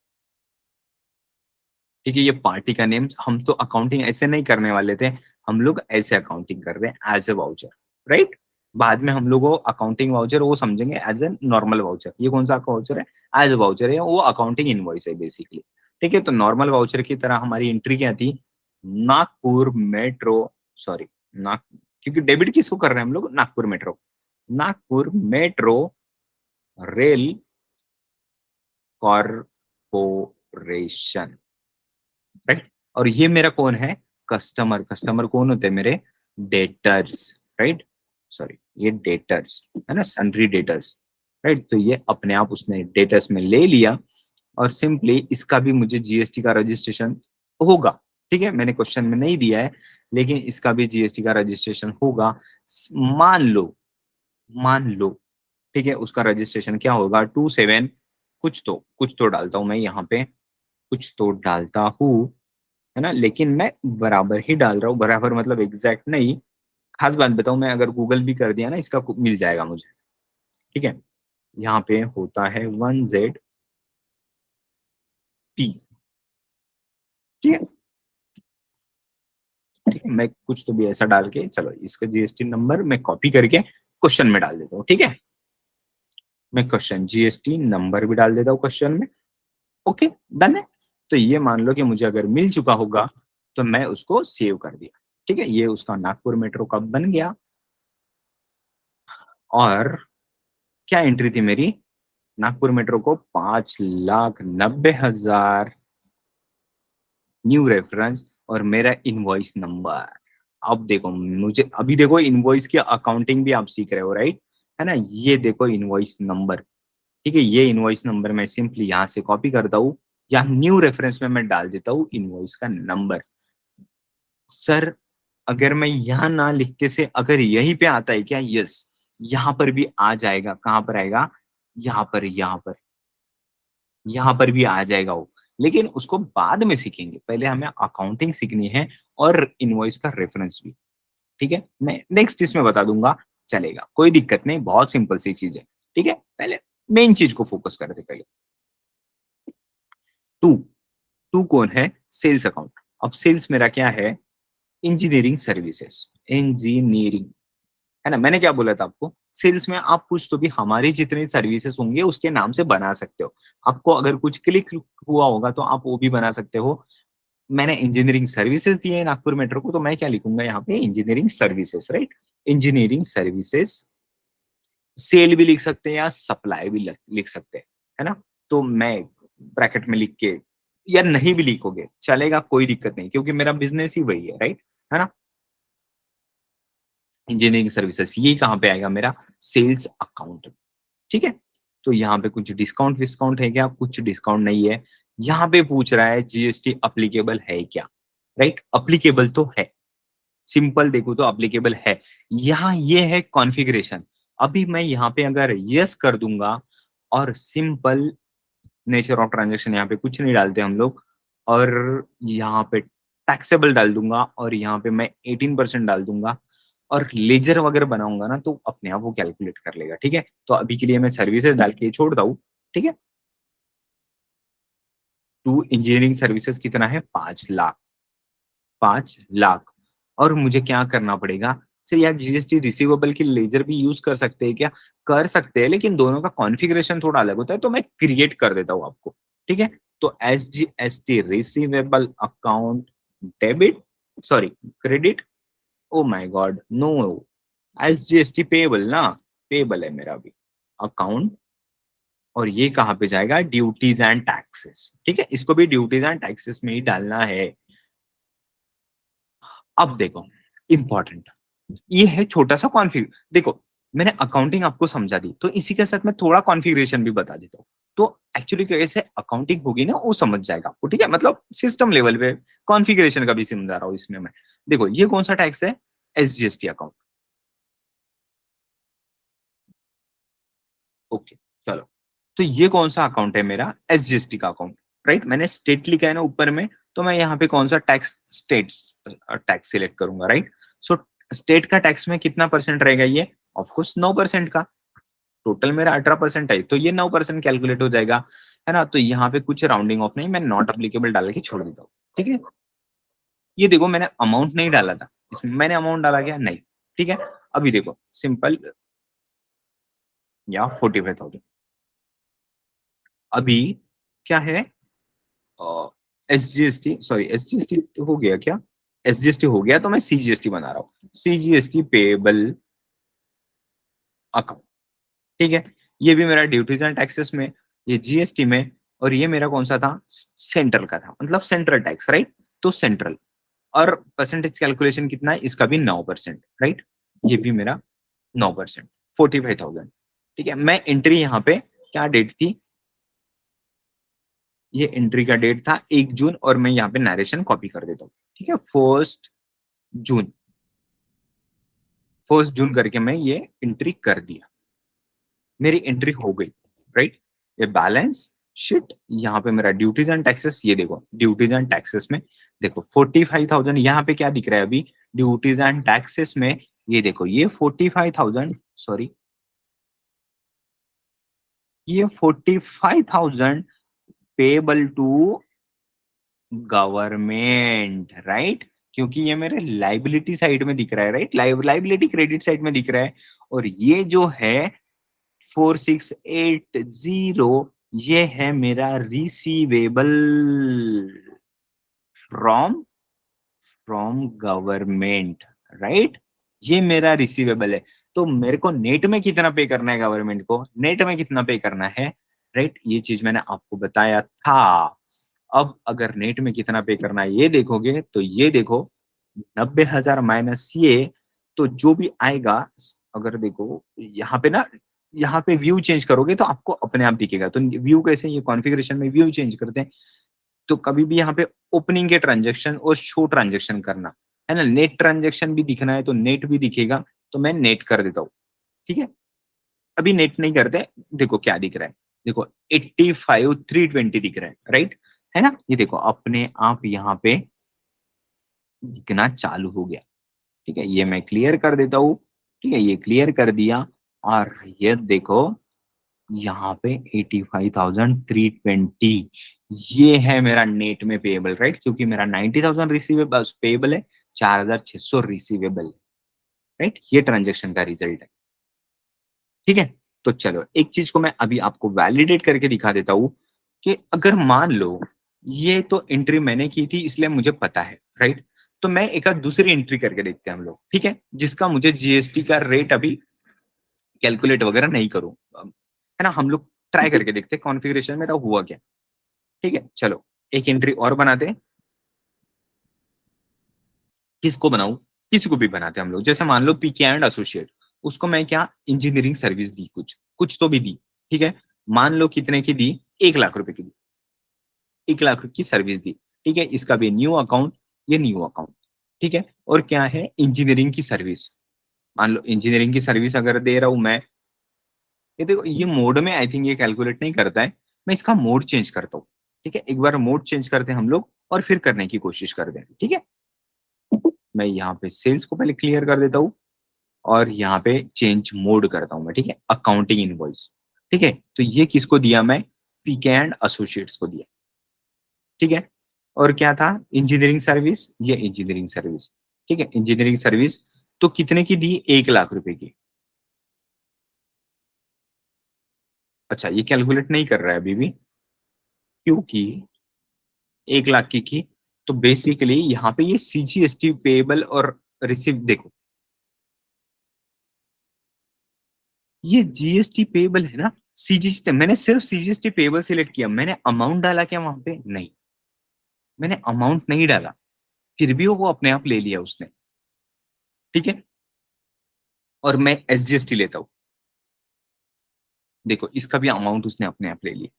ठीक है। ये पार्टी का नेम, हम तो अकाउंटिंग ऐसे नहीं करने वाले थे, हम लोग ऐसे अकाउंटिंग कर रहे हैं, एज ए वाउचर, राइट। बाद में हम लोग वो अकाउंटिंग वाउचर वो समझेंगे एज ए नॉर्मल वाउचर। ये कौन सा वाउचर है, एज ए वाउचर है, वो अकाउंटिंग इनवॉइस है बेसिकली, ठीक है। तो नॉर्मल वाउचर की तरह हमारी एंट्री क्या थी, नागपुर मेट्रो, सॉरी, नाग, क्योंकि डेबिट किसको कर रहे हैं हम लोग, Nagpur metro, Nagpur metro rail corporation, right. और ये मेरा कौन है, कस्टमर। कस्टमर कौन होते हैं मेरे, डेटर्स, राइट। सॉरी, ये डेटर्स है ना, सन्ड्री डेटर्स, राइट। तो ये अपने आप उसने डेटर्स में ले लिया, और सिंपली इसका भी मुझे जीएसटी का रजिस्ट्रेशन होगा, ठीक है, मैंने क्वेश्चन में नहीं दिया है, लेकिन इसका भी जीएसटी का रजिस्ट्रेशन होगा। मान लो, मान लो, ठीक है, उसका रजिस्ट्रेशन क्या होगा, 27 कुछ तो डालता हूँ मैं यहाँ पे, कुछ तो डालता हूँ, है ना, लेकिन मैं बराबर ही डाल रहा हूँ, बराबर मतलब एग्जैक्ट नहीं। खास बात बताऊं, मैं अगर गूगल भी कर दिया ना, इसका मिल जाएगा मुझे। ठीक है, यहाँ पे होता है 1ZP। ठीक है, ठीक है, मैं कुछ तो भी ऐसा डाल के, चलो इसका जीएसटी नंबर मैं कॉपी करके क्वेश्चन में डाल देता हूँ। ठीक है, मैं क्वेश्चन जीएसटी नंबर भी डाल देता हूँ क्वेश्चन में। ओके, डन है। तो ये मान लो कि मुझे अगर मिल चुका होगा, तो मैं उसको सेव कर दिया। ठीक है, ये उसका नागपुर मेट्रो का बन गया। और क्या एंट्री थी मेरी, नागपुर मेट्रो को 5,90,000 न्यू रेफरेंस और मेरा इनवॉइस नंबर। अब देखो मुझे, अभी देखो इनवॉइस की अकाउंटिंग भी आप सीख रहे हो, राइट, है ना, ये देखो इनवॉइस नंबर। ठीक है, ये इनवॉइस नंबर मैं सिंपली यहाँ से कॉपी करता हूँ, या न्यू रेफरेंस में मैं डाल देता हूँ इनवॉइस का नंबर। सर, अगर मैं यहाँ ना लिखते से अगर यहीं पे आता है क्या, यस, यहाँ पर भी आ जाएगा। कहाँ पर आएगा, यहाँ पर भी आ जाएगा वो, लेकिन उसको बाद में सीखेंगे, पहले हमें अकाउंटिंग सीखनी है और इनवॉइस का रेफरेंस भी। ठीक है, मैं नेक्स्ट इसमें बता दूंगा, चलेगा, कोई दिक्कत नहीं, बहुत सिंपल सी चीज है। ठीक है, पहले मेन चीज को फोकस करते पहले। टू, टू कौन है, सेल्स अकाउंट। अब सेल्स मेरा क्या है, इंजीनियरिंग सर्विसेज, इंजीनियरिंग, है ना, मैंने क्या बोला था आपको, सेल्स में आप कुछ तो भी हमारी जितनी सर्विसेज होंगे उसके नाम से बना सकते हो। आपको अगर कुछ क्लिक हुआ होगा तो आप वो भी बना सकते हो। मैंने इंजीनियरिंग सर्विसेज दिए है नागपुर मेट्रो को, तो मैं क्या लिखूंगा यहाँ पे, engineering services, right, engineering services. Sale भी लिख सकते हैं या सप्लाई भी लिख सकते हैं, है ना। तो मैं ब्रैकेट में लिख के, या नहीं भी लिखोगे चलेगा, कोई दिक्कत नहीं, क्योंकि मेरा बिजनेस ही वही है, राइट, है ना। इंजीनियरिंग सर्विसेज, ये कहाँ पे आएगा मेरा, सेल्स अकाउंट। ठीक है, तो यहाँ पे कुछ डिस्काउंट विस्काउंट है क्या, कुछ डिस्काउंट नहीं है। यहाँ पे पूछ रहा है जीएसटी अप्लीकेबल है क्या, राइट, अप्लीकेबल तो है, सिंपल देखो तो अप्लीकेबल है। यहाँ ये है कॉन्फ़िगरेशन। अभी मैं यहाँ पे अगर यस कर दूंगा, और सिंपल नेचर ऑफ ट्रांजेक्शन यहाँ पे कुछ नहीं डालते हम लोग, और यहाँ पे टैक्सेबल डाल दूंगा, और यहाँ पे मैं 18% डाल दूंगा, और लेजर वगैरह बनाऊंगा ना, तो अपने आप वो कैलकुलेट कर लेगा। ठीक है, तो अभी के लिए मैं सर्विसेज डाल के छोड़ता हूँ। ठीक है, टू इंजीनियरिंग सर्विसेज कितना है, 5 लाख, 5 लाख। और मुझे क्या करना पड़ेगा, सर यार जीएसटी रिसीवेबल की लेजर भी यूज कर सकते हैं क्या, कर सकते हैं, लेकिन दोनों का कॉन्फ़िगरेशन थोड़ा अलग होता है, तो मैं क्रिएट कर देता हूँ आपको। ठीक है, तो S G S T receivable account debit, sorry, credit, oh my god no, S G S T payable ना, पेबल है मेरा भी अकाउंट। और ये कहाँ पे जाएगा, ड्यूटीज एंड टैक्सेस। ठीक है, इसको भी ड्यूटीज एंड टैक्सेस में ही डालना है। अब देखो, इंपॉर्टेंट, ये है छोटा सा कॉन्फ़िग, देखो मैंने अकाउंटिंग आपको समझा दी, तो इसी के साथ मैं थोड़ा कॉन्फ़िगरेशन भी बता देता हूँ। तो एक्चुअली कैसे अकाउंटिंग होगी ना, वो समझ जाएगा आपको। ठीक है, मतलब सिस्टम लेवल पे कॉन्फ़िगरेशन का भी समझा रहा हूँ इसमें मैं। देखो ये कौन सा टैक्स है, एसजीएसटी अकाउंट। ओके, चलो, तो ये कौन सा अकाउंट है मेरा, एसजीएसटी का अकाउंट, राइट, मैंने स्टेट लिखा है ना ऊपर में, तो मैं यहाँ पे कौन सा टैक्स, स्टेट टैक्स सिलेक्ट करूंगा, राइट। सो स्टेट का टैक्स में कितना परसेंट रहेगा ये, ऑफकोर्स 9% का। टोटल मेरा 18% है, तो ये 9% कैलकुलेट हो जाएगा, है ना। तो यहाँ पे कुछ राउंडिंग ऑफ नहीं, मैं नॉट अप्लीकेबल डाल के छोड़ देता हूँ। ठीक है, ये देखो मैंने अमाउंट नहीं डाला था इसमें, मैंने अमाउंट डाला क्या, नहीं। ठीक है, अभी देखो सिंपल, या 45,000। अभी क्या है, S G S T, sorry S G S T हो गया क्या, एस जी एस टी हो गया, तो मैं सी जी एस टी बना रहा हूँ, C G S T payable account. ठीक है, ये भी मेरा ड्यूटीज एंड टैक्सेस में, ये जीएसटी में, और ये मेरा कौन सा था, सेंट्रल का था, मतलब सेंट्रल टैक्स, राइट। तो सेंट्रल, और परसेंटेज कैलकुलेशन कितना है इसका भी 9%, राइट, ये भी मेरा 9%, 45,000। ठीक है, मैं एंट्री यहाँ पे क्या डेट थी, ये एंट्री का डेट था 1 जून और मैं यहाँ पे नरेशन कॉपी कर देता हूँ, ठीक है। जून 1 जून करके मैं ये एंट्री कर दिया, मेरी एंट्री हो गई, राइट। ये बैलेंस शीट, यहाँ पे मेरा ड्यूटीज एंड टैक्सेस, ये देखो ड्यूटीज एंड टैक्सेस में देखो 45,000 यहाँ पे क्या दिख रहा है अभी ड्यूटीज एंड टैक्सेस में, ये देखो ये 45,000, सॉरी ये 45,000 पेबल टू गवर्नमेंट, राइट। क्योंकि ये मेरे लाइबिलिटी साइड में दिख रहा है, राइट, लाइबिलिटी क्रेडिट साइड में दिख रहा है। और ये जो है 4680, ये है मेरा receivable from from government, right. ये मेरा रिसीवेबल है। तो मेरे को नेट में कितना पे करना है गवर्नमेंट को, नेट में कितना पे करना है, राइट, ये चीज मैंने आपको बताया था। अब अगर नेट में कितना पे करना है ये देखोगे तो ये देखो 90,000 माइनस ये, तो जो भी आएगा, अगर देखो यहाँ पे ना, यहाँ पे व्यू चेंज करोगे तो आपको अपने आप दिखेगा। तो व्यू कैसे, ये कॉन्फ़िगरेशन में व्यू चेंज करते हैं, तो कभी भी यहाँ पे ओपनिंग के ट्रांजेक्शन और शो ट्रांजेक्शन करना है ना, नेट ट्रांजेक्शन भी दिखना है तो नेट भी दिखेगा, तो मैं नेट कर देता हूँ, ठीक है। अभी नेट नहीं करते, देखो क्या दिख रहा है, देखो 85,320 दिख रहा है, राइट, है ना। ये देखो अपने आप यहाँ पे दिखना चालू हो गया, ठीक है। ये मैं क्लियर कर देता हूँ, ठीक है, ये क्लियर कर दिया। और ये देखो यहाँ पे 85,320, ये है मेरा नेट में पेएबल, राइट, क्योंकि मेरा 90,000 रिसीवेबल पेएबल है, 4,600 रिसीवेबल, राइट। ये ट्रांजेक्शन का रिजल्ट है, ठीक है। तो चलो एक चीज को मैं अभी आपको वैलिडेट करके दिखा देता हूँ कि अगर मान लो ये तो एंट्री मैंने की थी इसलिए मुझे पता है, राइट। तो मैं एक आध दूसरी एंट्री करके देखते हैं हम लोग, ठीक है, जिसका मुझे जीएसटी का रेट अभी कैलकुलेट वगैरह नहीं करूं, है ना। हम लोग ट्राई करके देखते हैं कॉन्फ़िगरेशन मेरा हुआ क्या, ठीक है। चलो एक एंट्री और बनाते हैं, किसको बनाऊं, किसी को भी बनाते हैं हम लोग। जैसे मान लो पीके एंड एसोसिएट, उसको मैं क्या इंजीनियरिंग सर्विस दी, कुछ कुछ तो भी दी, ठीक है। मान लो कितने की दी, 1 लाख रुपए की दी, 1 लाख की सर्विस दी, ठीक है। इसका भी न्यू अकाउंट, ये न्यू अकाउंट, ठीक है। और क्या है इंजीनियरिंग की सर्विस, मान लो इंजीनियरिंग की सर्विस अगर दे रहा हूं मैं, ये देखो ये मोड में आई थिंक ये कैलकुलेट नहीं करता है, मैं इसका मोड चेंज करता हूँ, ठीक है। एक बार मोड चेंज करते हैं हम लोग और फिर करने की कोशिश करते हैं, ठीक है। मैं यहाँ पे सेल्स को पहले क्लियर कर देता हूँ और यहाँ पे चेंज मोड करता हूँ मैं, ठीक है, अकाउंटिंग इनवॉइस, ठीक है। तो ये किसको दिया मैं, पीके एंड एसोसिएट्स को दिया, ठीक है। और क्या था इंजीनियरिंग सर्विस, ये इंजीनियरिंग सर्विस, ठीक है, इंजीनियरिंग सर्विस। तो कितने की दी, 1 लाख रुपए की। अच्छा ये कैलकुलेट नहीं कर रहा है अभी भी, क्योंकि 1 लाख की, तो बेसिकली यहाँ पे ये सीजीएसटी पेएबल और रिसीव देखो, ये जीएसटी पेएबल है ना, सीजीएसटी, मैंने सिर्फ सीजीएसटी पेएबल सिलेक्ट किया, मैंने अमाउंट डाला क्या वहां पे, नहीं, मैंने अमाउंट नहीं डाला, फिर भी वो अपने आप ले लिया उसने, ठीक है। और मैं एसजीएसटी लेता हूँ, देखो इसका भी अमाउंट उसने अपने आप ले लिया,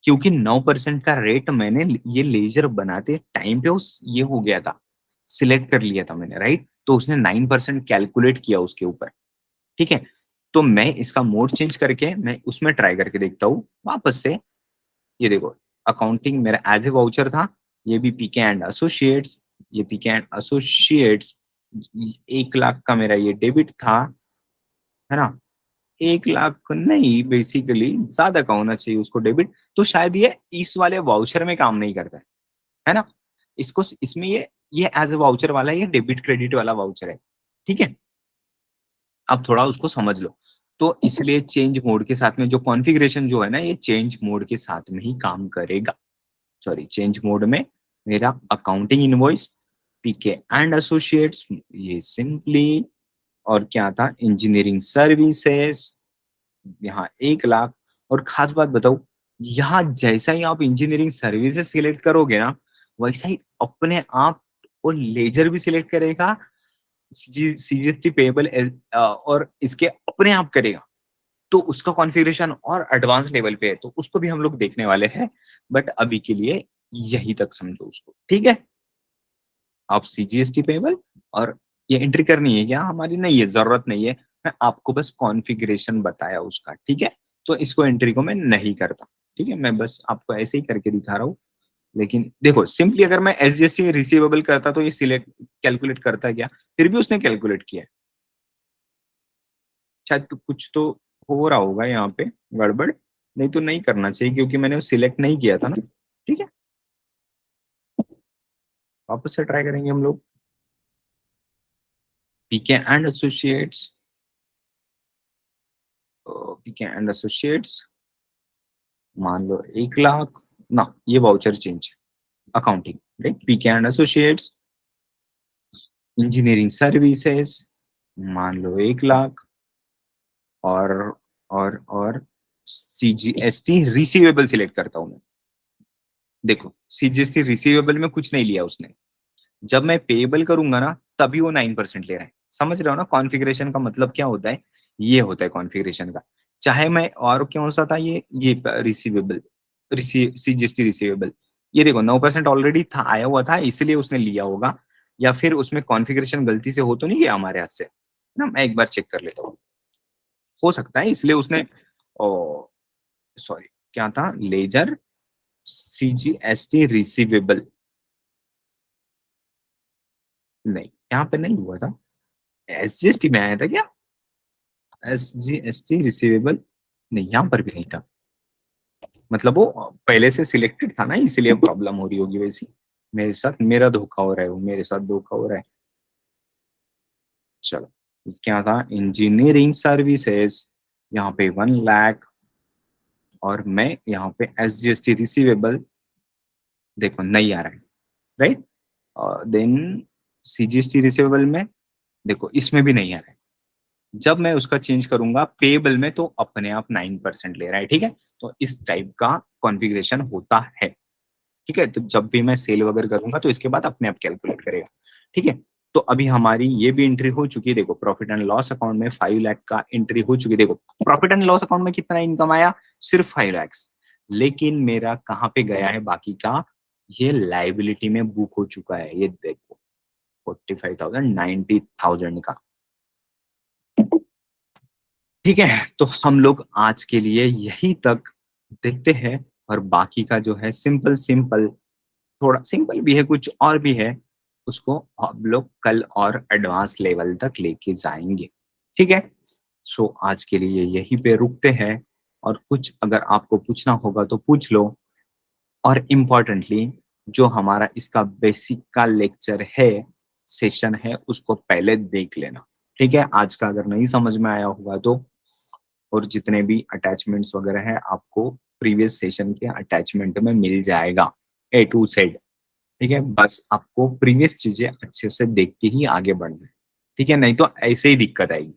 क्योंकि 9% का रेट मैंने ये लेजर बनाते टाइम पे उस ये हो गया था, सिलेक्ट कर लिया था मैंने, राइट। तो उसने 9% कैलकुलेट किया उसके ऊपर, ठीक है। तो मैं इसका मोड चेंज करके मैं उसमें ट्राई करके देखता हूँ वापस से। ये देखो अकाउंटिंग मेरा एज ए वाउचर था, ये भी पीके एंड एसोसिएट्स, ये पीके एंड एसोसिएट्स, 1 लाख का मेरा ये डेबिट था, है ना। 1 लाख नहीं, बेसिकली ज्यादा का होना चाहिए उसको डेबिट, तो शायद ये इस वाले वाउचर में काम नहीं करता है ना। इसको इसमें ये एज ए वाउचर वाला, ये डेबिट क्रेडिट वाला वाउचर है, ठीक है। आप थोड़ा उसको समझ लो। तो इसलिए चेंज मोड के साथ में जो कॉन्फ़िगरेशन जो है ना, ये चेंज मोड के साथ में ही काम करेगा। सॉरी, चेंज मोड में मेरा accounting invoice, PK and associates, ये सिंपली, और क्या था इंजीनियरिंग सर्विसेज, यहाँ 1 लाख। और खास बात बताऊं, यहाँ जैसा ही आप इंजीनियरिंग सर्विसेज सिलेक्ट करोगे ना, वैसा ही अपने आप वो लेजर भी सिलेक्ट करेगा, सीजीएसटी पेएबल और इसके अपने आप करेगा, तो उसका कॉन्फ़िगरेशन और एडवांस लेवल पे है, तो उसको भी हम लोग देखने वाले हैं, बट अभी के लिए यहीं तक समझो उसको, ठीक है? आप सीजीएसटी पेबल और ये एंट्री करनी है क्या? हमारी नहीं है, ज़रूरत नहीं है। मैं आपको बस कॉन्फ़िगरेशन बताया उसका, ठीक है? तो इसको एंट्री को मैं नहीं करता, ठीक है? मैं बस आपको ऐसे ही करके दिखा रहा हूँ। लेकिन देखो सिंपली अगर मैं एसजीएसटी रिसीवेबल करता तो ये सिलेक्ट कैलकुलेट करता क्या? फिर भी उसने कैलकुलेट किया है। शायद तो कुछ तो हो रहा होगा यहाँ पे गड़बड़, नहीं तो नहीं करना चाहिए क्योंकि मैंने वो सिलेक्ट नहीं किया था ना, ठीक है? वापस से ट्राई करेंगे हम लोग। PK and associates, PK and associates, मान लो 1 लाख ना, ये voucher change accounting, right? PK and associates, engineering services, मान लो 1 लाख, और और सीजीएसटी रिसीवेबल सिलेक्ट करता हूँ मैं। देखो सीजीएसटी रिसीवेबल में कुछ नहीं लिया उसने, जब मैं पेएबल करूंगा ना तभी वो 9% ले रहा है। समझ रहे हो ना कॉन्फ़िगरेशन का मतलब क्या होता है? ये होता है कॉन्फ़िगरेशन का। चाहे मैं और कौन सा था ये रिसीवेबल, सीजीएसटी रिसीवेबल। ये देखो 9% ऑलरेडी था, आया हुआ था इसलिए उसने लिया होगा, या फिर उसमें कॉन्फ़िगरेशन गलती से हो तो नहीं गया हमारे हाथ से? ना मैं एक बार चेक कर लेता हूँ। हो सकता है इसलिए उसने ओ सॉरी, क्या था? लेजर सीजीएसटी रिसीवेबल, नहीं, यहाँ पे नहीं हुआ था। एसजीएसटी में आया था क्या? एसजीएसटी रिसीवेबल, नहीं यहाँ पर भी नहीं था। मतलब वो पहले से सिलेक्टेड था ना, इसीलिए प्रॉब्लम हो रही होगी वैसी। मेरे साथ मेरा धोखा हो रहा है, वो मेरे साथ धोखा हो रहा है। चलो, क्या था? इंजीनियरिंग सर्विसेज, यहाँ पे 1 लाख, और मैं यहाँ पे एसजीएसटी रिसीवेबल, देखो नहीं आ रहा है, राइट? देन सीजीएसटी रिसीवेबल में, देखो इसमें भी नहीं आ रहा है। जब मैं उसका चेंज करूंगा पेएबल में तो अपने आप 9% ले रहा है, ठीक है? तो इस टाइप का कॉन्फ़िगरेशन होता है, ठीक है? तो जब भी मैं सेल वगैरह करूंगा तो इसके बाद अपने आप कैलकुलेट करेगा, ठीक है? तो अभी हमारी ये भी एंट्री हो चुकी है, देखो प्रॉफिट एंड लॉस अकाउंट में 5 लाख का एंट्री हो चुकी है। देखो प्रॉफिट एंड लॉस अकाउंट में कितना इनकम आया? सिर्फ 5 लाख, लेकिन मेरा कहाँ पे गया है बाकी का? ये लाइबिलिटी में बुक हो चुका है, ये देखो 45,000 90,000 का, ठीक है? तो हम लोग आज के लिए यही तक देखते हैं, और बाकी का जो है सिंपल सिंपल, थोड़ा सिंपल भी है कुछ और भी है, उसको हम लोग कल और एडवांस लेवल तक लेके जाएंगे, ठीक है? सो आज के लिए यहीं पे रुकते हैं, और कुछ अगर आपको पूछना होगा तो पूछ लो, और इम्पोर्टेंटली जो हमारा इसका बेसिक का लेक्चर है, सेशन है, उसको पहले देख लेना, ठीक है? आज का अगर नहीं समझ में आया होगा तो, और जितने भी अटैचमेंट्स वगैरह हैं आपको प्रीवियस सेशन के अटैचमेंट में मिल जाएगा, ए टू जेड, ठीक है? बस आपको प्रीवियस चीजें अच्छे से देख के ही आगे बढ़ना है, ठीक है? नहीं तो ऐसे ही दिक्कत आएगी,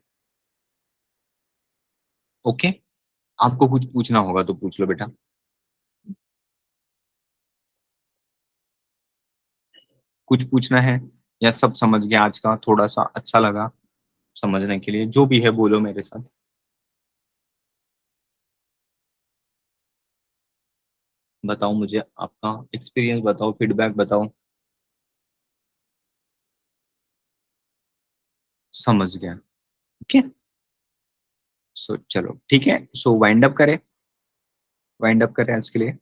ओके? आपको कुछ पूछना होगा तो पूछ लो बेटा। कुछ पूछना है, या सब समझ गया? आज का थोड़ा सा अच्छा लगा समझने के लिए, जो भी है बोलो मेरे साथ। बताओ मुझे आपका एक्सपीरियंस बताओ, फीडबैक बताओ। समझ गया, ओके? सो चलो ठीक है, सो वाइंड अप करें, वाइंड अप करें आज के लिए।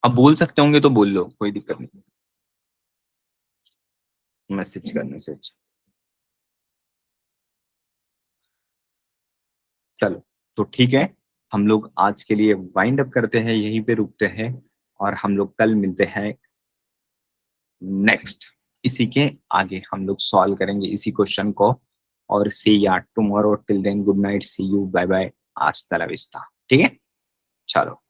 अब बोल सकते होंगे तो बोल लो, कोई दिक्कत नहीं। मैसेज कर, मैसेज। चलो, तो ठीक है, हम लोग आज के लिए वाइंड अप करते हैं, यहीं पे रुकते हैं, और हम लोग कल मिलते हैं नेक्स्ट, इसी के आगे हम लोग सॉल्व करेंगे इसी क्वेश्चन को, और see ya tomorrow, till then good night, see you, bye bye, आज तला विस्ता, ठीक है? चलो।